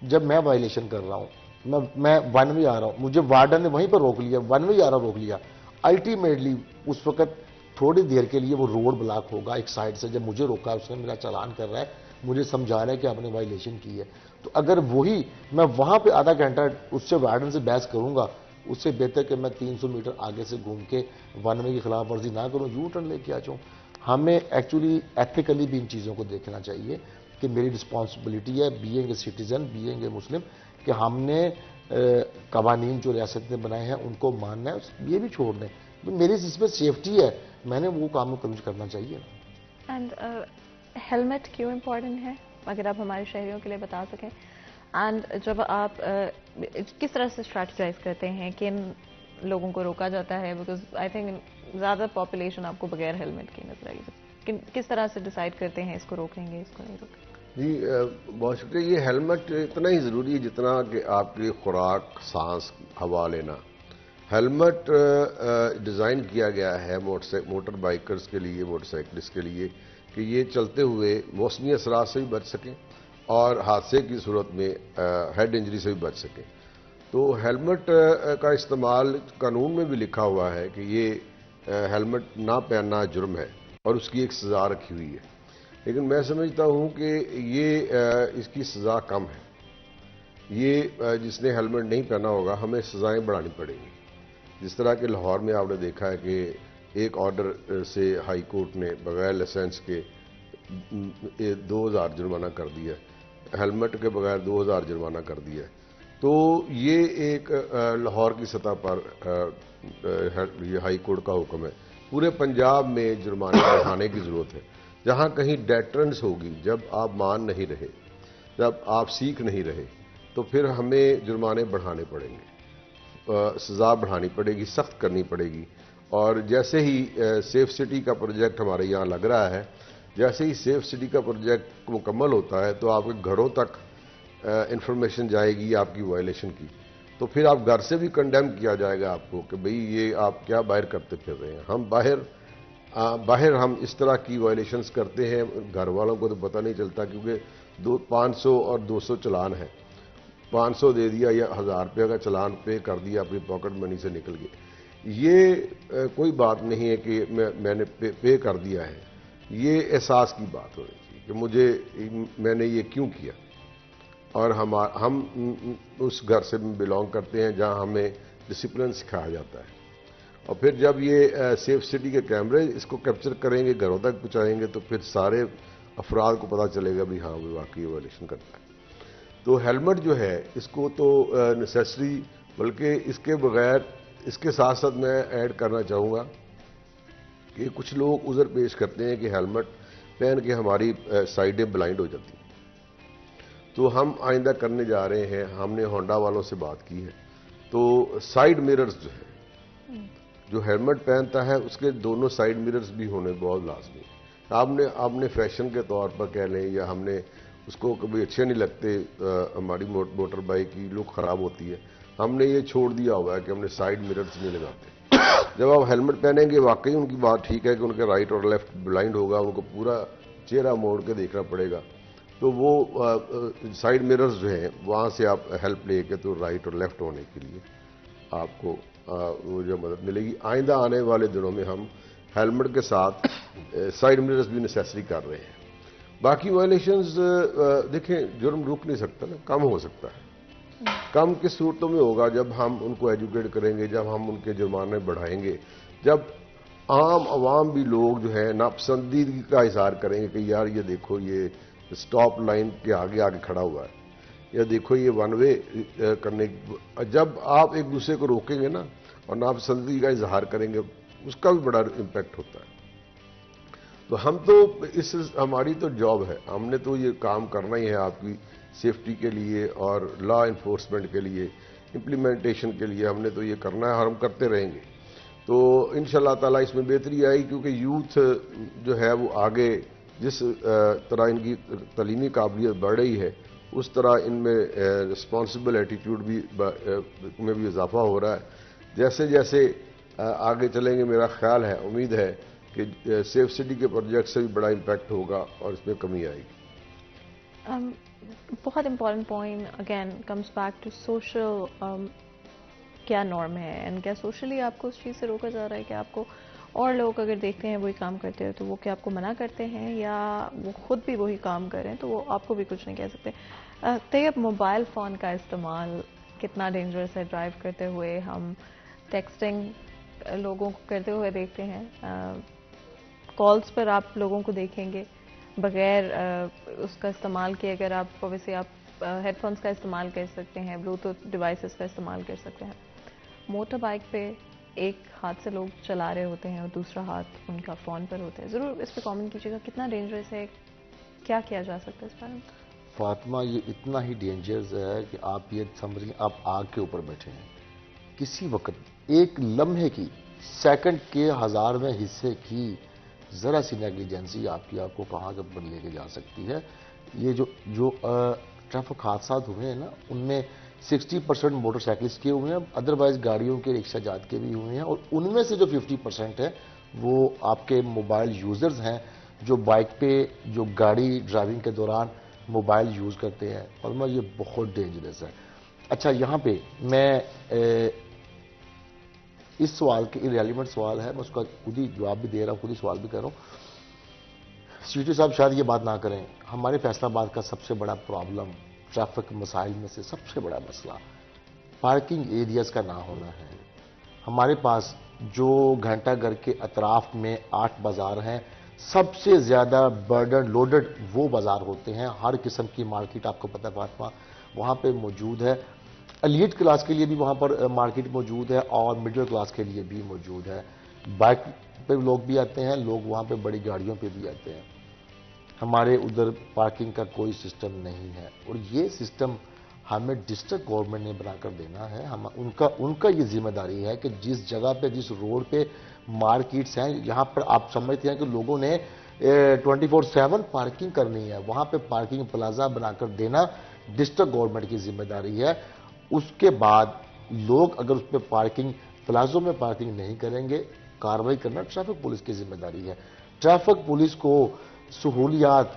جب میں وائلیشن کر رہا ہوں, میں ون وے آ رہا ہوں, مجھے وارڈن نے وہیں پر روک لیا, ون وے آ رہا روک لیا, الٹیمیٹلی اس وقت تھوڑی دیر کے لیے وہ روڈ بلاک ہوگا ایک سائڈ سے. جب مجھے روکا, اس نے میرا چالان کر رہا ہے, مجھے سمجھا رہا ہے کہ آپ نے وائلیشن کی ہے, تو اگر وہی میں وہاں پہ آدھا گھنٹہ اس سے وارڈن سے بحث کروں گا, اس سے بہتر کہ میں 300 میٹر آگے سے گھوم کے ون وے کی خلاف ورزی نہ کروں, یو ٹرن لے کے آ جاؤں. ہمیں ایکچولی ایتھیکلی بھی ان چیزوں کو دیکھنا چاہیے کہ میری رسپانسبلٹی ہے being a citizen, being a Muslim, کہ ہم نے قوانین جو ریاست نے بنائے ہیں ان کو ماننا ہے, یہ بھی چھوڑ دیں. میری اس میں سیفٹی ہے, میں نے وہ کام کرنا چاہیے. اینڈ ہیلمٹ کیوں امپورٹنٹ ہے, اگر آپ ہمارے شہریوں کے لیے بتا سکیں. اینڈ جب آپ کس طرح سے اسٹریٹجائز کرتے ہیں کہ ان لوگوں کو روکا جاتا ہے, بیکاز آئی تھنک زیادہ پاپولیشن آپ کو بغیر ہیلمٹ کی نظر آئے گی, کس طرح سے ڈیسائیڈ کرتے ہیں اس کو روکیں گے, اس کو نہیں روکیں گے؟ جی بہت شکریہ. یہ ہیلمٹ اتنا ہی ضروری ہے جتنا کہ آپ کی خوراک, سانس, ہوا لینا. ہیلمٹ ڈیزائن کیا گیا ہے موٹر بائکرز کے لیے, موٹر سائیکلسٹ کے لیے, کہ یہ چلتے ہوئے موسمی اثرات سے بھی بچ سکیں اور حادثے کی صورت میں ہیڈ انجری سے بھی بچ سکیں. تو ہیلمٹ کا استعمال قانون میں بھی لکھا ہوا ہے کہ یہ ہیلمٹ نہ پہننا جرم ہے اور اس کی ایک سزا رکھی ہوئی ہے. لیکن میں سمجھتا ہوں کہ یہ اس کی سزا کم ہے. یہ جس نے ہیلمٹ نہیں پہنا ہوگا ہمیں سزائیں بڑھانی پڑیں گی. جس طرح کہ لاہور میں آپ نے دیکھا ہے کہ ایک آرڈر سے ہائی کورٹ نے بغیر لائسنس کے 2000 جرمانہ کر دیا, ہیلمٹ کے بغیر 2000 جرمانہ کر دیا. تو یہ ایک لاہور کی سطح پر یہ ہائی کورٹ کا حکم ہے. پورے پنجاب میں جرمانے بڑھانے کی ضرورت ہے. جہاں کہیں ڈیٹرنس ہوگی, جب آپ مان نہیں رہے, جب آپ سیکھ نہیں رہے, تو پھر ہمیں جرمانے بڑھانے پڑیں گے, سزا بڑھانی پڑے گی, سخت کرنی پڑے گی. اور جیسے ہی سیف سٹی کا پروجیکٹ ہمارے یہاں لگ رہا ہے, جیسے ہی سیف سٹی کا پروجیکٹ مکمل ہوتا ہے تو آپ کے گھروں تک انفارمیشن جائے گی آپ کی وائلیشن کی, تو پھر آپ گھر سے بھی کنڈیم کیا جائے گا آپ کو کہ بھئی یہ آپ کیا باہر کرتے پھر رہے ہیں. ہم باہر ہم اس طرح کی وائلیشنز کرتے ہیں, گھر والوں کو تو پتہ نہیں چلتا کیونکہ 500 اور 200 چلان ہے. 500 دے دیا یا 1000 روپے کا چلان پے کر دیا, اپنی پاکٹ منی سے نکل گئے. یہ کوئی بات نہیں ہے کہ میں نے پے کر دیا ہے. یہ احساس کی بات ہونی چاہیے کہ میں نے یہ کیوں کیا, اور ہم اس گھر سے بلانگ کرتے ہیں جہاں ہمیں ڈسپلن سکھایا جاتا ہے. اور پھر جب یہ سیف سٹی کے کیمرے اس کو کیپچر کریں گے, گھروں تک پہنچائیں گے, تو پھر سارے افراد کو پتہ چلے گا بھی ہاں وہ واقعی وائلیشن کرتا ہے. تو ہیلمٹ جو ہے اس کو تو نیسیسری, بلکہ اس کے بغیر, اس کے ساتھ ساتھ میں ایڈ کرنا چاہوں گا کہ کچھ لوگ عذر پیش کرتے ہیں کہ ہیلمٹ پہن کے ہماری سائڈیں بلائنڈ ہو جاتی ہیں. تو ہم آئندہ کرنے جا رہے ہیں, ہم نے ہونڈا والوں سے بات کی ہے, تو سائیڈ میررز جو ہے, جو ہیلمٹ پہنتا ہے اس کے دونوں سائیڈ میررز بھی ہونے بہت لازمی ہے. آپ نے فیشن کے طور پر کہہ لیں, یا ہم نے اس کو کبھی اچھے نہیں لگتے, ہماری موٹر بائک کی لک خراب ہوتی ہے, ہم نے یہ چھوڑ دیا ہوا ہے کہ ہم نے سائیڈ میررز نہیں لگاتے. جب آپ ہیلمٹ پہنیں گے, واقعی ان کی بات ٹھیک ہے کہ ان کے رائٹ اور لیفٹ بلائنڈ ہوگا, ان کو پورا چہرہ موڑ کے دیکھنا پڑے گا, تو وہ سائیڈ میررز جو ہیں وہاں سے آپ ہیلپ لے کے تو رائٹ اور لیفٹ ہونے کے لیے آپ کو وہ جو مدد ملے گی. آئندہ آنے والے دنوں میں ہم ہیلمٹ کے ساتھ سائیڈ میررز بھی نیسیسری کر رہے ہیں. باقی وائلیشنز دیکھیں, جرم رک نہیں سکتا نا, کم ہو سکتا ہے. کم کس صورتوں میں ہوگا, جب ہم ان کو ایجوکیٹ کریں گے, جب ہم ان کے جرمانے بڑھائیں گے, جب عام عوام بھی لوگ جو ہے ناپسندیدگی کا اظہار کریں گے کہ یار یہ دیکھو یہ سٹاپ لائن کے آگے آگے کھڑا ہوا ہے, یا دیکھو یہ ون وے کرنے. جب آپ ایک دوسرے کو روکیں گے نا اور ناپسندیدگی کا اظہار کریں گے, اس کا بھی بڑا امپیکٹ ہوتا ہے. تو ہم تو ہماری تو جاب ہے, ہم نے تو یہ کام کرنا ہی ہے آپ کی سیفٹی کے لیے اور لا انفورسمنٹ کے لیے, امپلیمنٹیشن کے لیے ہم نے تو یہ کرنا ہے اور ہم کرتے رہیں گے. تو انشاءاللہ تعالیٰ اس میں بہتری آئی, کیونکہ یوتھ جو ہے وہ آگے جس طرح ان کی تعلیمی قابلیت بڑھ رہی ہے, اس طرح ان میں رسپانسبل ایٹیٹیوڈ بھی اضافہ ہو رہا ہے. جیسے جیسے آگے چلیں گے, میرا خیال ہے, امید ہے کہ سیف سٹی کے پروجیکٹ سے بھی بڑا امپیکٹ ہوگا اور اس میں کمی آئے گی. بہت important point again comes back to social کیا نارم ہے اینڈ کیا سوشلی آپ کو اس چیز سے روکا جا رہا ہے کہ آپ کو اور لوگ اگر دیکھتے ہیں وہی کام کرتے ہیں تو وہ کیا آپ کو منع کرتے ہیں یا وہ خود بھی وہی کام کریں تو وہ آپ کو بھی کچھ نہیں کہہ سکتے. طیب موبائل فون کا استعمال کتنا ڈینجرس ہے ڈرائیو کرتے ہوئے؟ ہم ٹیکسٹنگ لوگوں کو کرتے ہوئے دیکھتے ہیں, کالز پر آپ لوگوں کو دیکھیں گے بغیر اس کا استعمال کیے. اگر آپ اوبیسلی آپ ہیڈ فونس کا استعمال کر سکتے ہیں, بلوٹوتھ ڈیوائسز کا استعمال کر سکتے ہیں. موٹر بائک پہ ایک ہاتھ سے لوگ چلا رہے ہوتے ہیں اور دوسرا ہاتھ ان کا فون پر ہوتا ہے. ضرور اس پہ کامنٹ کیجیے گا کتنا ڈینجرس ہے, کیا کیا جا سکتا ہے اس بارے میں؟ فاطمہ یہ اتنا ہی ڈینجرس ہے کہ آپ یہ سمجھیں آپ آگ کے اوپر بیٹھے ہیں, کسی وقت ایک لمحے کی سیکنڈ کے 1000ویں حصے کی ذرا سی نیگلیجنسی آپ کی آپ کو کہاں پر لے کے جا سکتی ہے. یہ جو ٹریفک حادثات ہوئے ہیں نا ان میں 60% موٹر سائیکلسٹ کے ہوئے ہیں, ادروائز گاڑیوں کے رکشہ جات کے بھی ہوئے ہیں, اور ان میں سے جو 50% ہے وہ آپ کے موبائل یوزرز ہیں جو بائک پہ جو گاڑی ڈرائیونگ کے دوران موبائل یوز کرتے ہیں, اور یہ بہت ڈینجرس ہے. اچھا یہاں پہ میں اس سوال کے ریلیونٹ سوال ہے, میں اس کا خود ہی جواب بھی دے رہا ہوں, خود ہی سوال بھی کر رہا ہوں. سیٹی صاحب شاید یہ بات نہ کریں, ہمارے فیصل آباد کا سب سے بڑا پرابلم ٹریفک مسائل میں سے سب سے بڑا مسئلہ پارکنگ ایریاز کا نہ ہونا ہے. ہمارے پاس جو گھنٹہ گھر کے اطراف میں 8 بازار ہیں, سب سے زیادہ برڈن لوڈڈ وہ بازار ہوتے ہیں. ہر قسم کی مارکیٹ آپ کو پتہ ہے فاطمہ وہاں پہ موجود ہے. ایلیٹ کلاس کے لیے بھی وہاں پر مارکیٹ موجود ہے اور مڈل کلاس کے لیے بھی موجود ہے. بائک پہ لوگ بھی آتے ہیں, لوگ وہاں پہ بڑی گاڑیوں پہ بھی آتے ہیں. ہمارے ادھر پارکنگ کا کوئی سسٹم نہیں ہے, اور یہ سسٹم ہمیں ڈسٹرکٹ گورنمنٹ نے بنا کر دینا ہے. ان کا یہ ذمہ داری ہے کہ جس جگہ پہ جس روڈ پہ مارکیٹس ہیں, یہاں پر آپ سمجھتے ہیں کہ لوگوں نے 24/7 پارکنگ کرنی ہے, وہاں پہ پارکنگ پلازا بنا کر دینا ڈسٹرکٹ گورنمنٹ کی ذمہ داری ہے. اس کے بعد لوگ اگر اس پہ پارکنگ پلازوں میں پارکنگ نہیں کریں گے, کارروائی کرنا ٹریفک پولیس کی ذمہ داری ہے. ٹریفک پولیس کو سہولیات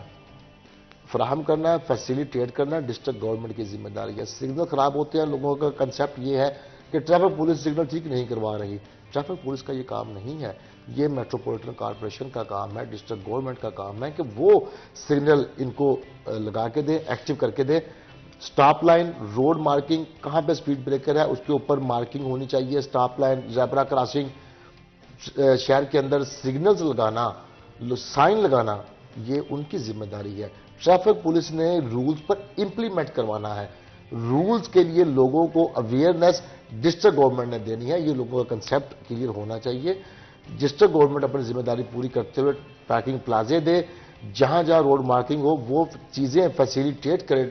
فراہم کرنا, فیسیلیٹیٹ کرنا ڈسٹرکٹ گورنمنٹ کی ذمہ داری ہے. سگنل خراب ہوتے ہیں, لوگوں کا کنسیپٹ یہ ہے کہ ٹریفک پولیس سگنل ٹھیک نہیں کروا رہی. ٹریفک پولیس کا یہ کام نہیں ہے, یہ میٹروپولیٹن کارپوریشن کا کام ہے, ڈسٹرکٹ گورنمنٹ کا کام ہے کہ وہ سگنل ان کو لگا کے دے, ایکٹیو کر کے دے. سٹاپ لائن, روڈ مارکنگ, کہاں پہ سپیڈ بریکر ہے اس کے اوپر مارکنگ ہونی چاہیے. سٹاپ لائن, زیبرا کراسنگ, شہر کے اندر سگنلز لگانا, سائن لگانا, یہ ان کی ذمہ داری ہے. ٹریفک پولیس نے رولز پر امپلیمنٹ کروانا ہے. رولز کے لیے لوگوں کو اویئرنیس ڈسٹرکٹ گورنمنٹ نے دینی ہے. یہ لوگوں کا کنسیپٹ کلیئر ہونا چاہیے. ڈسٹرکٹ گورنمنٹ اپنی ذمہ داری پوری کرتے ہوئے پارکنگ پلازے دے, جہاں جہاں روڈ مارکنگ ہو وہ چیزیں فیسیلیٹیٹ کرے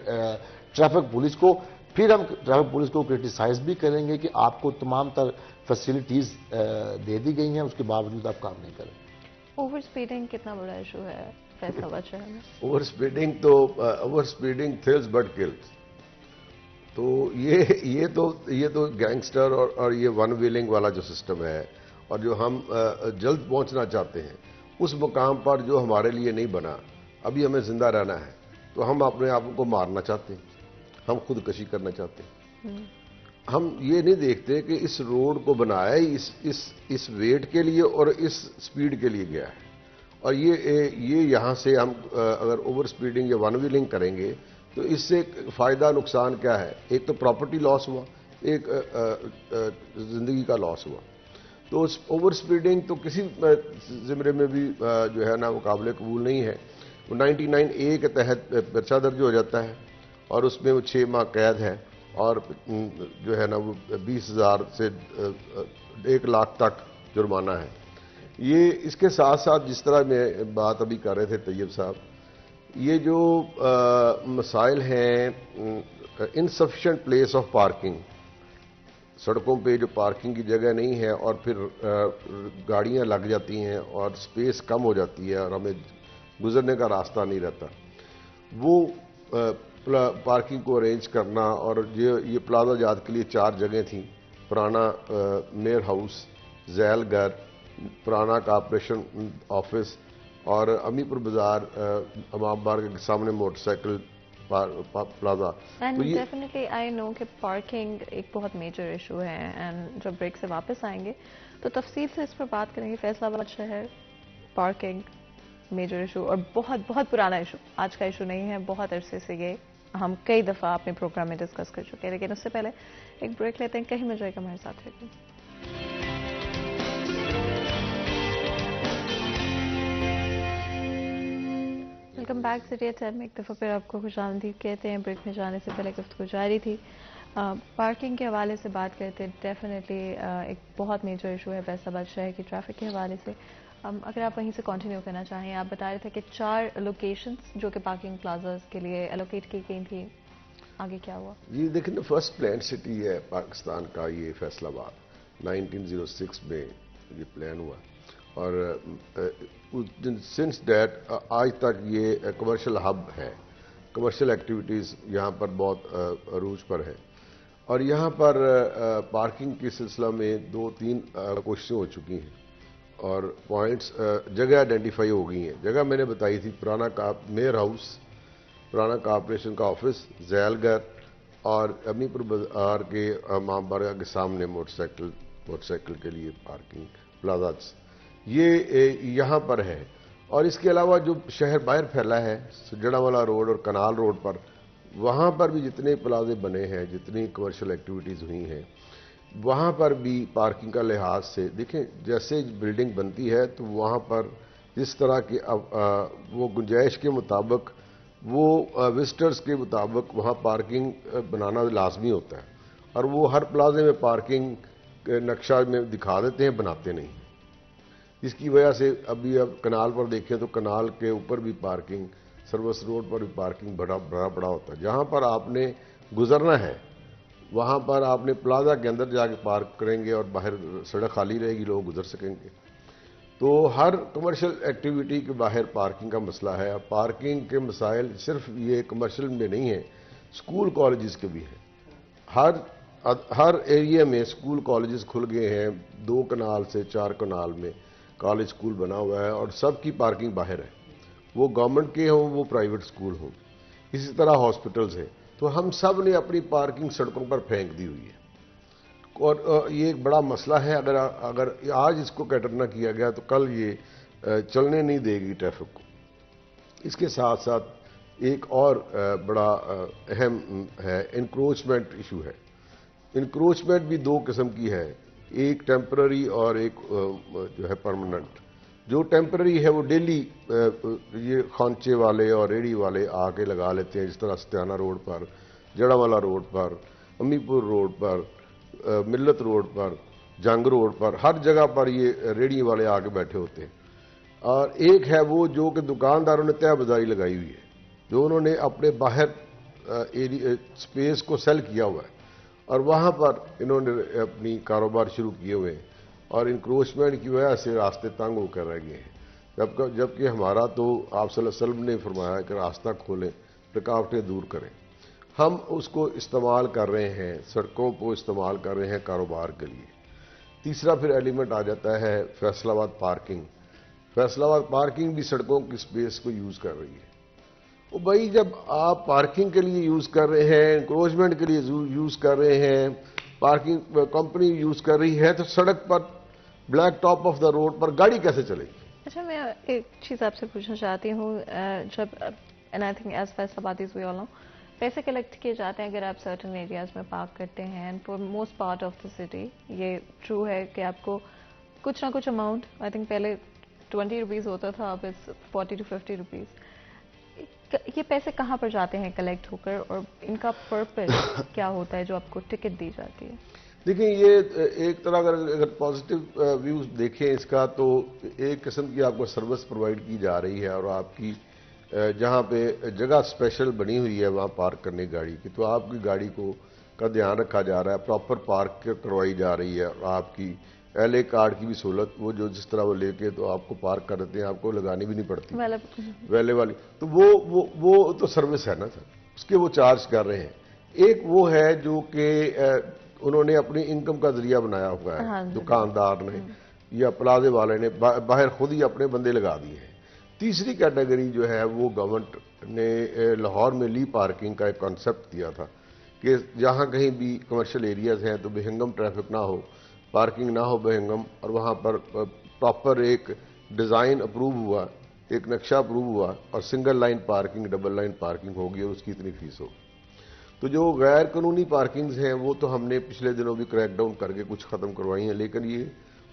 ٹریفک پولیس کو. پھر ہم ٹریفک پولیس کو کرٹیسائز بھی کریں گے کہ آپ کو تمام تر فیسیلیٹیز دے دی گئی ہیں, اس کے باوجود آپ کام نہیں کریں. اوور اسپیڈنگ کتنا بڑا ایشو ہے فیصل آباد شہر میں؟ Over speeding thrills but kills. تو یہ تو گینگسٹر اور یہ ون ویلنگ والا جو سسٹم ہے, اور جو ہم جلد پہنچنا چاہتے ہیں اس مقام پر جو ہمارے لیے نہیں بنا, ابھی ہمیں زندہ رہنا ہے تو ہم اپنے آپ کو مارنا چاہتے ہیں, ہم خودکشی کرنا چاہتے ہیں. ہم یہ نہیں دیکھتے کہ اس روڈ کو بنایا ہی اس ویٹ کے لیے اور اس سپیڈ کے لیے گیا ہے. اور یہ یہاں سے ہم اگر اوور سپیڈنگ یا ون ویلنگ کریں گے تو اس سے فائدہ نقصان کیا ہے؟ ایک تو پراپرٹی لاس ہوا, ایک زندگی کا لاس ہوا. تو اوور سپیڈنگ تو کسی زمرے میں بھی جو ہے نا وہ قابل قبول نہیں ہے. 99A کے تحت پرچہ درج ہو جاتا ہے اور اس میں وہ 6 ماہ قید ہے اور جو ہے نا وہ 20,000 سے 1 لاکھ تک جرمانہ ہے. یہ اس کے ساتھ ساتھ جس طرح میں بات ابھی کر رہے تھے طیب صاحب, یہ جو مسائل ہیں انسفیشینٹ پلیس آف پارکنگ, سڑکوں پہ جو پارکنگ کی جگہ نہیں ہے اور پھر گاڑیاں لگ جاتی ہیں اور سپیس کم ہو جاتی ہے اور ہمیں گزرنے کا راستہ نہیں رہتا, وہ پارکنگ کو ارینج کرنا. اور یہ پلازا جات کے لیے 4 جگہیں تھیں, پرانا میئر ہاؤس, ذیل گھر, پرانا کارپوریشن آفس اور امی پور بازار امام بار کے سامنے motorcycle plaza. And definitely I know کہ پارکنگ ایک بہت میجر ایشو ہے، اینڈ جب بریک سے واپس آئیں گے تو تفصیل سے اس پر بات کریں گے. فیصل آباد شہر پارکنگ میجر ایشو اور بہت بہت پرانا ایشو، آج کا ایشو نہیں ہے، بہت عرصے سے یہ ہم کئی دفعہ اپنے پروگرام میں ڈسکس کر چکے ہیں. لیکن اس سے پہلے ایک بریک لیتے ہیں، کہیں میں جائے گا ہمارے ساتھ رہتے ہیں. ویلکم بیک سٹی ایٹ 10 میں ایک دفعہ پھر آپ کو خوش آمدید کہتے ہیں. بریک میں جانے سے پہلے گفتگو جاری تھی، پارکنگ کے حوالے سے بات کرتے ہیں. ڈیفینیٹلی ایک بہت میجر ایشو ہے فیصل آباد شہر کی ٹریفک کے حوالے سے. اگر آپ وہیں سے کنٹینیو کرنا چاہیں، آپ بتا رہے تھے کہ 4 لوکیشنز جو کہ پارکنگ پلازاز کے لیے الوکیٹ کی گئی تھی، آگے کیا ہوا؟ جی دیکھیں نا، فرسٹ پلان سٹی ہے پاکستان کا یہ فیصل آباد. 1906 میں یہ پلان ہوا اور سنس دیٹ آج تک یہ کمرشل ہب ہے. کمرشل ایکٹیویٹیز یہاں پر بہت عروج پر ہے اور یہاں پر پارکنگ کے سلسلہ میں 2-3 کوششیں ہو چکی ہیں اور پوائنٹس جگہ آئیڈینٹیفائی ہو گئی ہیں. جگہ میں نے بتائی تھی پرانا میئر ہاؤس، پرانا کارپوریشن کا آفس، زیل گھر اور امی پور بازار کے امام بارگاہ کے سامنے موٹر سائیکل کے لیے پارکنگ پلازاز یہ یہاں پر ہے. اور اس کے علاوہ جو شہر باہر پھیلا ہے جڑاوالا روڈ اور کنال روڈ پر، وہاں پر بھی جتنے پلازے بنے ہیں، جتنی کمرشل ایکٹیویٹیز ہوئی ہیں، وہاں پر بھی پارکنگ کا لحاظ سے دیکھیں جیسے بلڈنگ بنتی ہے تو وہاں پر جس طرح کی وہ گنجائش کے مطابق، وہ وزٹرز کے مطابق وہاں پارکنگ بنانا لازمی ہوتا ہے. اور وہ ہر پلازے میں پارکنگ نقشہ میں دکھا دیتے ہیں، بناتے نہیں. جس کی وجہ سے اب کنال پر دیکھیں تو کنال کے اوپر بھی پارکنگ، سروس روڈ پر بھی پارکنگ بڑا ہوتا ہے. جہاں پر آپ نے گزرنا ہے وہاں پر آپ نے پلازا کے اندر جا کے پارک کریں گے اور باہر سڑک خالی رہے گی، لوگ گزر سکیں گے. تو ہر کمرشل ایکٹیویٹی کے باہر پارکنگ کا مسئلہ ہے. اور پارکنگ کے مسائل صرف یہ کمرشل میں نہیں ہیں، اسکول کالجز کے بھی ہیں. ہر ایریا میں اسکول کالجز کھل گئے ہیں. 2 کنال سے 4 کنال میں کالج اسکول بنا ہوا ہے اور سب کی پارکنگ باہر ہے، وہ گورنمنٹ کے ہوں وہ پرائیویٹ اسکول ہوں. اسی طرح ہاسپٹلز ہیں. تو ہم سب نے اپنی پارکنگ سڑکوں پر پھینک دی ہوئی ہے اور یہ ایک بڑا مسئلہ ہے. اگر آج اس کو کیٹر نہ کیا گیا تو کل یہ چلنے نہیں دے گی ٹریفک کو. اس کے ساتھ ساتھ ایک اور بڑا اہم ہے، انکروچمنٹ ایشو ہے. انکروچمنٹ بھی 2 قسم کی ہے، ایک ٹیمپرری اور ایک جو ہے پرماننٹ. جو ٹیمپرری ہے وہ ڈیلی یہ خانچے والے اور ریڑھی والے آ کے لگا لیتے ہیں، جس طرح ستیانہ روڈ پر، جڑاوالا روڈ پر، امی پور روڈ پر، ملت روڈ پر، جنگ روڈ پر، ہر جگہ پر یہ ریڑھی والے آ کے بیٹھے ہوتے ہیں. اور ایک ہے وہ جو کہ دکانداروں نے تہ بازاری لگائی ہوئی ہے، جو انہوں نے اپنے باہر اسپیس کو سیل کیا ہوا ہے اور وہاں پر انہوں نے اپنی کاروبار شروع کیے ہوئے ہیں اور انکروچمنٹ کی وجہ سے راستے تنگ ہو کر رہ گئے ہیں. جبکہ ہمارا تو آپ صلی اللہ علیہ وسلم نے فرمایا کہ راستہ کھولیں، رکاوٹیں دور کریں. ہم اس کو استعمال کر رہے ہیں، سڑکوں کو استعمال کر رہے ہیں کاروبار کے لیے. تیسرا پھر ایلیمنٹ آ جاتا ہے فیصل آباد پارکنگ. فیصل آباد پارکنگ بھی سڑکوں کی سپیس کو یوز کر رہی ہے. وہ بھائی جب آپ پارکنگ کے لیے یوز کر رہے ہیں، انکروچمنٹ کے لیے یوز کر رہے ہیں، پارکنگ کمپنی یوز کر رہی ہے، تو سڑک پر black top of the road پر گاڑی کیسے چلے گی؟ اچھا، میں ایک چیز آپ سے پوچھنا چاہتی ہوں. جب and I think as Faisalabadis we all know, پیسے کلیکٹ کیے جاتے ہیں اگر آپ سرٹن ایریاز میں پارک کرتے ہیں، and for most part of the city یہ ٹرو ہے کہ آپ کو کچھ نہ کچھ اماؤنٹ، آئی تھنک پہلے 20 روپیز ہوتا تھا، اب 40 to 50 روپیز. یہ پیسے کہاں پر جاتے ہیں کلیکٹ ہو کر، اور ان کا پرپز کیا ہوتا ہے جو آپ کو ٹکٹ دی جاتی ہے؟ دیکھیں یہ ایک طرح اگر پازیٹیو ویوز دیکھیں اس کا، تو ایک قسم کی آپ کو سروس پرووائڈ کی جا رہی ہے اور آپ کی جہاں پہ جگہ اسپیشل بنی ہوئی ہے وہاں پارک کرنے گاڑی کی، تو آپ کی گاڑی کو کا دھیان رکھا جا رہا ہے، پراپر پارک کروائی جا رہی ہے. اور آپ کی LA کارڈ کی بھی سہولت، وہ جو جس طرح وہ لے کے تو آپ کو پارک کر دیتے ہیں، آپ کو لگانی بھی نہیں پڑتی ویلے والی. تو وہ تو سروس ہے نا سر، اس کے وہ چارج کر رہے ہیں. ایک وہ ہے جو کہ انہوں نے اپنی انکم کا ذریعہ بنایا ہوا ہے دکاندار نے. یا پلازے والے نے باہر خود ہی اپنے بندے لگا دیے ہیں۔ تیسری کیٹیگری جو ہے وہ گورنمنٹ نے لاہور میں لی پارکنگ کا ایک کانسیپٹ دیا تھا کہ جہاں کہیں بھی کمرشل ایریاز ہیں تو بہنگم ٹریفک نہ ہو، پارکنگ نہ ہو بہنگم، اور وہاں پر پراپر ایک ڈیزائن اپروو ہوا، ایک نقشہ اپروو ہوا، اور single line parking, double line parking ہوگی اور اس کی اتنی فیس ہوگی۔ تو جو غیر قانونی پارکنگز ہیں وہ تو ہم نے پچھلے دنوں بھی کریک ڈاؤن کر کے کچھ ختم کروائی ہیں، لیکن یہ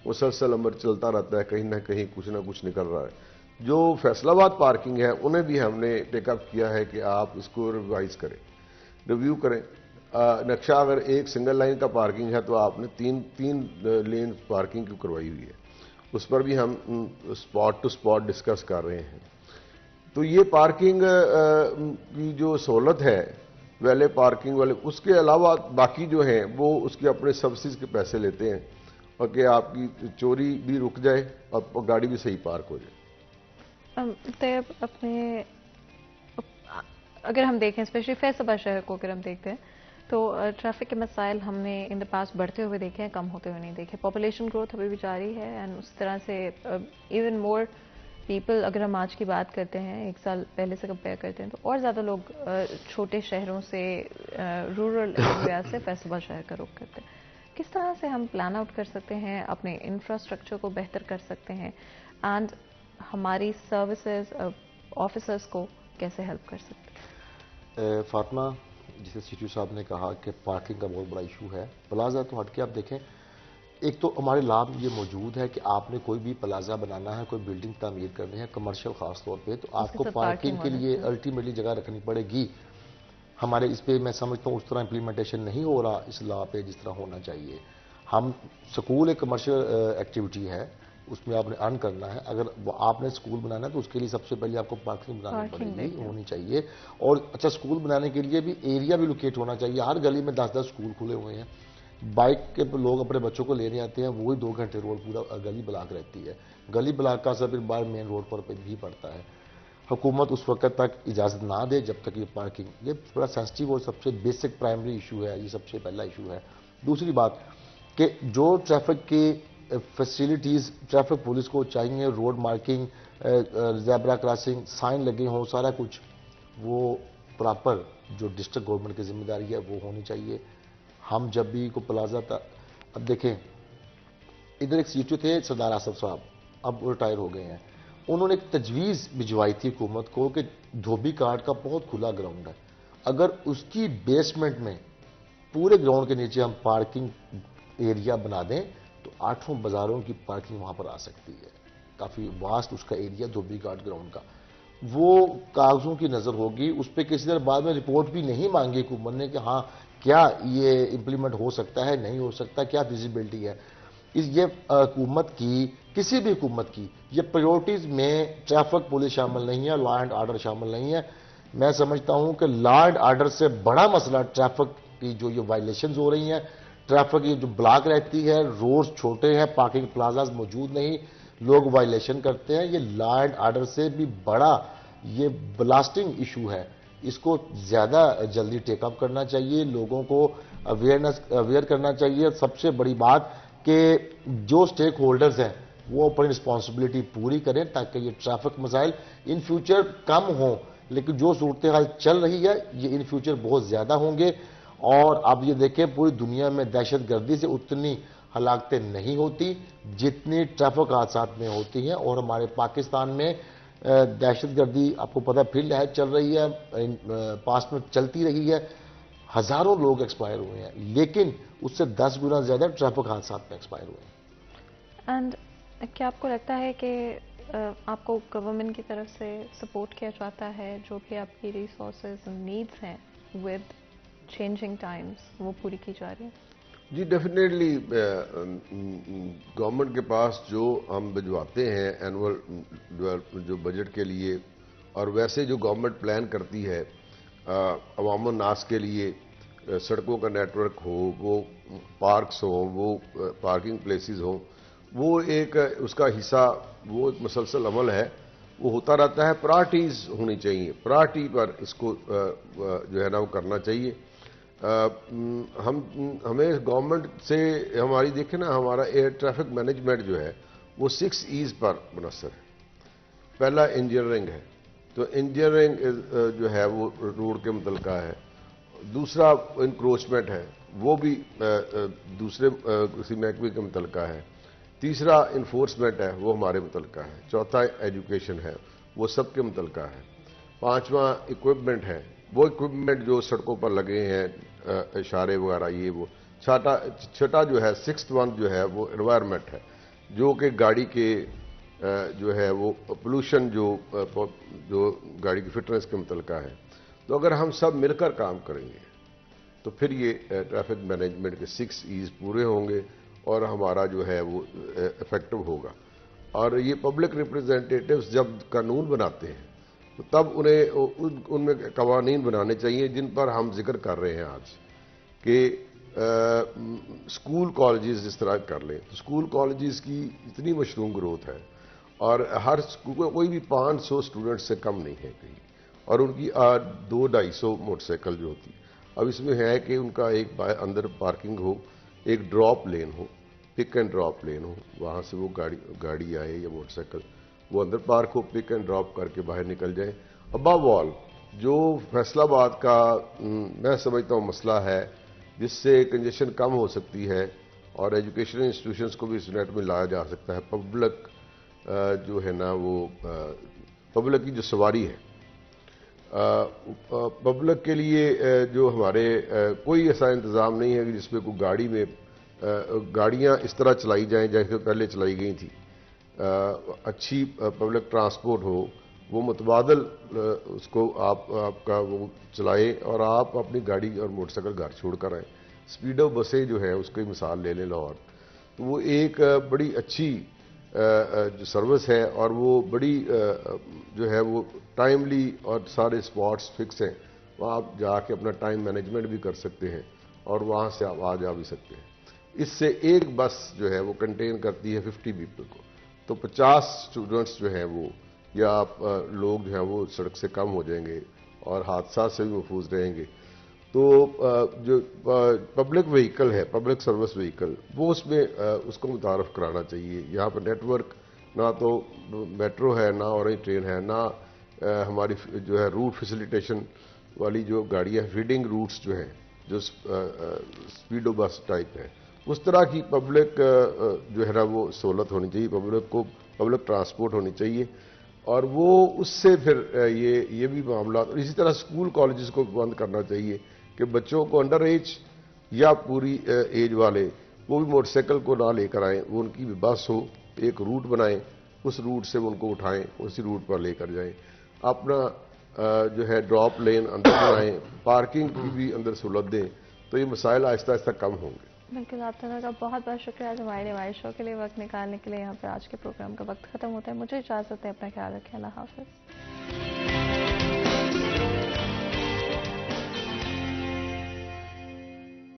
مسلسل عمل چلتا رہتا ہے، کہیں نہ کہیں کچھ نہ کچھ نکل رہا ہے۔ جو فیصل آباد پارکنگ ہے انہیں بھی ہم نے ٹیک اپ کیا ہے کہ آپ اس کو ریوائز کریں، ریویو کریں۔ نقشہ اگر ایک سنگل لائن کا پارکنگ ہے تو آپ نے تین لین پارکنگ کی کروائی ہوئی ہے، اس پر بھی ہم اسپاٹ ٹو اسپاٹ ڈسکس کر رہے ہیں۔ تو یہ پارکنگ کی جو سہولت ہے ویلے پارکنگ والے، اس کے علاوہ باقی جو ہیں وہ اس کے اپنے سبسڈیز کے پیسے لیتے ہیں، اور کہ آپ کی چوری بھی رک جائے اور گاڑی بھی صحیح پارک ہو جائے۔ طیب، اپنے اگر ہم دیکھیں اسپیشلی فیصل آباد شہر کو اگر ہم دیکھتے ہیں تو ٹریفک کے مسائل ہم نے ان دا پاسٹ بڑھتے ہوئے دیکھے ہیں، کم ہوتے ہوئے نہیں دیکھے۔ پاپولیشن گروتھ ابھی بھی جاری ہے، اینڈ اس طرح سے ایون مور پیپل، اگر ہم آج کی بات کرتے ہیں، ایک سال پہلے سے کمپیئر کرتے ہیں، تو اور زیادہ لوگ چھوٹے شہروں سے، رورل ایریا سے فیصل آباد شہر کا رخ کرتے ہیں۔ کس طرح سے ہم پلان آؤٹ کر سکتے ہیں، اپنے انفراسٹرکچر کو بہتر کر سکتے ہیں، اینڈ ہماری سروسز آفیسرز کو کیسے ہیلپ کر سکتے ہیں؟ فاطمہ، جسے سی ٹی او صاحب نے کہا کہ پارکنگ کا بہت بڑا ایشو ہے، پلازا تو ہٹ کے آپ دیکھیں، ایک تو ہمارے لا میں یہ موجود ہے کہ آپ نے کوئی بھی پلازا بنانا ہے، کوئی بلڈنگ تعمیر کرنی ہے کمرشل خاص طور پہ، تو آپ کو پارکنگ کے لیے الٹیمیٹلی جگہ رکھنی پڑے گی۔ ہمارے اس پہ میں سمجھتا ہوں اس طرح امپلیمنٹیشن نہیں ہو رہا اس لا پہ جس طرح ہونا چاہیے۔ ہم سکول ایک کمرشل ایکٹیویٹی ہے، اس میں آپ نے ارن کرنا ہے، اگر آپ نے سکول بنانا ہے تو اس کے لیے سب سے پہلے آپ کو پارکنگ بنانی پڑے گی، ہونی چاہیے۔ اور اچھا، سکول بنانے کے لیے بھی ایریا بھی لوکیٹ ہونا چاہیے۔ ہر گلی میں 10 سکول کھلے ہوئے ہیں، بائک کے لوگ اپنے بچوں کو لینے آتے ہیں، وہی 2 گھنٹے روڈ پورا گلی بلاک رہتی ہے، گلی بلاک کا اثر پھر باہر مین روڈ پر بھی پڑتا ہے۔ حکومت اس وقت تک اجازت نہ دے جب تک یہ پارکنگ، یہ بڑا سینسٹیو اور سب سے بیسک پرائمری ایشو ہے، یہ سب سے پہلا ایشو ہے۔ دوسری بات کہ جو ٹریفک کی فیسیلیٹیز ٹریفک پولیس کو چاہیے، road marking, zebra crossing, sign لگے ہوں، سارا کچھ وہ پراپر جو ڈسٹرکٹ گورنمنٹ کی ذمہ داری ہے وہ ہونی چاہیے۔ ہم جب بھی کو پلازا تھا، اب دیکھیں ادھر ایک سی ٹی او تھے سردار آصف صاحب، اب وہ ریٹائر ہو گئے ہیں، انہوں نے ایک تجویز بھجوائی تھی حکومت کو کہ دھوبی کاٹ کا بہت کھلا گراؤنڈ ہے، اگر اس کی بیسمنٹ میں پورے گراؤنڈ کے نیچے ہم پارکنگ ایریا بنا دیں تو 8 بازاروں کی پارکنگ وہاں پر آ سکتی ہے۔ کافی واسٹ اس کا ایریا دھوبی گھاٹ گراؤنڈ کا، وہ کاغذوں کی نظر ہوگی، اس پہ کسی طرح بعد میں رپورٹ بھی نہیں مانگی حکومت نے کہ ہاں کیا یہ امپلیمنٹ ہو سکتا ہے، نہیں ہو سکتا، کیا فیزیبلٹی ہے۔ یہ حکومت کی، کسی بھی حکومت کی، یہ پریورٹیز میں ٹریفک پولیس شامل نہیں ہے، لا اینڈ آرڈر شامل نہیں ہے۔ میں سمجھتا ہوں کہ لا اینڈ آرڈر سے بڑا مسئلہ ٹریفک کی جو یہ وائلیشنز ہو رہی ہیں، ٹریفک یہ جو بلاک رہتی ہے، روڈز چھوٹے ہیں، پارکنگ پلازاز موجود نہیں، لوگ وائلیشن کرتے ہیں، یہ لا اینڈ آرڈر سے بھی بڑا یہ بلاسٹنگ ایشو ہے۔ اس کو زیادہ جلدی ٹیک اپ کرنا چاہیے، لوگوں کو اویئر کرنا چاہیے۔ سب سے بڑی بات کہ جو سٹیک ہولڈرز ہیں وہ اپنی رسپانسبلٹی پوری کریں تاکہ یہ ٹریفک مسائل ان فیوچر کم ہوں، لیکن جو صورتحال چل رہی ہے یہ ان فیوچر بہت زیادہ ہوں گے۔ اور اب یہ دیکھیں پوری دنیا میں دہشت گردی سے اتنی ہلاکتیں نہیں ہوتی جتنی ٹریفک حادثات میں ہوتی ہیں، اور ہمارے پاکستان میں دہشت گردی آپ کو پتہ پھر لہر چل رہی ہے، پاسٹ میں چلتی رہی ہے، ہزاروں لوگ ایکسپائر ہوئے ہیں، لیکن اس سے 10 گنا زیادہ ٹریفک حادثات میں ایکسپائر ہوئے ہیں۔ اینڈ کیا آپ کو لگتا ہے کہ آپ کو گورنمنٹ کی طرف سے سپورٹ کیا جاتا ہے، جو بھی آپ کی ریسورسز نیڈز ہیں ود چینجنگ ٹائمز، وہ پوری کی جا رہی ہیں؟ جی ڈیفینیٹلی گورنمنٹ کے پاس جو ہم بھجواتے ہیں اینول جو بجٹ کے لیے، اور ویسے جو گورنمنٹ پلان کرتی ہے عوام الناس کے لیے، سڑکوں کا نیٹ ورک ہو، وہ پارکس ہوں، وہ پارکنگ پلیسز ہوں، وہ ایک اس کا حصہ، وہ ایک مسلسل عمل ہے، وہ ہوتا رہتا ہے۔ پرائرٹیز ہونی چاہیے، پرائرٹی پر اس کو جو ہے نا وہ کرنا چاہیے۔ ہمیں گورنمنٹ سے ہماری دیکھیں نا، ہمارا ایئر ٹریفک مینجمنٹ جو ہے وہ 6 E's پر منحصر ہے. پہلا انجینئرنگ ہے، تو انجینئرنگ جو ہے وہ روڈ کے متعلقہ ہے. دوسرا انکروچمنٹ ہے، وہ بھی دوسرے کسی محکمے کے متعلقہ ہے. تیسرا انفورسمنٹ ہے، وہ ہمارے متعلقہ ہے. چوتھا ایجوکیشن ہے، وہ سب کے متعلقہ ہے. پانچواں اکوپمنٹ ہے، وہ اکوپمنٹ جو سڑکوں پر لگے ہیں، اشارے وغیرہ یہ وہ. چھٹا جو ہے 6th ون جو ہے وہ انوائرمنٹ ہے، جو کہ گاڑی کے جو ہے وہ پولوشن جو گاڑی کی فٹنس کے متعلقہ ہے. تو اگر ہم سب مل کر کام کریں گے تو پھر یہ ٹریفک مینجمنٹ کے 6 E's پورے ہوں گے اور ہمارا جو ہے وہ افیکٹو ہوگا. اور یہ پبلک ریپرزینٹیٹیوز جب قانون بناتے ہیں تو تب انہیں ان میں قوانین بنانے چاہیے جن پر ہم ذکر کر رہے ہیں آج، کہ اسکول کالجز جس طرح کر لیں. تو اسکول کالجز کی اتنی مشروع گروتھ ہے اور ہر کوئی بھی 500 اسٹوڈنٹ سے کم نہیں ہے کہیں، اور ان کی 200-250 موٹر سائیکل جو ہوتی. اب اس میں ہے کہ ان کا ایک اندر پارکنگ ہو، ایک ڈراپ لین ہو، پک اینڈ ڈراپ لین ہو، وہاں سے وہ گاڑی آئے یا موٹر سائیکل وہ اندر پارک ہو، پک اینڈ ڈراپ کر کے باہر نکل جائیں. ابو آل جو فیصل آباد کا میں سمجھتا ہوں مسئلہ ہے جس سے کنجیشن کم ہو سکتی ہے اور ایجوکیشنل انسٹیٹیوشنز کو بھی اس نیٹ میں لایا جا سکتا ہے. پبلک جو ہے نا وہ پبلک کی جو سواری ہے، پبلک کے لیے جو ہمارے کوئی ایسا انتظام نہیں ہے کہ جس میں کوئی گاڑی میں گاڑیاں اس طرح چلائی جائیں جیسے پہلے چلائی گئی تھی. اچھی پبلک ٹرانسپورٹ ہو، وہ متبادل اس کو آپ کا وہ چلائیں اور آپ اپنی گاڑی اور موٹر سائیکل گھر چھوڑ کر آئیں. اسپیڈو بسیں جو ہیں اس کی مثال لے لیں لاہور، تو وہ ایک بڑی اچھی جو سروس ہے اور وہ بڑی جو ہے وہ ٹائملی اور سارے اسپاٹس فکس ہیں، وہاں آپ جا کے اپنا ٹائم مینجمنٹ بھی کر سکتے ہیں اور وہاں سے آپ آ جا بھی سکتے ہیں. اس سے ایک بس جو ہے وہ کنٹین کرتی ہے 50 پیپل کو، تو 50 اسٹوڈنٹس جو ہیں وہ یا لوگ جو ہیں وہ سڑک سے کم ہو جائیں گے اور حادثات سے بھی محفوظ رہیں گے. تو جو پبلک وہیکل ہے، پبلک سروس وہیکل، وہ اس میں اس کو متعارف کرانا چاہیے. یہاں پر نیٹ ورک نہ تو میٹرو ہے، نہ اورنج ٹرین ہے، نہ ہماری جو ہے روٹ فیسیلیٹیشن والی جو گاڑیاں فیڈنگ روٹس جو ہیں جو اسپیڈو بس ٹائپ ہیں، اس طرح کی پبلک جو ہے نا وہ سہولت ہونی چاہیے. پبلک کو پبلک ٹرانسپورٹ ہونی چاہیے اور وہ اس سے پھر یہ بھی معاملات. اور اسی طرح اسکول کالجز کو بند کرنا چاہیے کہ بچوں کو انڈر ایج یا پوری ایج والے وہ بھی موٹر سائیکل کو نہ لے کر آئیں، وہ ان کی بھی بس ہو، ایک روٹ بنائیں، اس روٹ سے وہ ان کو اٹھائیں، اسی روٹ پر لے کر جائیں. اپنا جو ہے ڈراپ لین اندر بنائیں، پارکنگ کی بھی اندر سہولت دیں، تو یہ مسائل آہستہ آہستہ کم ہوں گے. بالکل. آپ دونوں کا بہت بہت شکریہ آج ہمارے ڈیوائس شو کے لیے وقت نکالنے کے لیے. یہاں پہ آج کے پروگرام کا وقت ختم ہوتا ہے. مجھے اجازت ہے، اپنا خیال رکھیں. اللہ حافظ.